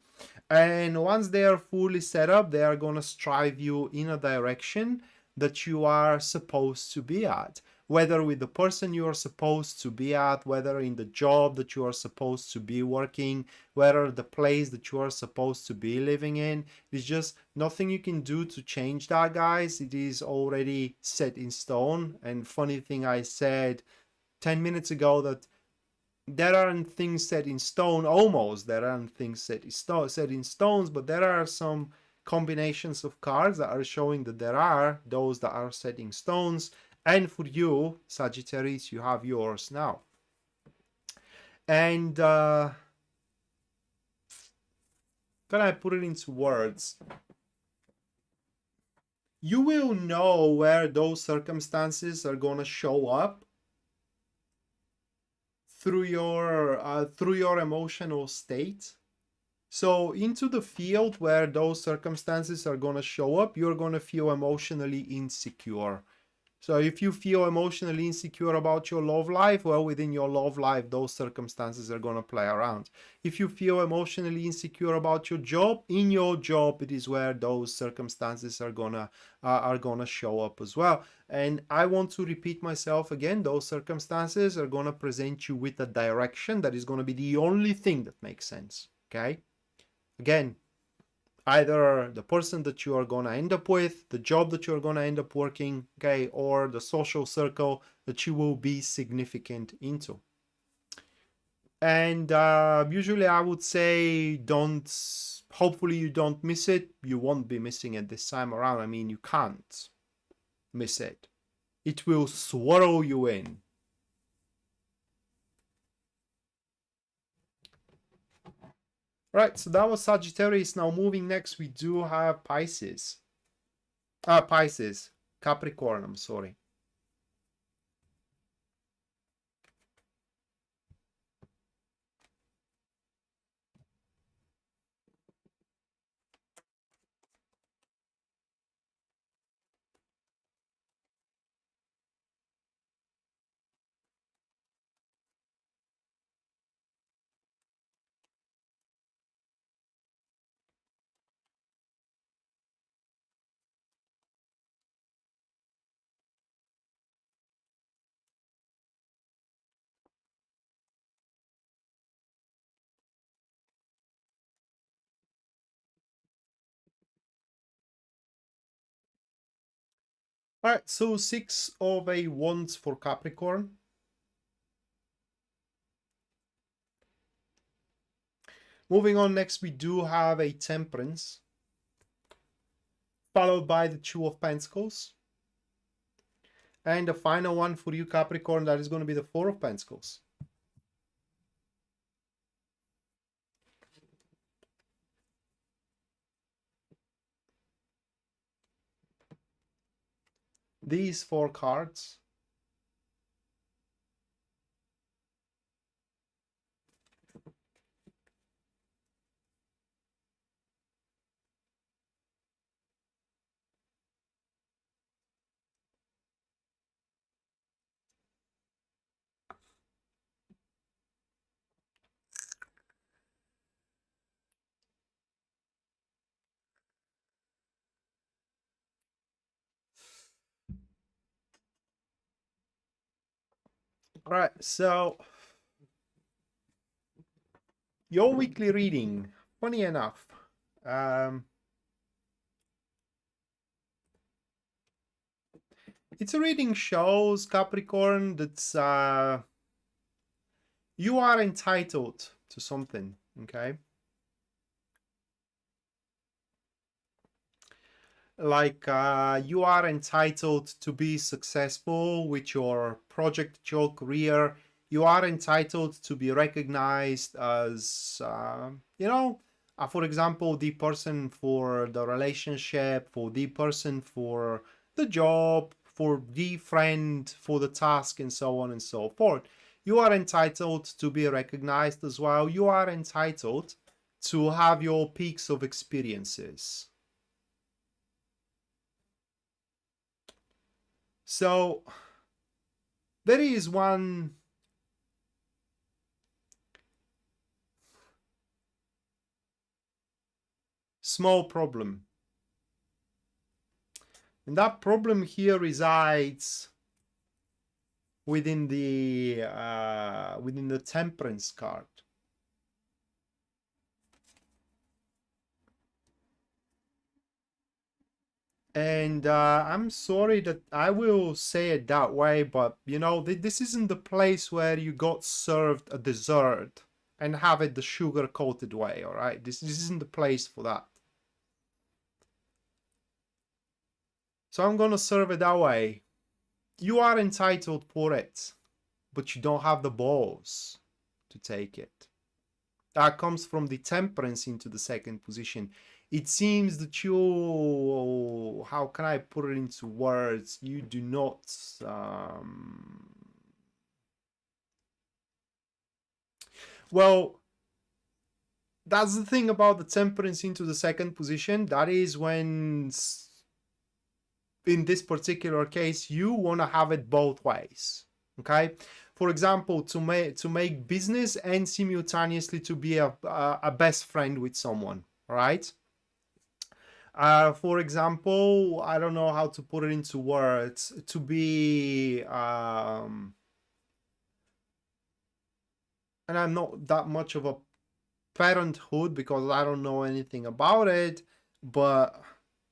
And once they are fully set up, they are going to strive you in a direction that you are supposed to be at, whether with the person you are supposed to be at, whether in the job that you are supposed to be working, whether the place that you are supposed to be living in. It's just nothing you can do to change that, guys. It is already set in stone. And funny thing, I said 10 minutes ago that there aren't things set in stone. Almost there aren't things set in stones, but there are some combinations of cards that are showing that there are those that are set in stones. And for you, Sagittarius, you have yours now. And can I put it into words? you will know where those circumstances are going to show up through your emotional state. So into the field where those circumstances are going to show up, you're going to feel emotionally insecure. So if you feel emotionally insecure about your love life, well, within your love life, those circumstances are going to play around. If you feel emotionally insecure about your job, in your job, it is where those circumstances are gonna show up as well. And I want to repeat myself again, those circumstances are going to present you with a direction that is going to be the only thing that makes sense. Okay? Again, either the person that you are going to end up with, the job that you're going to end up working, okay, or the social circle that you will be significant into. And usually I would say hopefully you don't miss it. You won't be missing it this time around. I mean, you can't miss it. It will swirl you in. Right, so that was Sagittarius. Now moving next, we do have Pisces. Pisces. Capricorn, I'm sorry. All right, so 6 of Wands for Capricorn. Moving on, next we do have a Temperance, followed by the 2 of Pentacles. And the final one for you, Capricorn, that is going to be the 4 of Pentacles. These 4 cards All right, so your weekly reading, funny enough, it's a reading shows, Capricorn, that you are entitled to something, okay? Like you are entitled to be successful with your project, your career. You are entitled to be recognized as, for example, the person for the relationship, for the person for the job, for the friend, for the task, and so on and so forth. You are entitled to be recognized as well. You are entitled to have your peaks of experiences. So there is one small problem. And that problem here resides within the Temperance card. And I'm sorry that I will say it that way, but this isn't the place where you got served a dessert and have it the sugar-coated way, all right? This isn't the place for that. So I'm gonna serve it that way. You are entitled for it, but you don't have the balls to take it. That comes from the Temperance into the second position. It seems that you, how can I put it into words? You do not, well, that's the thing about the temperance into the second position. That is when, in this particular case, you want to have it both ways. Okay. For example, to make business and simultaneously to be a best friend with someone, right? For example, I don't know how to put it into words. To be, and I'm not that much of a parenthood because I don't know anything about it, but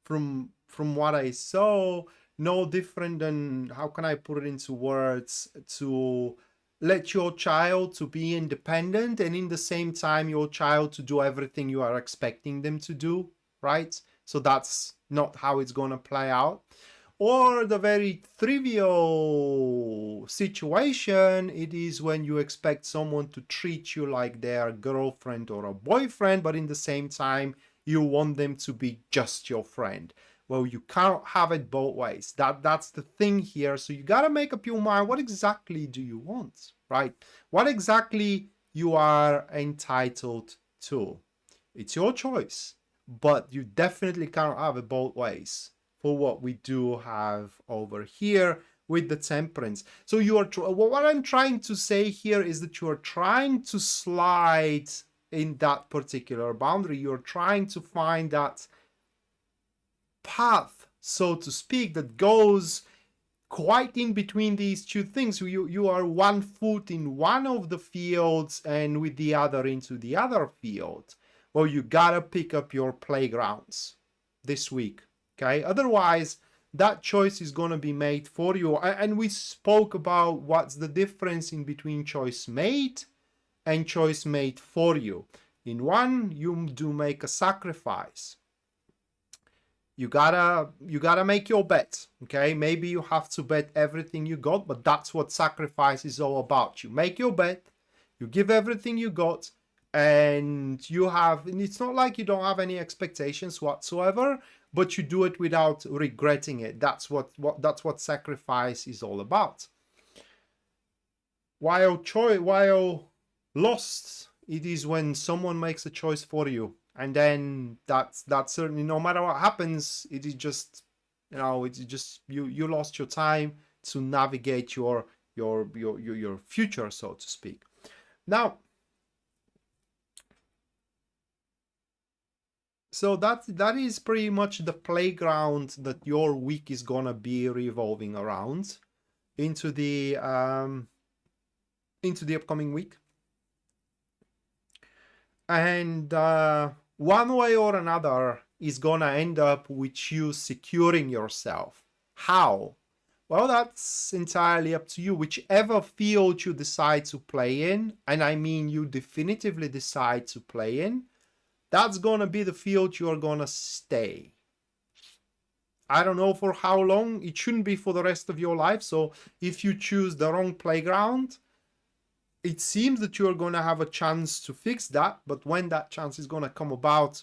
from what I saw, no different than, how can I put it into words, to let your child to be independent and in the same time your child to do everything you are expecting them to do, right? So that's not how it's going to play out. Or the very trivial situation, it is when you expect someone to treat you like their girlfriend or a boyfriend, but in the same time, you want them to be just your friend. Well, you can't have it both ways. That's the thing here. So you got to make up your mind, what exactly do you want, right? What exactly you are entitled to. It's your choice, but you definitely can't have it both ways. For what we do have over here with the temperance. So you are, what I'm trying to say here is that you are trying to slide in that particular boundary. You're trying to find that path, so to speak, that goes quite in between these two things. You are 1 foot in one of the fields and with the other into the other field. Well, you gotta pick up your playgrounds this week. Okay, otherwise that choice is going to be made for you. And we spoke about what's the difference in between choice made and choice made for you. In one, you do make a sacrifice. You gotta make your bet. Okay, maybe you have to bet everything you got, but that's what sacrifice is all about. You make your bet, you give everything you got, and it's not like you don't have any expectations whatsoever, but you do it without regretting it. That's what sacrifice is all about. While lost, it is when someone makes a choice for you, and then that's certainly, no matter what happens, it is just, it's just you lost your time to navigate your future, so to speak. Now, so that is pretty much the playground that your week is gonna be revolving around into the upcoming week. And one way or another is gonna end up with you securing yourself. How? Well, that's entirely up to you. Whichever field you decide to play in, and I mean you definitively decide to play in, that's going to be the field you're going to stay. I don't know for how long. It shouldn't be for the rest of your life. So if you choose the wrong playground, it seems that you're going to have a chance to fix that. But when that chance is going to come about,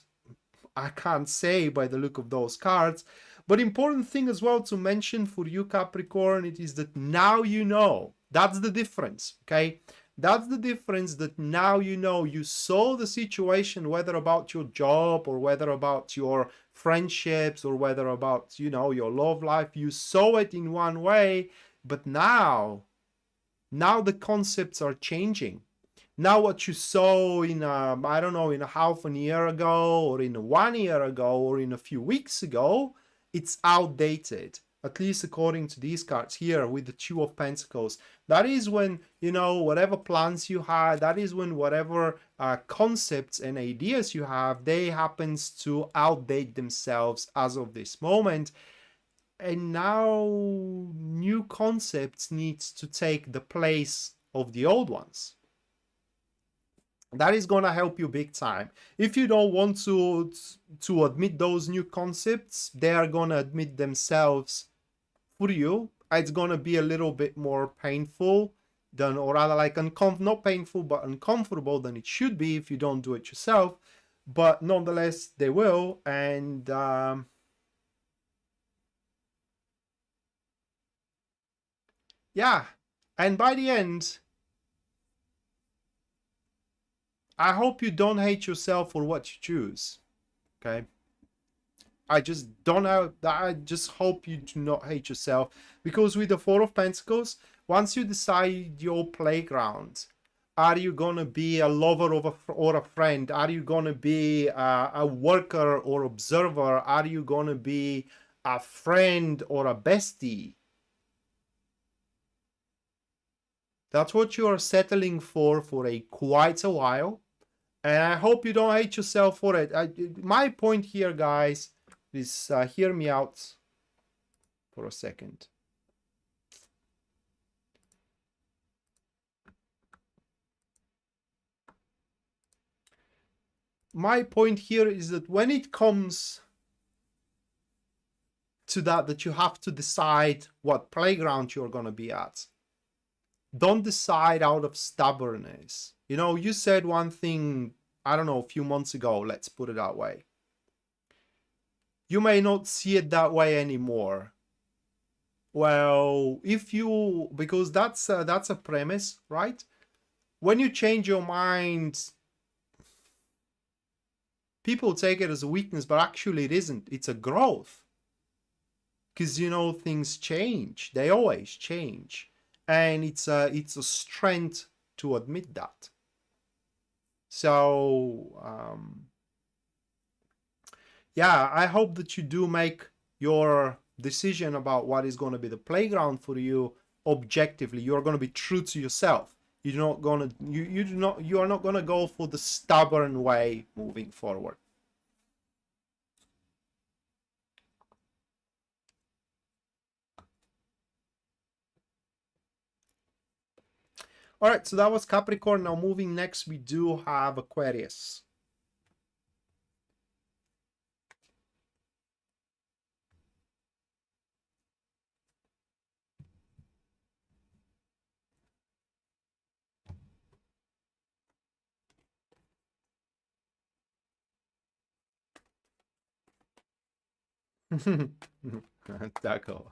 I can't say by the look of those cards. But important thing as well to mention for you, Capricorn, it is that now you know. That's the difference, okay? That's the difference, that now you saw the situation, whether about your job or whether about your friendships or whether about, your love life. You saw it in one way, but now the concepts are changing. Now what you saw in, I don't know, in a half a year ago or in 1 year ago or in a few weeks ago, it's outdated. At least according to these cards here with the Two of Pentacles. That is when, whatever plans you had, that is when whatever concepts and ideas you have, they happens to outdate themselves as of this moment. And now new concepts needs to take the place of the old ones. That is going to help you big time. If you don't want to admit those new concepts, they are going to admit themselves for you. It's going to be a little bit more painful than, or rather like not painful, but uncomfortable than it should be if you don't do it yourself. but nonetheless they will. And yeah, and by the end, I hope you don't hate yourself for what you choose. Okay, I just don't know. I just hope you do not hate yourself, because with the Four of Pentacles, once you decide your playground, are you gonna be a lover of or a friend? Are you gonna be a worker or observer? Are you gonna be a friend or a bestie? That's what you are settling for a quite a while, and I hope you don't hate yourself for it. My point here, guys, is hear me out for a second. My point here is that when it comes to that you have to decide what playground you're going to be at, don't decide out of stubbornness. You know, you said one thing, I don't know, a few months ago, let's put it that way. You may not see it that way anymore. Well, if you, because that's a premise, right? When you change your mind, people take it as a weakness, but actually it isn't. It's a growth. Because, you know, things change. They always change. And it's a strength to admit that. So, yeah, I hope that you do make your decision about what is going to be the playground for you objectively. You're going to be true to yourself. You're not going to, you are not going to go for the stubborn way moving forward. All right, so that was Capricorn. Now moving next, we do have Aquarius. D'accord.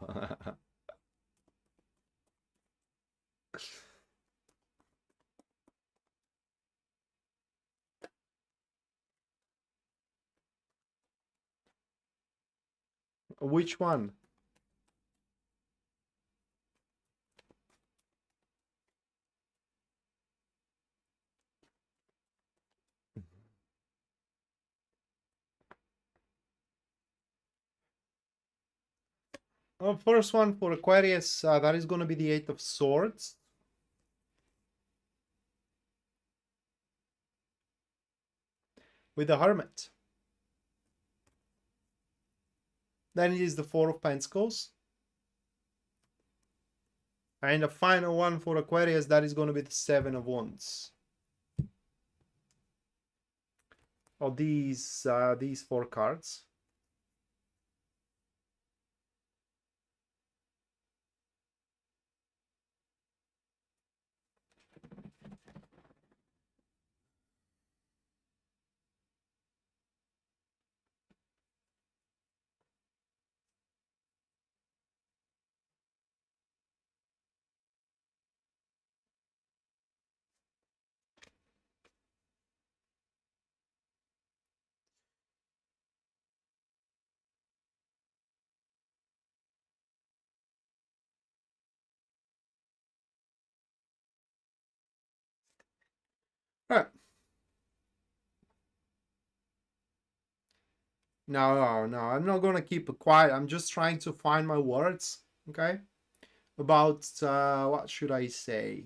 Which one? First one for Aquarius, that is going to be the Eight of Swords. With the Hermit. Then it is the Four of Pentacles. And the final one for Aquarius, that is going to be the Seven of Wands. Of these four cards. All right. No, I'm not going to keep it quiet. I'm just trying to find my words, okay? About, what should I say?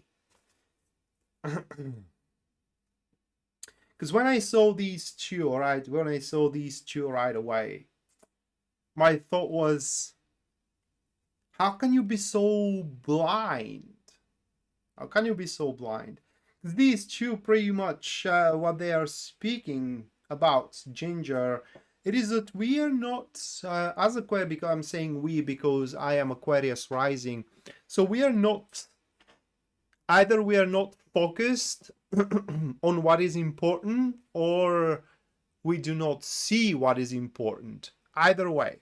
Because when I saw these two, all right, when I saw these two right away, my thought was, how can you be so blind? How can you be so blind? These two pretty much what they are speaking about, Ginger, it is that we are not, as Aquarius, because I'm saying we because I am Aquarius rising, so we are not, either we are not focused on what is important, or we do not see what is important. Either way.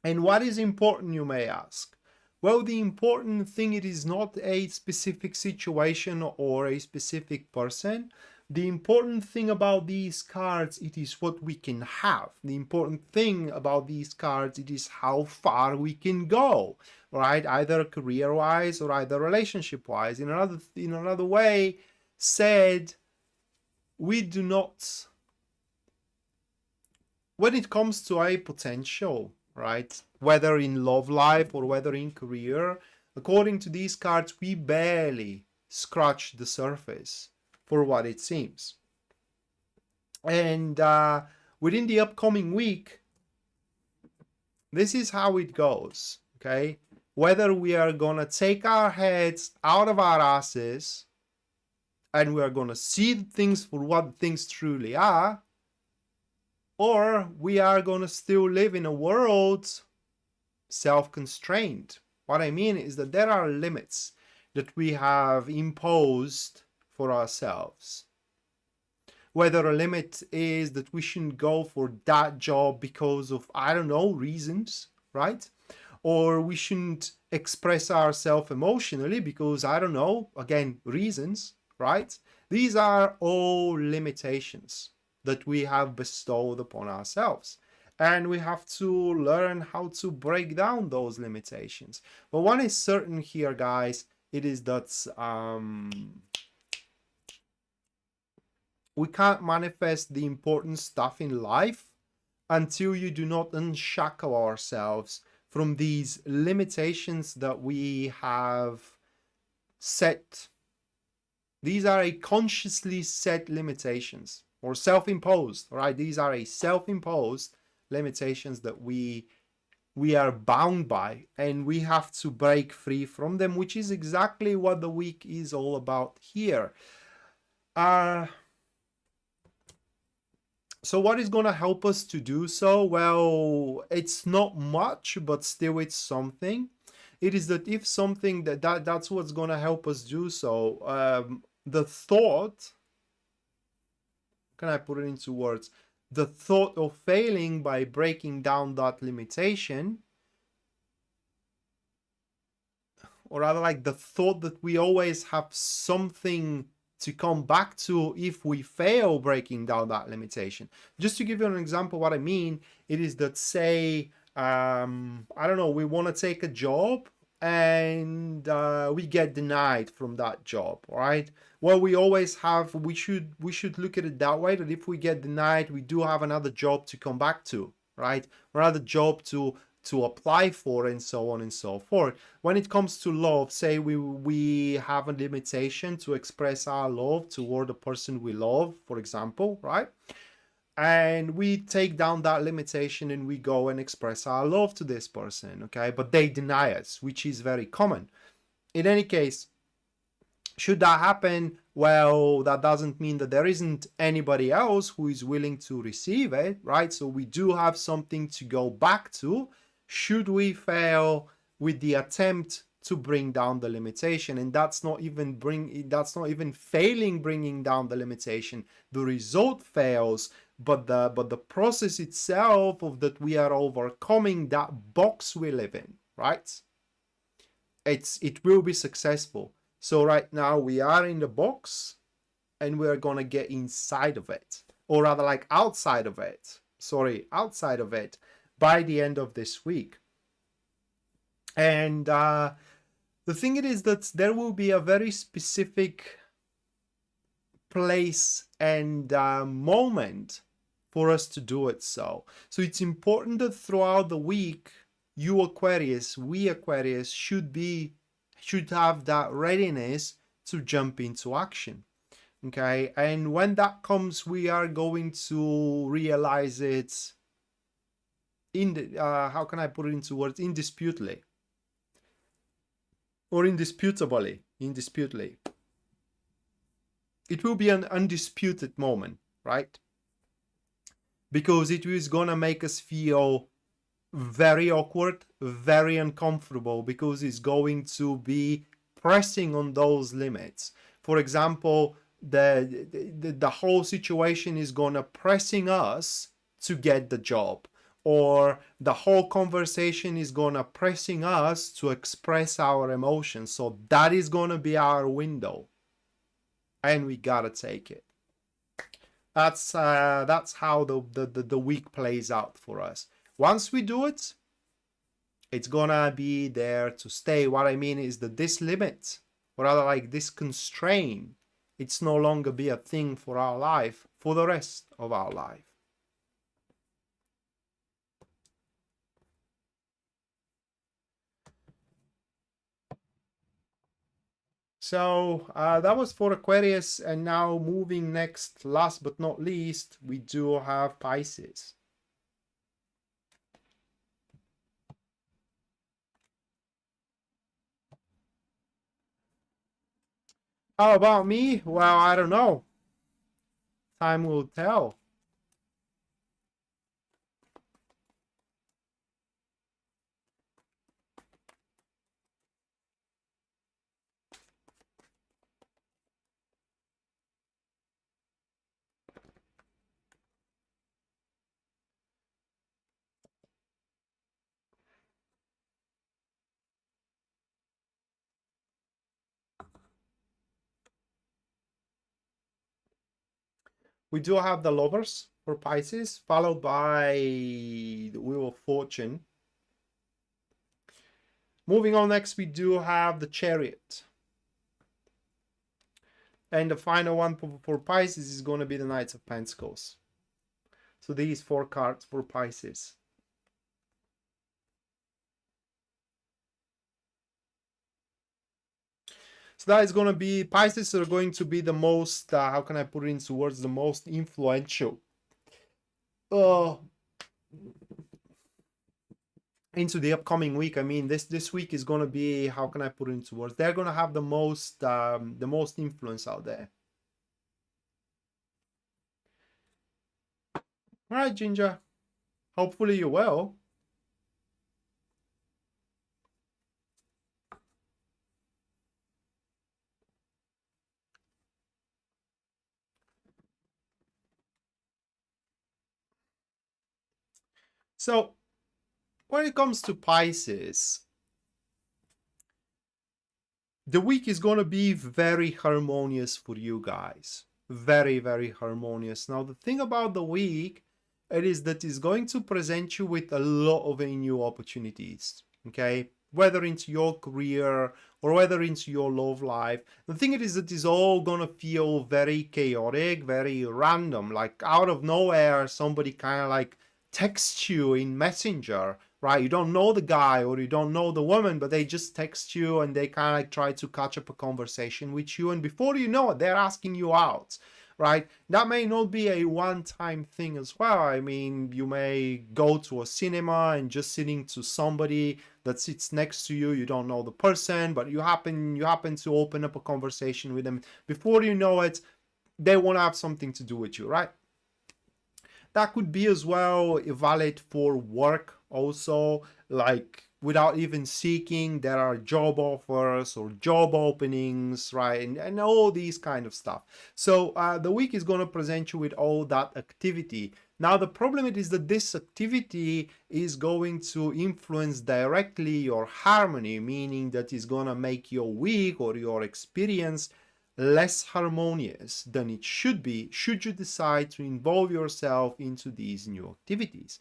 And what is important, you may ask? Well, the important thing, it is not a specific situation or a specific person. The important thing about these cards, it is what we can have. The important thing about these cards, it is how far we can go, right? Either career-wise or either relationship-wise. In another way said, we do not, when it comes to a potential, right, whether in love life or whether in career, according to these cards, we barely scratch the surface for what it seems. And within the upcoming week, this is how it goes, okay? Whether we are gonna take our heads out of our asses and we are gonna see things for what things truly are, or we are gonna still live in a world self-constrained. What I mean is that there are limits that we have imposed for ourselves. Whether a limit is that we shouldn't go for that job because of, I don't know, reasons, right? Or we shouldn't express ourselves emotionally because, I don't know, again, reasons, right? These are all limitations that we have bestowed upon ourselves. And we have to learn how to break down those limitations. But one is certain here, guys, it is that we can't manifest the important stuff in life until you do not unshackle ourselves from these limitations that we have set. These are a consciously set limitations or self-imposed, right? These are a self-imposed limitations that we are bound by, and we have to break free from them, which is exactly what the week is all about here. So what is going to help us to do so? Well, it's not much, but still it's something. It is that if something that's what's going to help us do so. The thought, can I put it into words? The thought of failing by breaking down that limitation, or rather like the thought that we always have something to come back to if we fail breaking down that limitation. Just to give you an example, what I mean, it is that, say, I don't know, we want to take a job and we get denied from that job, right? Well, we always have, we should look at it that way, that if we get denied, we do have another job to come back to, right? Another job to apply for, and so on and so forth. When it comes to love, say we have a limitation to express our love toward the person we love, for example, right? And we take down that limitation and we go and express our love to this person, okay? But they deny us, which is very common. In any case, should that happen, well, that doesn't mean that there isn't anybody else who is willing to receive it, right? So we do have something to go back to should we fail with the attempt to bring down the limitation. And that's not even failing bringing down the limitation. The result fails, but the process itself of that we are overcoming that box we live in, right? It will be successful. So right now we are in the box and we're gonna get inside of it, or rather like outside of it by the end of this week. And the thing it is that there will be a very specific place and moment for us to do it. So it's important that throughout the week, you Aquarius, we Aquarius should have that readiness to jump into action. Okay, and when that comes, we are going to realize it in the how can I put it into words? Indisputably. Or indisputably. It will be an undisputed moment, right? Because it is gonna make us feel very awkward, very uncomfortable, because it's going to be pressing on those limits. For example, the whole situation is gonna pressing us to get the job, or the whole conversation is gonna pressing us to express our emotions. So that is gonna be our window, and we gotta take it. That's how the week plays out for us. Once we do it, it's gonna be there to stay. What I mean is that this limit, or rather like this constraint, it's no longer be a thing for our life for the rest of our life. So that was for Aquarius, and now moving next, last but not least, we do have Pisces. How about me? Well, I don't know. Time will tell. We do have the Lovers for Pisces, followed by the Wheel of Fortune. Moving on next, we do have the Chariot. And the final one for Pisces is going to be the Knights of Pentacles. So these 4 cards for Pisces. So that is going to be, Pisces are going to be the most, how can I put it into words, the most influential into the upcoming week. I mean, this week is going to be, how can I put it into words, they're going to have the most influence out there. All right, Ginger, hopefully you will. So when it comes to Pisces, the week is going to be very harmonious for you guys. Very, very harmonious. Now, the thing about the week, it is that it's going to present you with a lot of new opportunities, okay? Whether into your career or whether into your love life. The thing is that it's all going to feel very chaotic, very random. Like out of nowhere, somebody kind of like texts you in Messenger, right? You don't know the guy or you don't know the woman, but they just text you and they kind of like try to catch up a conversation with you. And before you know it, they're asking you out, right? That may not be a one-time thing as well. I mean, you may go to a cinema and just sitting to somebody that sits next to you. You don't know the person, but you happen to open up a conversation with them. Before you know it, they want to have something to do with you, right? That could be as well valid for work also, like without even seeking, there are job offers or job openings, right? And all these kind of stuff. So the week is going to present you with all that activity. Now, the problem is that this activity is going to influence directly your harmony, meaning that it's going to make your week or your experience less harmonious than it should be, should you decide to involve yourself into these new activities.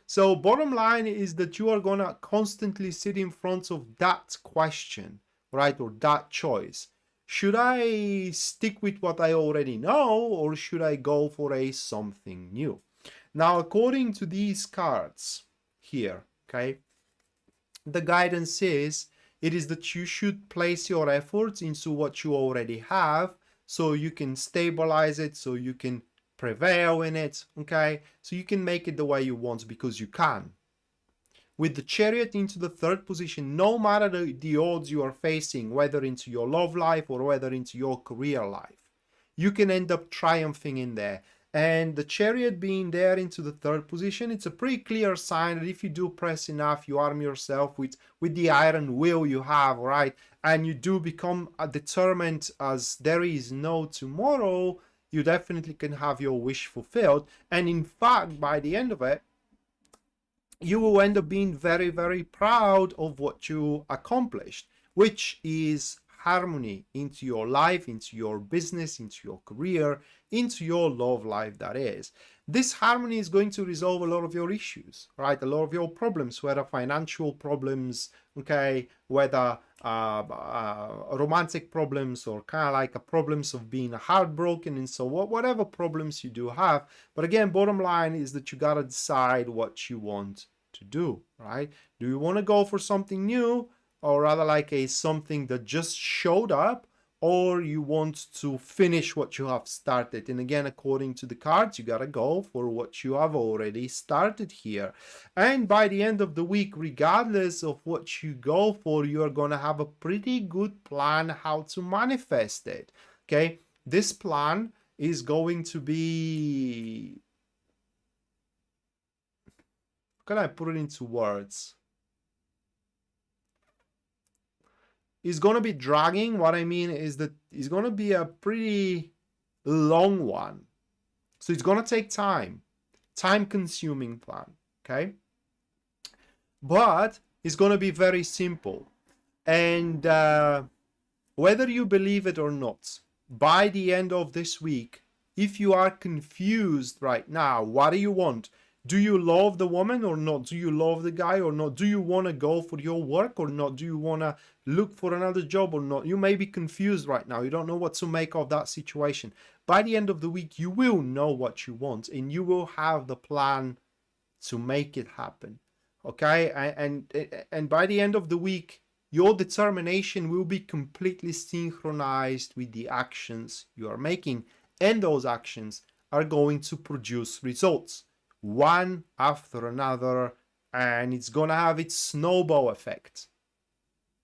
So bottom line is that you are going to constantly sit in front of that question, right, or that choice. Should I stick with what I already know, or should I go for a something new? Now, according to these cards here, okay, the guidance is, it is that you should place your efforts into what you already have so you can stabilize it, so you can prevail in it, okay? So you can make it the way you want because you can. With the Chariot into the 3rd position, no matter the odds you are facing, whether into your love life or whether into your career life, you can end up triumphing in there. And the Chariot being there into the 3rd position, it's a pretty clear sign that if you do press enough, you arm yourself with the iron will you have, right? and you do become determined as there is no tomorrow, you definitely can have your wish fulfilled. And in fact, by the end of it, you will end up being very, very proud of what you accomplished, which is harmony into your life, into your business, into your career, into your love life, that is. This harmony is going to resolve a lot of your issues, right? A lot of your problems, whether financial problems, okay, whether romantic problems, or kind of like problems of being heartbroken, and so whatever problems you do have. But again, bottom line is that you gotta decide what you want to do, right? Do you want to go for something new, or rather like a something that just showed up, or you want to finish what you have started? And again, according to the cards, you gotta go for what you have already started here. And by the end of the week, regardless of what you go for, you're gonna have a pretty good plan how to manifest it. Okay, this plan is going to be, how can I put it into words? It's going to be dragging. What I mean is that it's going to be a pretty long one. So it's going to take time consuming plan. Okay. But it's going to be very simple. And whether you believe it or not, by the end of this week, if you are confused right now, what do you want? Do you love the woman or not? Do you love the guy or not? Do you want to go for your work or not? Do you want to look for another job or not? You may be confused right now. You don't know what to make of that situation. By the end of the week, you will know what you want, and you will have the plan to make it happen. Okay? And by the end of the week, your determination will be completely synchronized with the actions you are making, and those actions are going to produce results, one after another, and it's gonna have its snowball effect.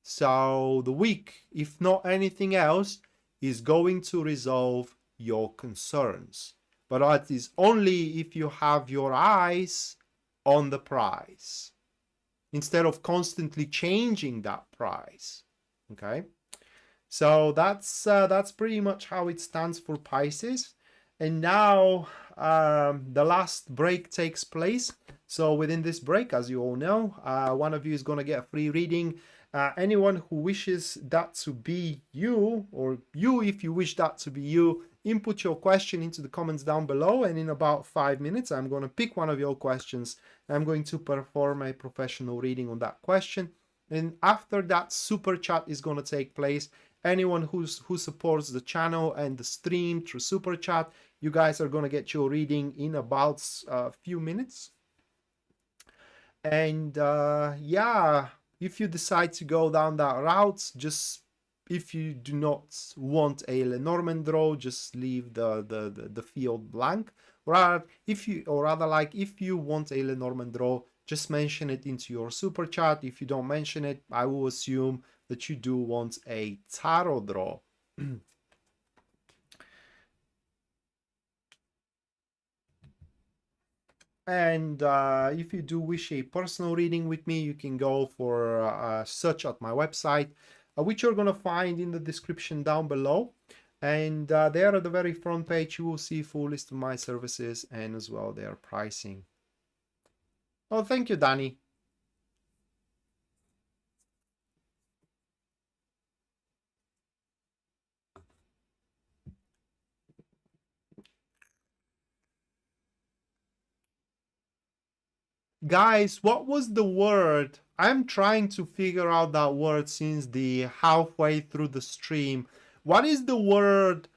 So the week, if not anything else, is going to resolve your concerns. But that is only if you have your eyes on the prize, instead of constantly changing that price. Okay, so that's pretty much how it stands for Pisces. And now the last break takes place. So within this break, as you all know, one of you is going to get a free reading. Anyone who wishes that to be you, or you if you wish that to be you, input your question into the comments down below, and in about 5 minutes I'm going to pick one of your questions. I'm going to perform a professional reading on that question, and after that, super chat is going to take place. Anyone who supports the channel and the stream through super chat, you guys are going to get your reading in about a few minutes. And yeah, if you decide to go down that route, just, if you do not want a Lenormand draw, just leave the field blank. If you want a Lenormand draw, just mention it into your super chat. If you don't mention it, I will assume that you do want a tarot draw. And if you do wish a personal reading with me, you can go for a search at my website, which you're going to find in the description down below. And there at the very front page, you will see full list of my services and as well their pricing. Oh, thank you, Danny. Guys, what was the word? I'm trying to figure out that word since the halfway through the stream. What is the word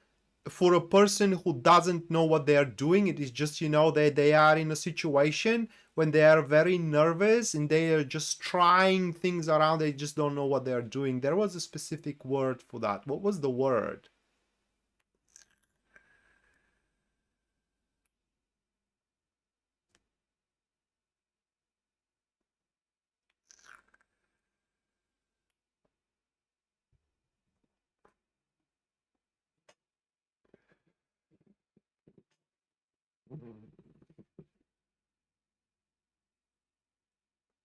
for a person who doesn't know what they are doing? It is just, you know, they are in a situation when they are very nervous and they are just trying things around. They just don't know what they are doing. There was a specific word for that. What was the word?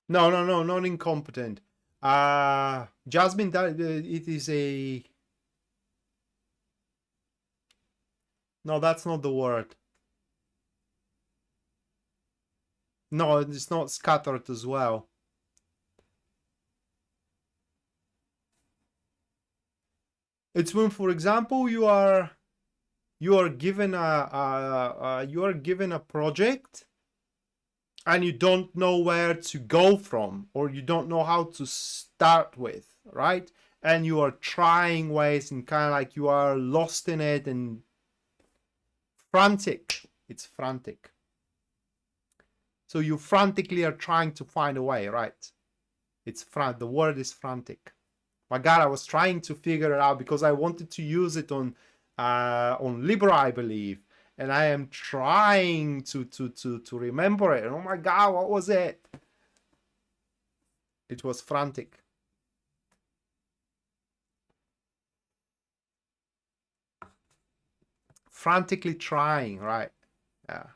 No, not incompetent. Jasmine, that it is a... No, that's not the word. No, it's not scattered as well. It's when, for example, you are given a project and you don't know where to go from, or you don't know how to start with, right? And you are trying ways and kind of like you are lost in it and frantic. It's frantic. So you frantically are trying to find a way, right? It's the word is frantic. My God, I was trying to figure it out because I wanted to use it on Libra, I believe, and I am trying to remember it. And oh my God, what was it? It was frantic. Frantically trying, right? Yeah.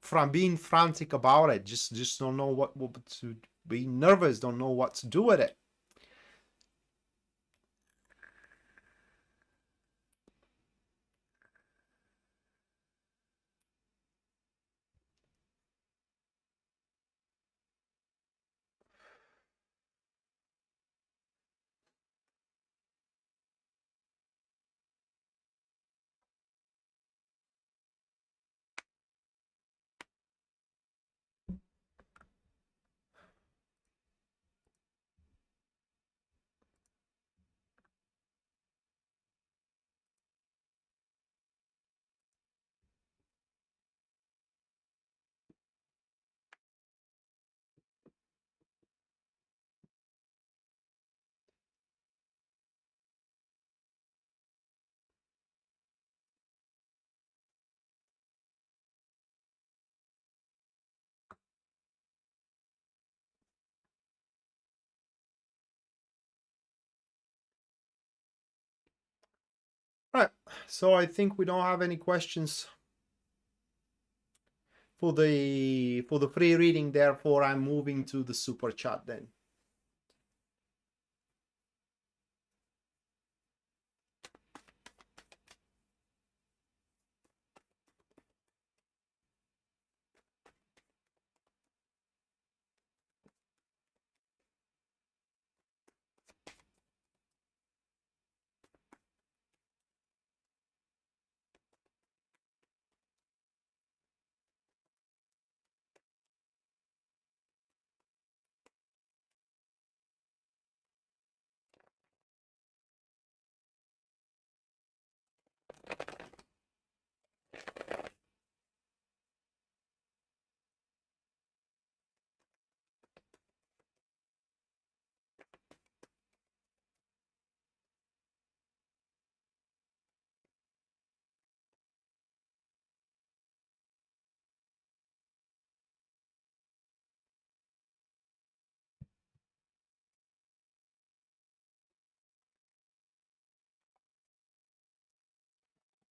From being frantic about it, just don't know what to be, nervous, don't know what to do with it. Right, so I think we don't have any questions for the free reading, therefore I'm moving to the super chat then.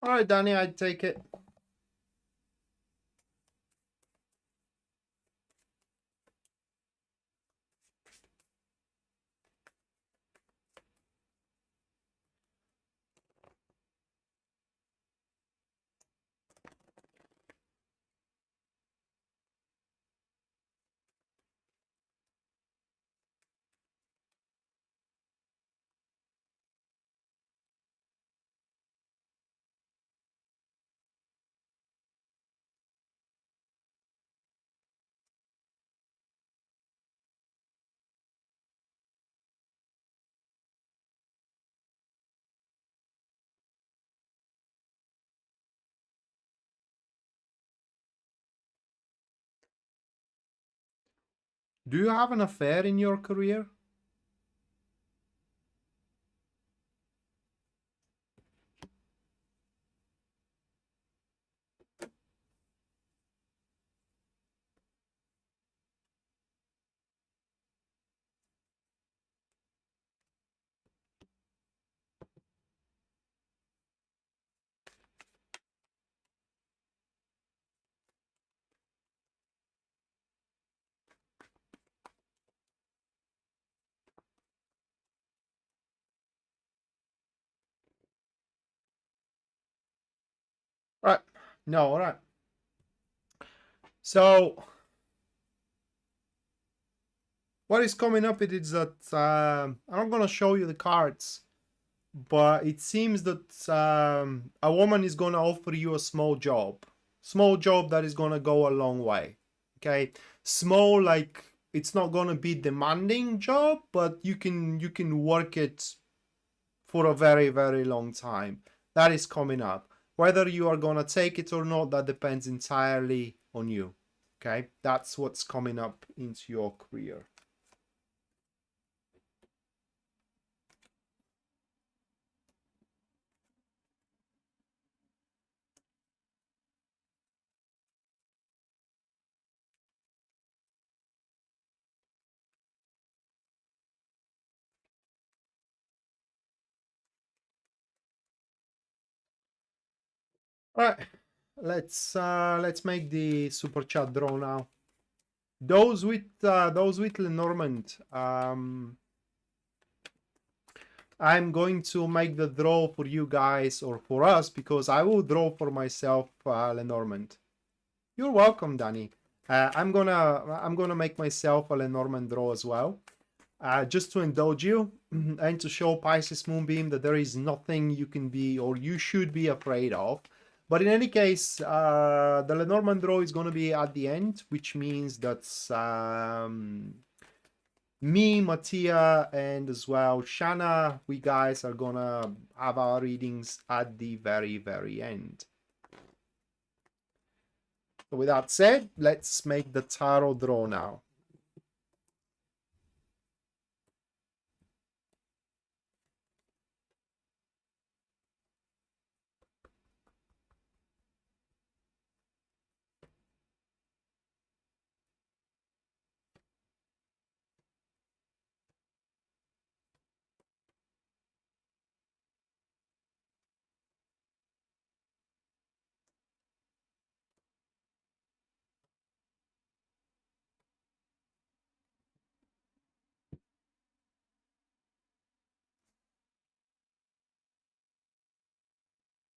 All right, Danny, I'd take it. Do you have an affair in your career? No, all right. So what is coming up it is that I'm not gonna show you the cards, but it seems that a woman is gonna offer you a small job that is gonna go a long way. Okay, small, like it's not gonna be demanding job, but you can work it for a very, very long time. That is coming up. Whether you are gonna take it or not, that depends entirely on you. Okay, that's what's coming up into your career. All right, let's make the super chat draw now. Those with Lenormand, I'm going to make the draw for you guys or for us because I will draw for myself, Lenormand. You're welcome, Danny. I'm gonna make myself a Lenormand draw as well, just to indulge you and to show Pisces Moonbeam that there is nothing you can be or you should be afraid of. But in any case, the Lenormand draw is going to be at the end, which means that me, Mattia, and as well Shana, we guys are going to have our readings at the very, very end. So with that said, let's make the tarot draw now.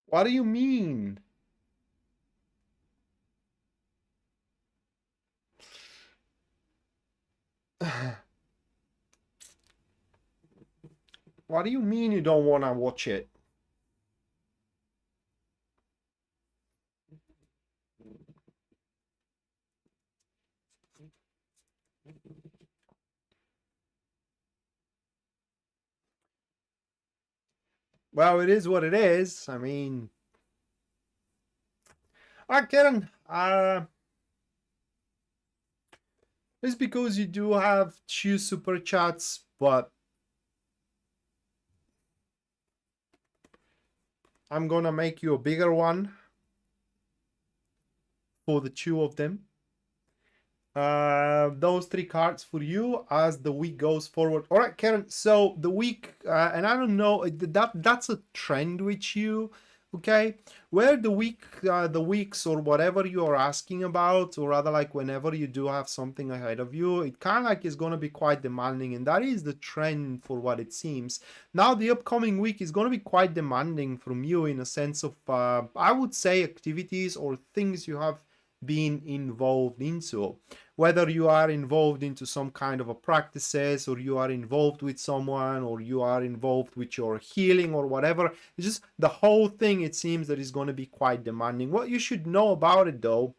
What do you mean? What do you mean you don't want to watch it? Well, it is what it is. I mean, Karen, it's because you do have 2 super chats, but I'm gonna make you a bigger one for the 2 of them. Those 3 cards for you as the week goes forward. All right, Karen. So the week, and I don't know, that's a trend with you. Okay, where the weeks or whatever you are asking about, or rather like whenever you do have something ahead of you, it kind of like is going to be quite demanding, and that is the trend for what it seems. Now the upcoming week is going to be quite demanding from you in a sense of, I would say, activities or things you have been involved into, whether you are involved into some kind of a practices, or you are involved with someone, or you are involved with your healing or whatever. It's just the whole thing, it seems, that is going to be quite demanding. What you should know about it though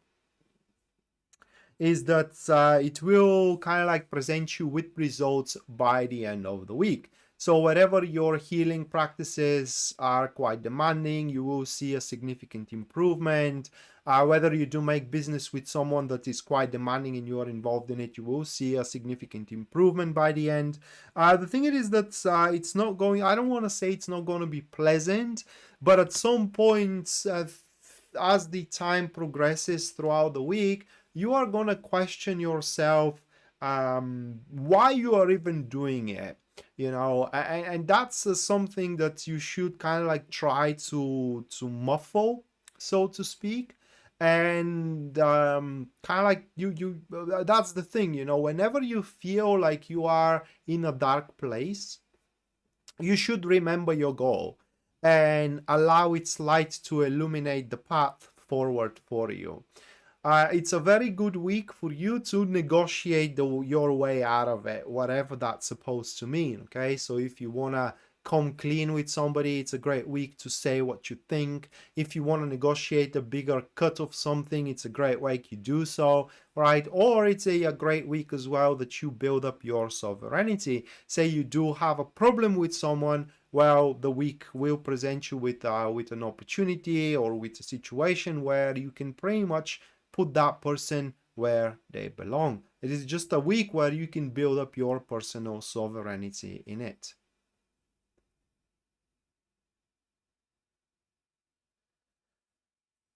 is that it will kind of like present you with results by the end of the week. So whatever your healing practices are quite demanding, you will see a significant improvement. Whether you do make business with someone that is quite demanding and you are involved in it, you will see a significant improvement by the end. The thing is that it's not going, I don't want to say it's not going to be pleasant, but at some point, as the time progresses throughout the week, you are going to question yourself why you are even doing it, you know, and that's something that you should kind of like try to muffle, so to speak. And kind of like you that's the thing, you know, whenever you feel like you are in a dark place, you should remember your goal and allow its light to illuminate the path forward for you. It's a very good week for you to negotiate your way out of it, whatever that's supposed to mean, okay? So if you want to come clean with somebody, it's a great week to say what you think. If you want to negotiate a bigger cut of something, it's a great week you do so, right? Or it's a great week as well that you build up your sovereignty. Say you do have a problem with someone, well, the week will present you with an opportunity or with a situation where you can pretty much put that person where they belong. It is just a week where you can build up your personal sovereignty in it.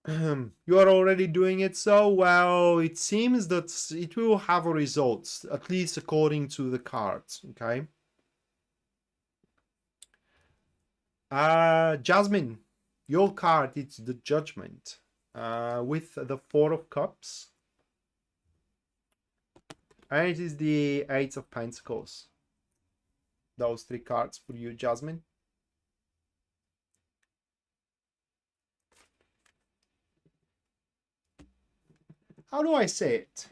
You are already doing it so well. It seems that it will have a result, at least according to the cards, okay? Jasmine, your card, it's the Judgment, with the Four of Cups. And it is the Eight of Pentacles. Those three cards for you, Jasmine. How do I say it?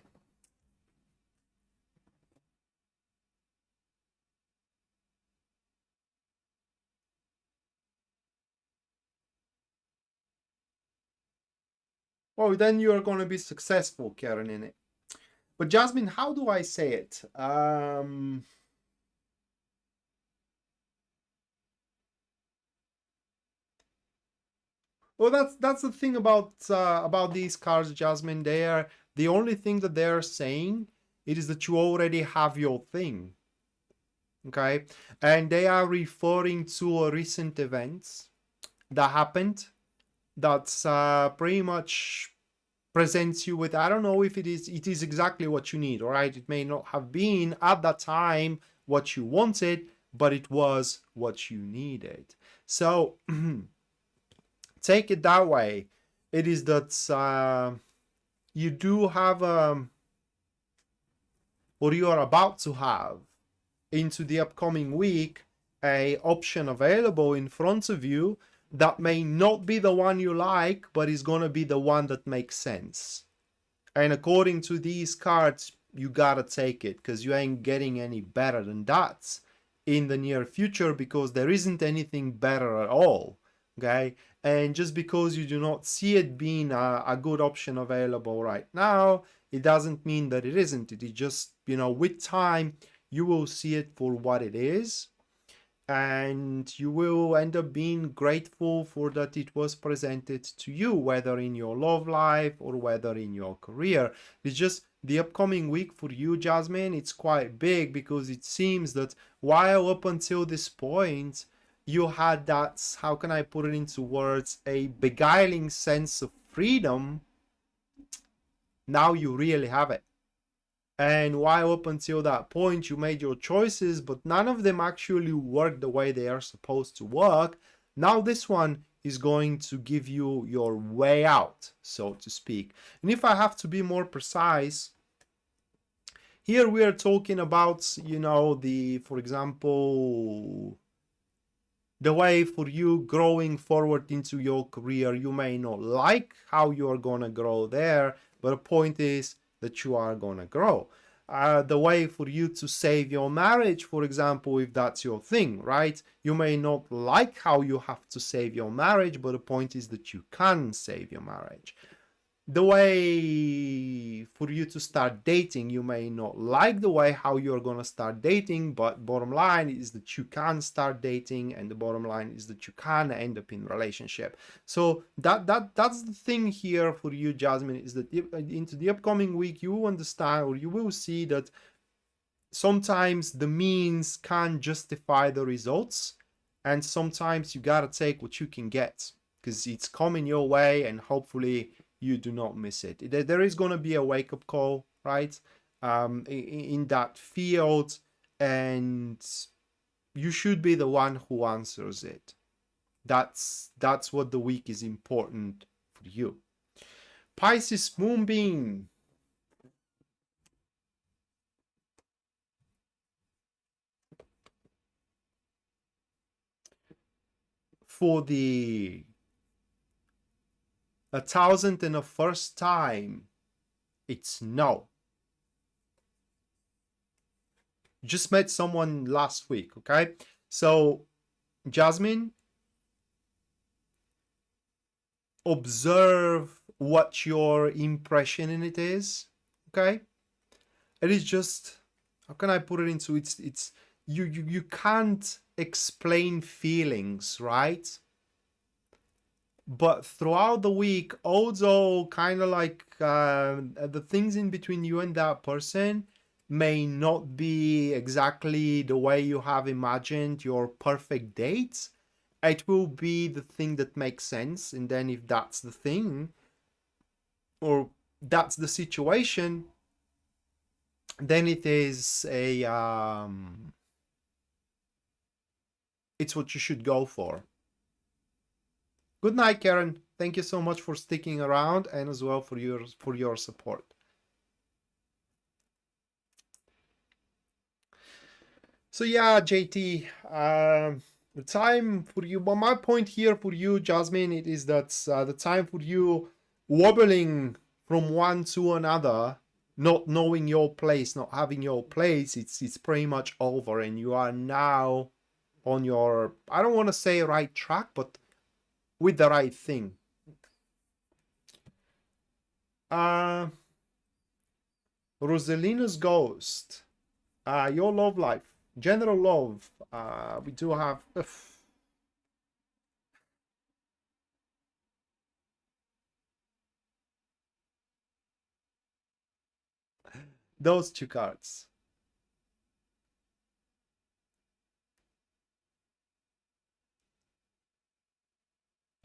Oh, then you are going to be successful, Karen, in it. But Jasmine, how do I say it? Well, that's the thing about these cards, Jasmine. They are the only thing that they're saying. It is that you already have your thing, okay? And they are referring to recent events that happened. That's pretty much presents you with, I don't know if it is exactly what you need, all right? It may not have been at that time what you wanted, but it was what you needed. So take it that way. It is that you do have or you are about to have into the upcoming week a option available in front of you that may not be the one you like, but is going to be the one that makes sense. And according to these cards, you gotta take it, because you ain't getting any better than that in the near future, because there isn't anything better at all, okay? And just because you do not see it being a good option available right now, it doesn't mean that it isn't. It is just, you know, with time, you will see it for what it is, and you will end up being grateful for that it was presented to you, whether in your love life or whether in your career. It's just the upcoming week for you, Jasmine, it's quite big, because it seems that while up until this point you had that, how can I put it into words, a beguiling sense of freedom, now you really have it. And while up until that point you made your choices, but none of them actually work the way they are supposed to work, now this one is going to give you your way out, so to speak. And if I have to be more precise, here we are talking about, you know, for example, the way for you growing forward into your career. You may not like how you are going to grow there, but the point is that you are going to grow. The way for you to save your marriage, for example, if that's your thing, right? You may not like how you have to save your marriage, but the point is that you can save your marriage. The way for you to start dating, you may not like the way how you're going to start dating, but bottom line is that you can start dating, and the bottom line is that you can end up in relationship. So that's the thing here for you, Jasmine, is that into the upcoming week you will understand, or you will see that sometimes the means can justify the results, and sometimes you gotta take what you can get, because it's coming your way, and hopefully you do not miss it. There is going to be a wake-up call, right, in that field, and you should be the one who answers it. That's what the week is important for you. Pisces Moonbeam. For the 1,001st time, it's no. Just met someone last week, okay? So, Jasmine, observe what your impression in it is, okay? It is just, how can I put it into, it's you can't explain feelings, right? But throughout the week, although kind of like the things in between you and that person may not be exactly the way you have imagined your perfect dates, it will be the thing that makes sense. And then if that's the thing, or that's the situation, then it is a it's what you should go for. Good night, Karen. Thank you so much for sticking around, and as well for your support. So yeah, JT, the time for you, but my point here for you, Jasmine, it is that the time for you wobbling from one to another, not knowing your place, not having your place, it's pretty much over, and you are now on your, I don't want to say right track, but with the right thing. Rosalina's Ghost. Your love life. General love. We do have... those two cards.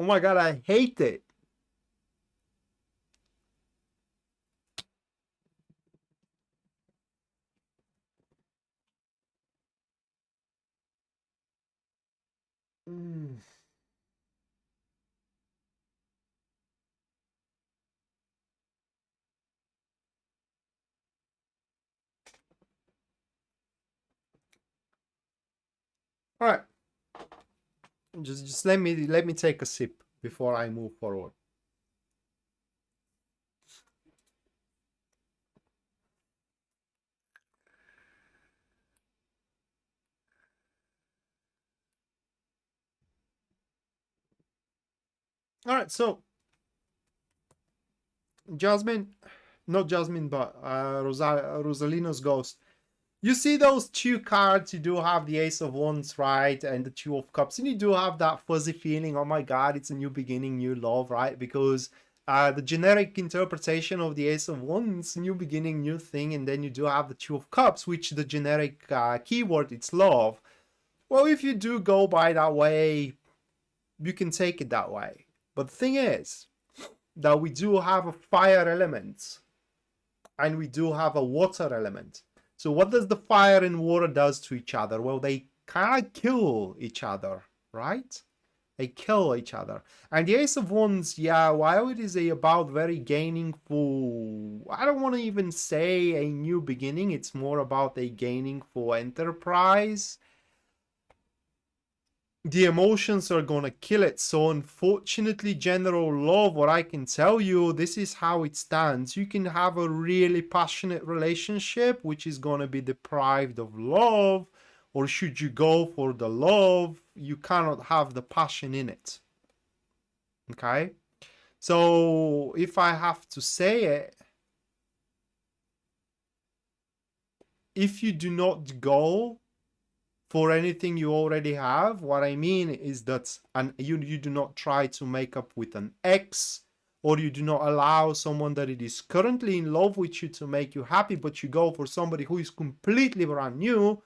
Oh my god, I hate it. Mm. All right. Just let me take a sip before I move forward. All right, so Jasmine, not Jasmine, but Rosalina's Ghost. You see those two cards, you do have the Ace of Wands, right? And the Two of Cups. And you do have that fuzzy feeling, oh my god, it's a new beginning, new love, right? Because the generic interpretation of the Ace of Wands, new beginning, new thing. And then you do have the Two of Cups, which the generic keyword, it's love. Well, if you do go by that way, you can take it that way. But the thing is that we do have a fire element and we do have a water element. So what does the fire and water does to each other? Well, they kind of kill each other, right? They kill each other. And the Ace of Wands, yeah, while it is about very gaining for, I don't want to even say a new beginning, it's more about a gaining for enterprise. The emotions are gonna kill it. So unfortunately, general love, what I can tell you, this is how it stands. You can have a really passionate relationship which is gonna be deprived of love, or should you go for the love, you cannot have the passion in it. Okay, so if I have to say it, if you do not go for anything you already have, what I mean is that you do not try to make up with an ex, or you do not allow someone that it is currently in love with you to make you happy, but you go for somebody who is completely brand new,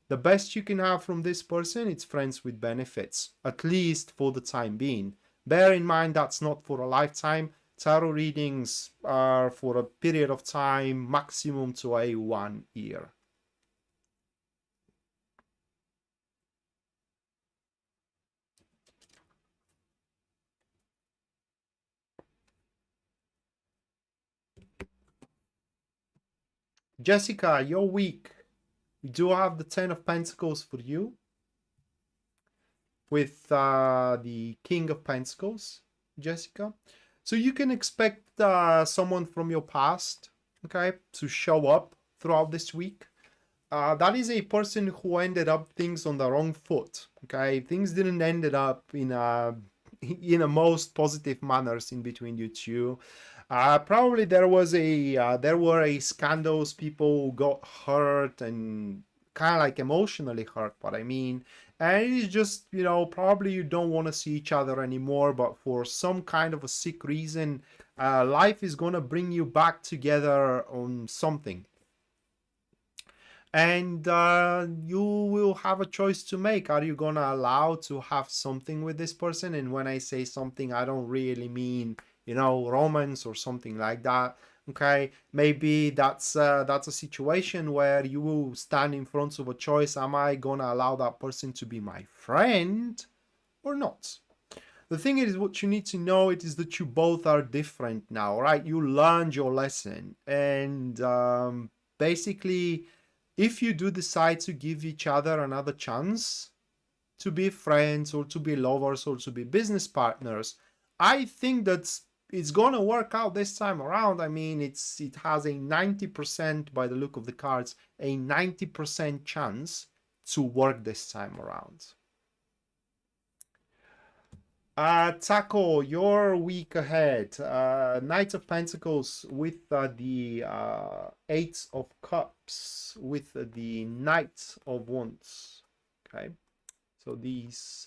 the best you can have from this person, it's friends with benefits, at least for the time being. Bear in mind that's not for a lifetime. Tarot readings are for a period of time, maximum to a 1 year. Jessica, you're weak. We do have the 10 of Pentacles for you, with the King of Pentacles, Jessica. So you can expect someone from your past, okay, to show up throughout this week. That is a person who ended up things on the wrong foot, okay? Things didn't ended up in a most positive manners in between you two. Probably there were a scandals, people got hurt and kind of like emotionally hurt, what I mean. And it is just, probably you don't want to see each other anymore, but for some kind of a sick reason, life is gonna bring you back together on something. And you will have a choice to make. Are you gonna allow to have something with this person? And when I say something, I don't really mean, romance or something like that. Okay, maybe that's a situation where you will stand in front of a choice. Am I gonna allow that person to be my friend or not? The thing is, what you need to know it is that you both are different now, right? You learned your lesson, and basically, if you do decide to give each other another chance to be friends or to be lovers or to be business partners, I think that it's gonna work out this time around. I mean, it has a 90%, by the look of the cards, a 90% chance to work this time around. Taco, your week ahead. Knight of Pentacles with the Eight of Cups with the Knight of Wands. Okay, so these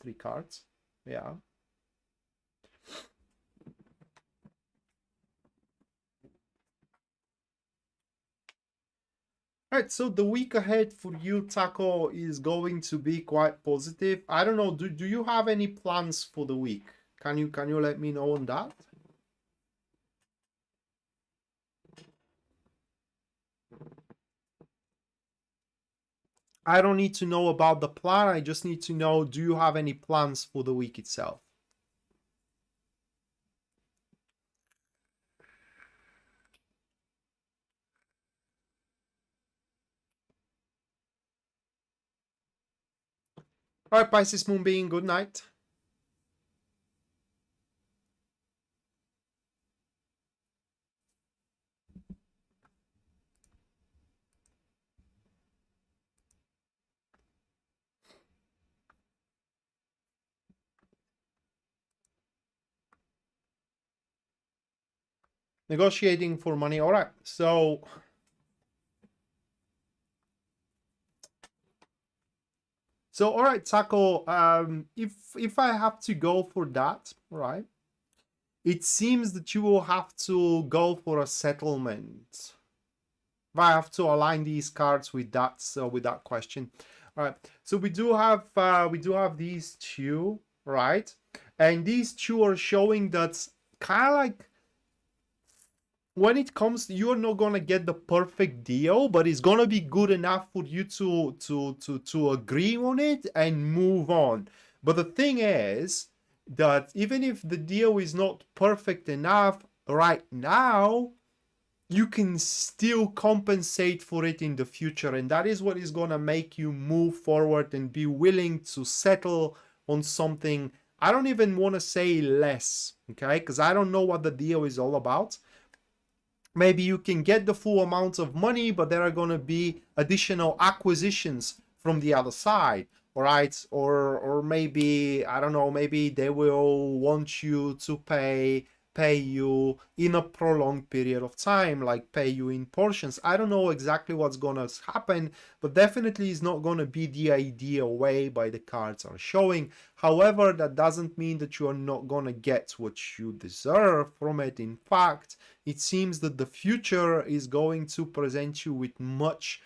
three cards. Yeah. Alright, so the week ahead for you, Taco, is going to be quite positive. I don't know, do you have any plans for the week? Can you let me know on that? I don't need to know about the plan, I just need to know, do you have any plans for the week itself? Alright, Pisces Moon being, good night. Negotiating for money. All right. So all right, Taco. If I have to go for that, right? It seems that you will have to go for a settlement. If I have to align these cards with that, so with that question. All right. So we do have these two, right? And these two are showing that kind of like when it comes, you're not gonna get the perfect deal, but it's gonna be good enough for you to agree on it and move on. But the thing is that even if the deal is not perfect enough right now, you can still compensate for it in the future, and that is what is gonna make you move forward and be willing to settle on something. I don't even want to say less, okay, because I don't know what the deal is all about. Maybe you can get the full amount of money, but there are going to be additional acquisitions from the other side, all right? Or maybe, I don't know, maybe they will want you to pay you in a prolonged period of time, like pay you in portions. I don't know exactly what's gonna happen, but definitely it's not gonna be the ideal way by the cards are showing. However, that doesn't mean that you are not gonna get what you deserve from it. In fact, it seems that the future is going to present you with much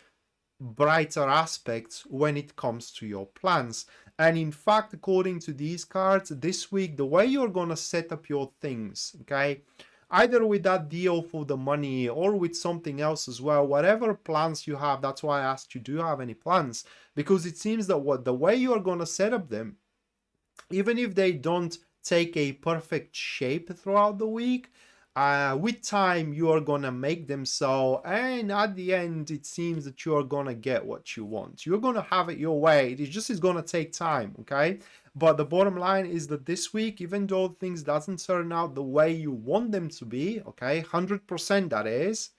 brighter aspects when it comes to your plans. And in fact, according to these cards, this week, the way you're gonna set up your things, okay, either with that deal for the money or with something else as well, whatever plans you have, that's why I asked you, do you have any plans? Because it seems that the way you're gonna set up them, even if they don't take a perfect shape throughout the week, with time you are gonna make them so, and at the end it seems that you are gonna get what you want. You're gonna have it your way. It just is gonna take time, okay? But the bottom line is that this week, even though things doesn't turn out the way you want them to be, okay, 100% that is,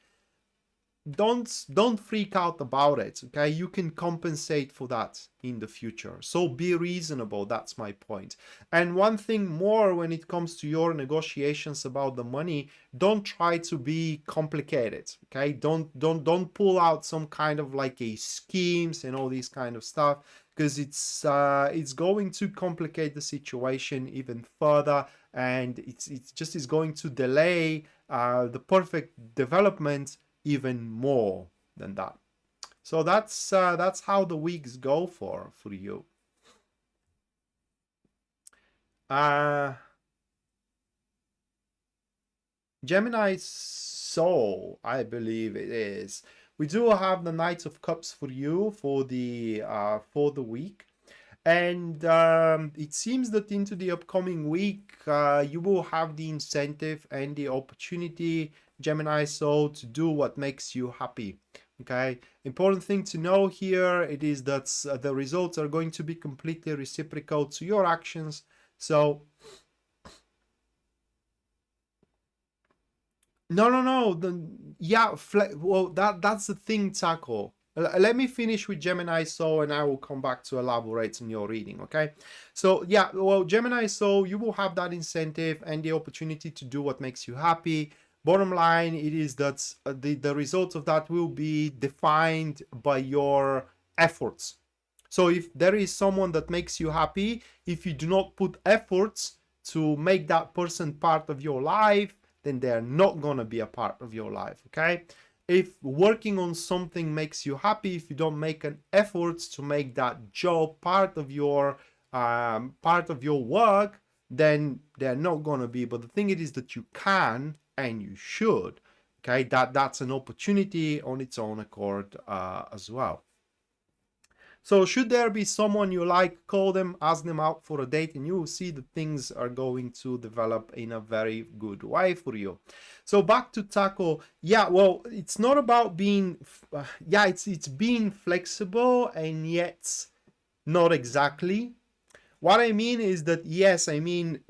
don't freak out about it, okay? You can compensate for that in the future. So be reasonable, that's my point. And one thing more when it comes to your negotiations about the money, don't try to be complicated, okay? Don't pull out some kind of like a schemes and all these kind of stuff, because it's going to complicate the situation even further, and it's just is going to delay the perfect development even more than that. So that's how the weeks go for you. Gemini soul, I believe it is. We do have the Knight of Cups for you for the week. And it seems that into the upcoming week, you will have the incentive and the opportunity, Gemini soul, to do what makes you happy. Okay, important thing to know here, it is that the results are going to be completely reciprocal to your actions. So no, well, that's the thing, Taco. Let me finish with Gemini soul and I will come back to elaborate on your reading, okay? So yeah, well, Gemini soul, you will have that incentive and the opportunity to do what makes you happy. Bottom line, it is that the results of that will be defined by your efforts. So if there is someone that makes you happy, if you do not put efforts to make that person part of your life, then they're not going to be a part of your life, okay? If working on something makes you happy, if you don't make an effort to make that job part of your work, then they're not going to be. But the thing is that you can and you should, okay? That's an opportunity on its own accord as well. So should there be someone you like, call them, ask them out for a date, and you will see that things are going to develop in a very good way for you. So back to Taco. Yeah, well, it's not about being, it's being flexible and yet not exactly. What I mean is that, yes, I mean,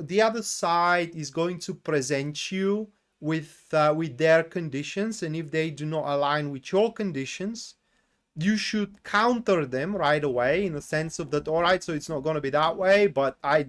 the other side is going to present you with their conditions, and if they do not align with your conditions, you should counter them right away in the sense of that, all right, so it's not going to be that way, but I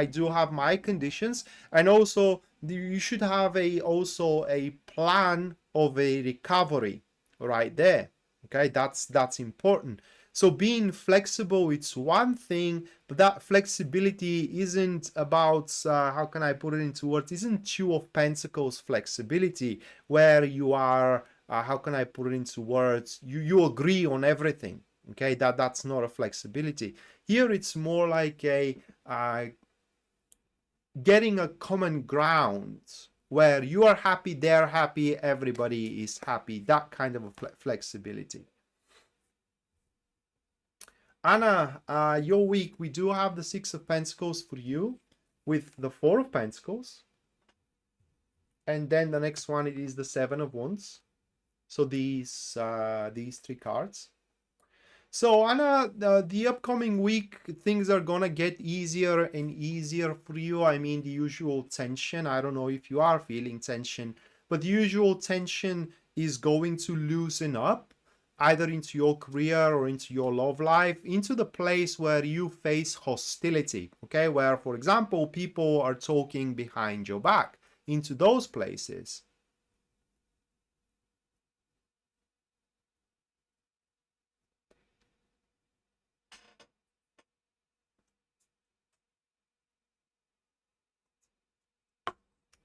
do have my conditions. And also you should have also a plan of a recovery right there, okay? That's important. So being flexible, it's one thing, but that flexibility isn't about, how can I put it into words, isn't Two of Pentacles flexibility, where you are, how can I put it into words, you agree on everything, okay? That's not a flexibility. Here it's more like a getting a common ground where you are happy, they're happy, everybody is happy, that kind of a flexibility. Anna, your week, we do have the Six of Pentacles for you with the Four of Pentacles. And then the next one, it is the Seven of Wands. So these three cards. So Anna, the upcoming week, things are gonna get easier and easier for you. I mean, the usual tension, I don't know if you are feeling tension, but the usual tension is going to loosen up, either into your career or into your love life, into the place where you face hostility, okay? Where, for example, people are talking behind your back, into those places.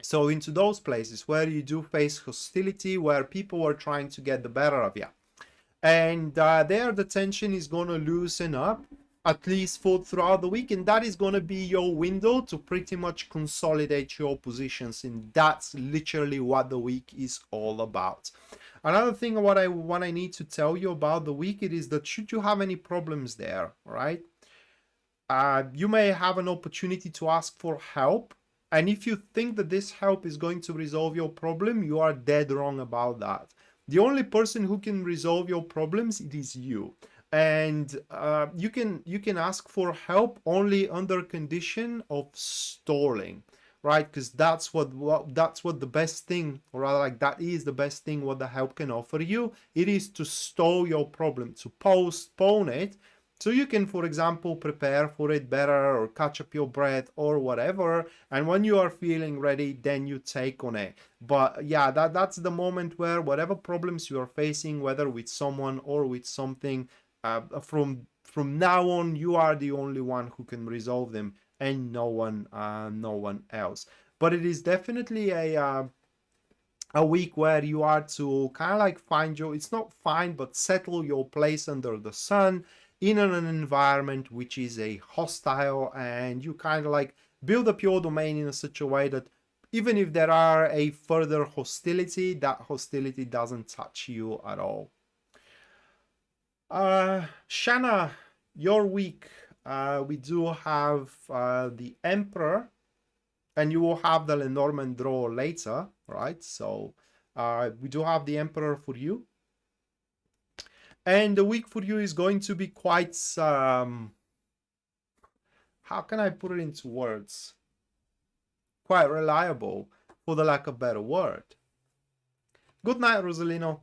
So into those places where you do face hostility, where people are trying to get the better of you. And there the tension is going to loosen up, at least for throughout the week. And that is going to be your window to pretty much consolidate your positions. And that's literally what the week is all about. Another thing what I need to tell you about the week, it is that should you have any problems there, right? You may have an opportunity to ask for help. And if you think that this help is going to resolve your problem, you are dead wrong about that. The only person who can resolve your problems, it is you. And you can ask for help only under condition of stalling, right? Because that's what the best thing, or rather, like, that is the best thing what the help can offer you. It is to stall your problem, to postpone it, so you can, for example, prepare for it better or catch up your breath or whatever. And when you are feeling ready, then you take on it. But yeah, that's the moment where whatever problems you are facing, whether with someone or with something, from now on, you are the only one who can resolve them, and no one else. But it is definitely a week where you are to kind of like find your, it's not find, but settle your place under the sun in an environment which is a hostile, and you kind of like build up your domain in such a way that even if there are a further hostility, that hostility doesn't touch you at all. Shanna, your week, we do have the Emperor, and you will have the Lenormand draw later, right? So we do have the Emperor for you. And the week for you is going to be quite, how can I put it into words? Quite reliable, for the lack of a better word. Good night, Rosalino.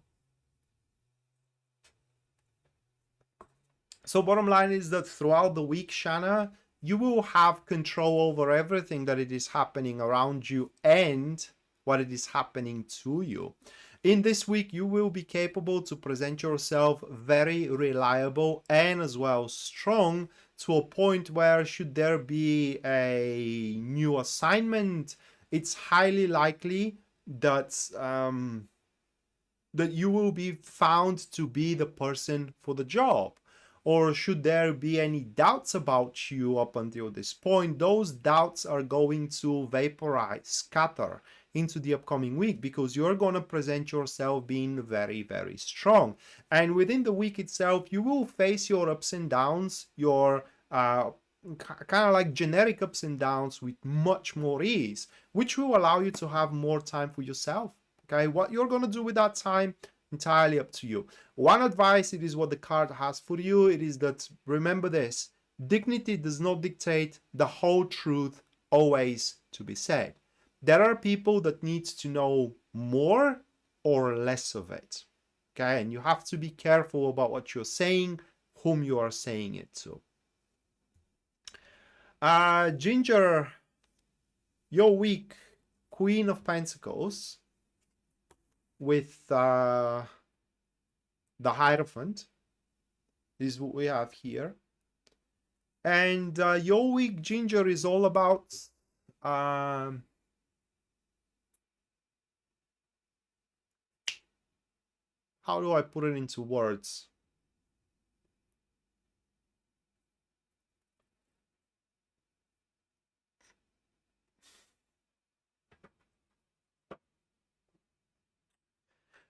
So bottom line is that throughout the week, Shanna, you will have control over everything that it is happening around you and what it is happening to you. In this week, you will be capable to present yourself very reliable and as well strong, to a point where, should there be a new assignment, it's highly likely that that you will be found to be the person for the job. Or should there be any doubts about you up until this point, those doubts are going to vaporize, scatter into the upcoming week, because you're going to present yourself being very, very strong. And within the week itself, you will face your ups and downs, your kind of like generic ups and downs, with much more ease, which will allow you to have more time for yourself. Okay, what you're going to do with that time, entirely up to you. One advice, it is what the card has for you, it is that, remember this: dignity does not dictate the whole truth always to be said. There are people that need to know more or less of it. Okay, and you have to be careful about what you're saying, whom you are saying it to. Ginger, your week, Queen of Pentacles with the Hierophant is what we have here. And your week, Ginger, is all about how do I put it into words?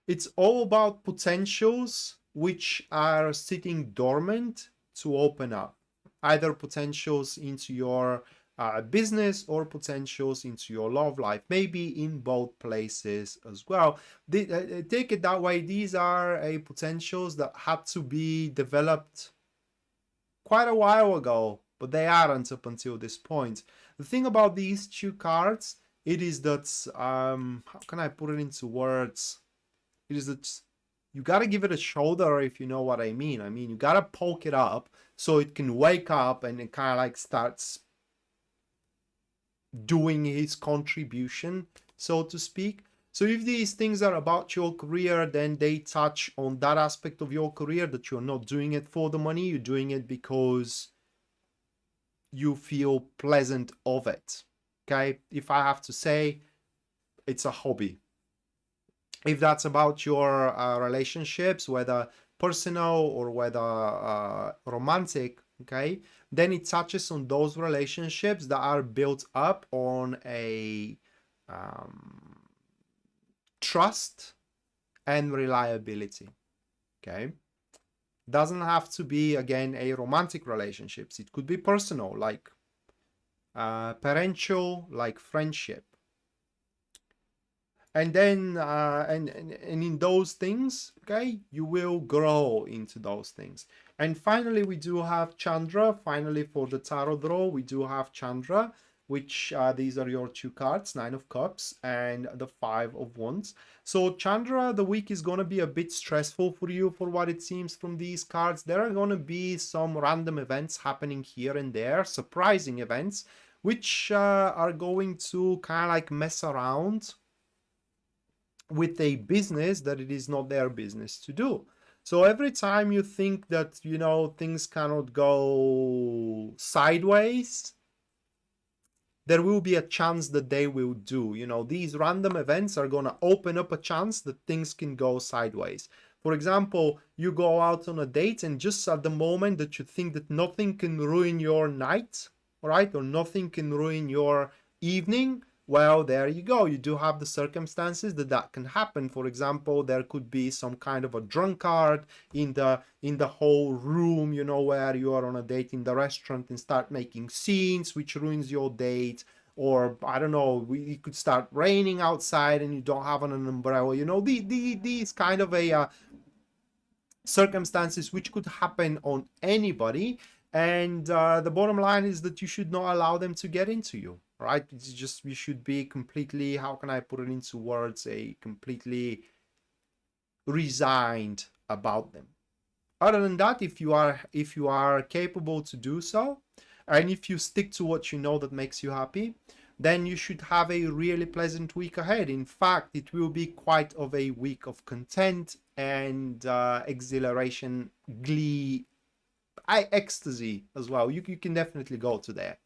It's all about potentials which are sitting dormant to open up. Either potentials into your business or potentials into your love life, maybe in both places as well. Take it that way. These are potentials that had to be developed quite a while ago, but they aren't up until this point. The thing about these two cards, it is that, how can I put it into words? It is that you gotta give it a shoulder, if you know what I mean. I mean, you gotta poke it up so it can wake up and it kind of like starts doing his contribution, so to speak. So if these things are about your career, then they touch on that aspect of your career, that you're not doing it for the money, you're doing it because you feel pleasant of it. Okay, if I have to say, it's a hobby. If that's about your relationships, whether personal or whether romantic, okay, then it touches on those relationships that are built up on a trust and reliability. Okay, doesn't have to be, again, a romantic relationships. It could be personal, like parental, like friendship. and then and in those things, okay, you will grow into those things. And finally, we do have Chandra. Finally, for the tarot draw, we do have Chandra, which these are your two cards, Nine of Cups and the Five of Wands. So Chandra, the week is going to be a bit stressful for you, for what it seems from these cards. There are going to be some random events happening here and there, surprising events, which are going to kind of like mess around with a business that it is not their business to do. So every time you think that, you know, things cannot go sideways, there will be a chance that they will do. You know, these random events are going to open up a chance that things can go sideways. For example, you go out on a date, and just at the moment that you think that nothing can ruin your night, right, or nothing can ruin your evening, well, there you go. You do have the circumstances that can happen. For example, there could be some kind of a drunkard in the whole room, you know, where you are on a date in the restaurant and start making scenes, which ruins your date. Or I don't know, it could start raining outside and you don't have an umbrella. You know, these kind of a circumstances which could happen on anybody. And the bottom line is that you should not allow them to get into you, right? It's just, you should be completely, how can I put it into words, a completely resigned about them. Other than that, if you are capable to do so, and if you stick to what you know that makes you happy, then you should have a really pleasant week ahead. In fact, it will be quite of a week of content and exhilaration, glee, ecstasy as well. You can definitely go to there.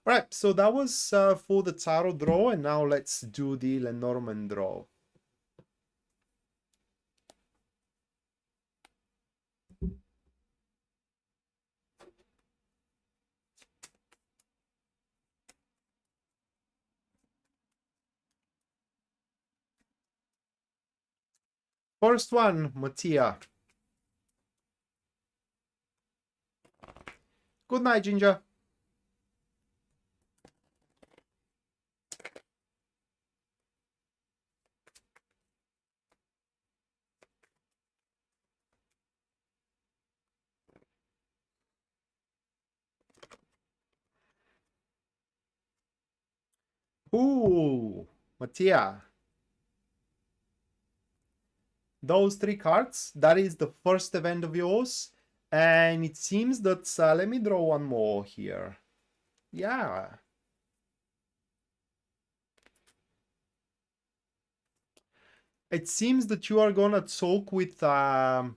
All right, so that was for the tarot draw, and now let's do the Lenormand draw. First one, Mattia. Good night, Ginger. Ooh, Mattia. Those three cards, that is the first event of yours. And it seems that, let me draw one more here. Yeah. It seems that you are gonna talk with that's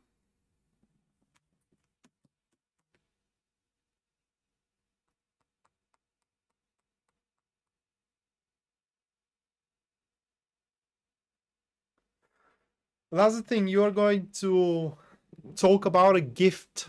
the thing, you are going to talk about a gift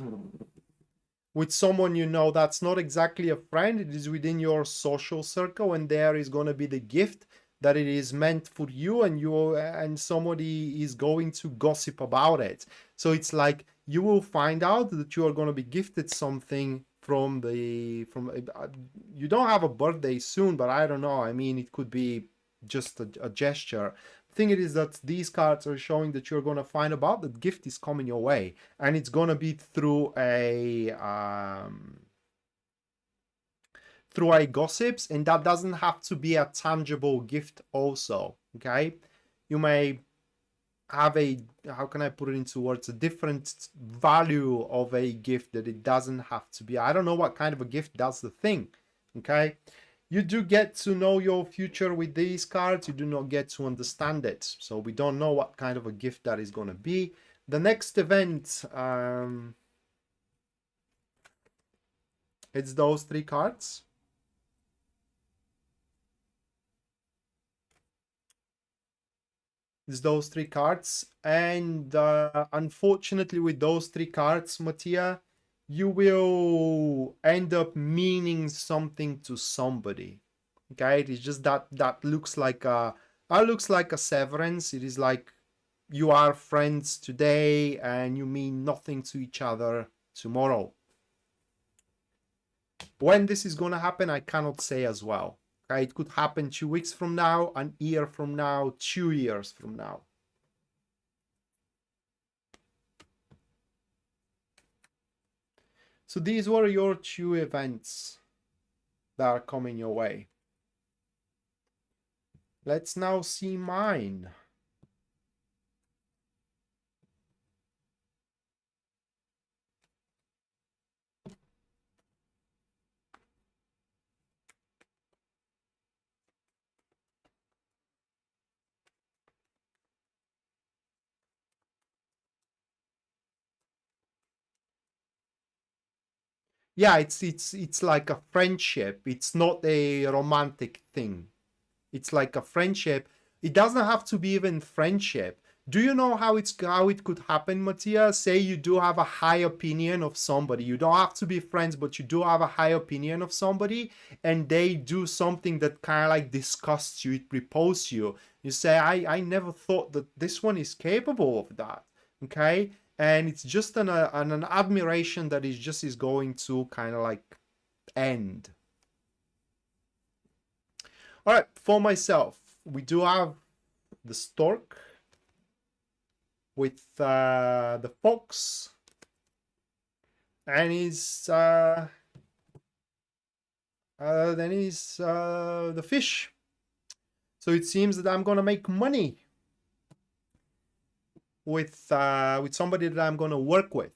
with someone you know that's not exactly a friend. It is within your social circle, and there is going to be the gift that it is meant for you, and somebody is going to gossip about it. So it's like you will find out that you are going to be gifted something from you don't have a birthday soon, but I don't know, I mean, it could be just a gesture. The thing is that these cards are showing that you're going to find about that gift is coming your way, and it's going to be through a gossips, and that doesn't have to be a tangible gift also. Okay, you may have a, how can I put it into words, a different value of a gift, that it doesn't have to be, I don't know what kind of a gift. That's the thing. Okay, you do get to know your future with these cards, you do not get to understand it, so we don't know what kind of a gift that is going to be. The next event, it's those three cards. It's those three cards, and unfortunately with those three cards, Mattia, you will end up meaning something to somebody. Okay, it is just that looks like a severance. It is like you are friends today and you mean nothing to each other tomorrow. When this is gonna happen, I cannot say as well. Okay, it could happen 2 weeks from now, an year from now, 2 years from now. So these were your 2 events that are coming your way. Let's now see mine. Yeah, it's like a friendship. It's not a romantic thing. It's like a friendship. It doesn't have to be even friendship. Do you know how it could happen, Mattia? Say you do have a high opinion of somebody. You don't have to be friends, but you do have a high opinion of somebody, and they do something that kind of like disgusts you, it repulses you. You say, I never thought that this one is capable of that. Okay? And it's just an admiration that is going to kind of like end. All right, for myself, we do have the stork with the fox, and then he's the fish. So it seems that I'm gonna make money with somebody that I'm gonna work with.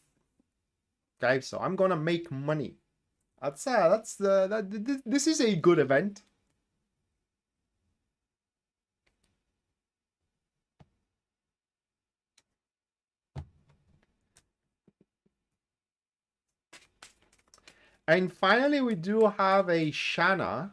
Okay, so I'm gonna make money. This is a good event. And finally, we do have a Shana.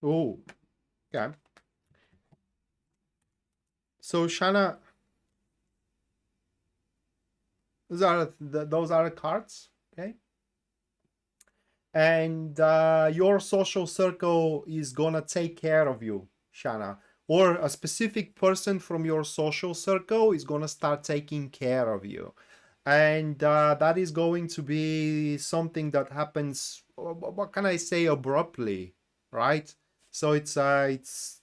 Oh, okay. So Shana, those are the cards, okay? And your social circle is gonna take care of you, Shana. Or a specific person from your social circle is gonna start taking care of you. And that is going to be something that happens, what can I say, abruptly, right? So it's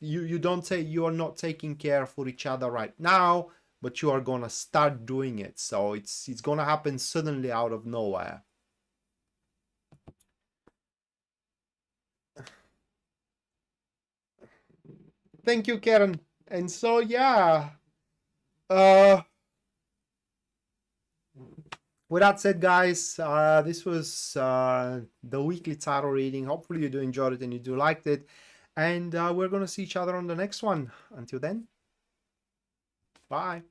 you don't say you are not taking care for each other right now, but you are gonna start doing it. So it's gonna happen suddenly out of nowhere. Thank you, Karen. And so yeah, uh with that said, guys, this was the weekly tarot reading. Hopefully you do enjoy it and you do liked it. And we're gonna see each other on the next one. Until then, bye.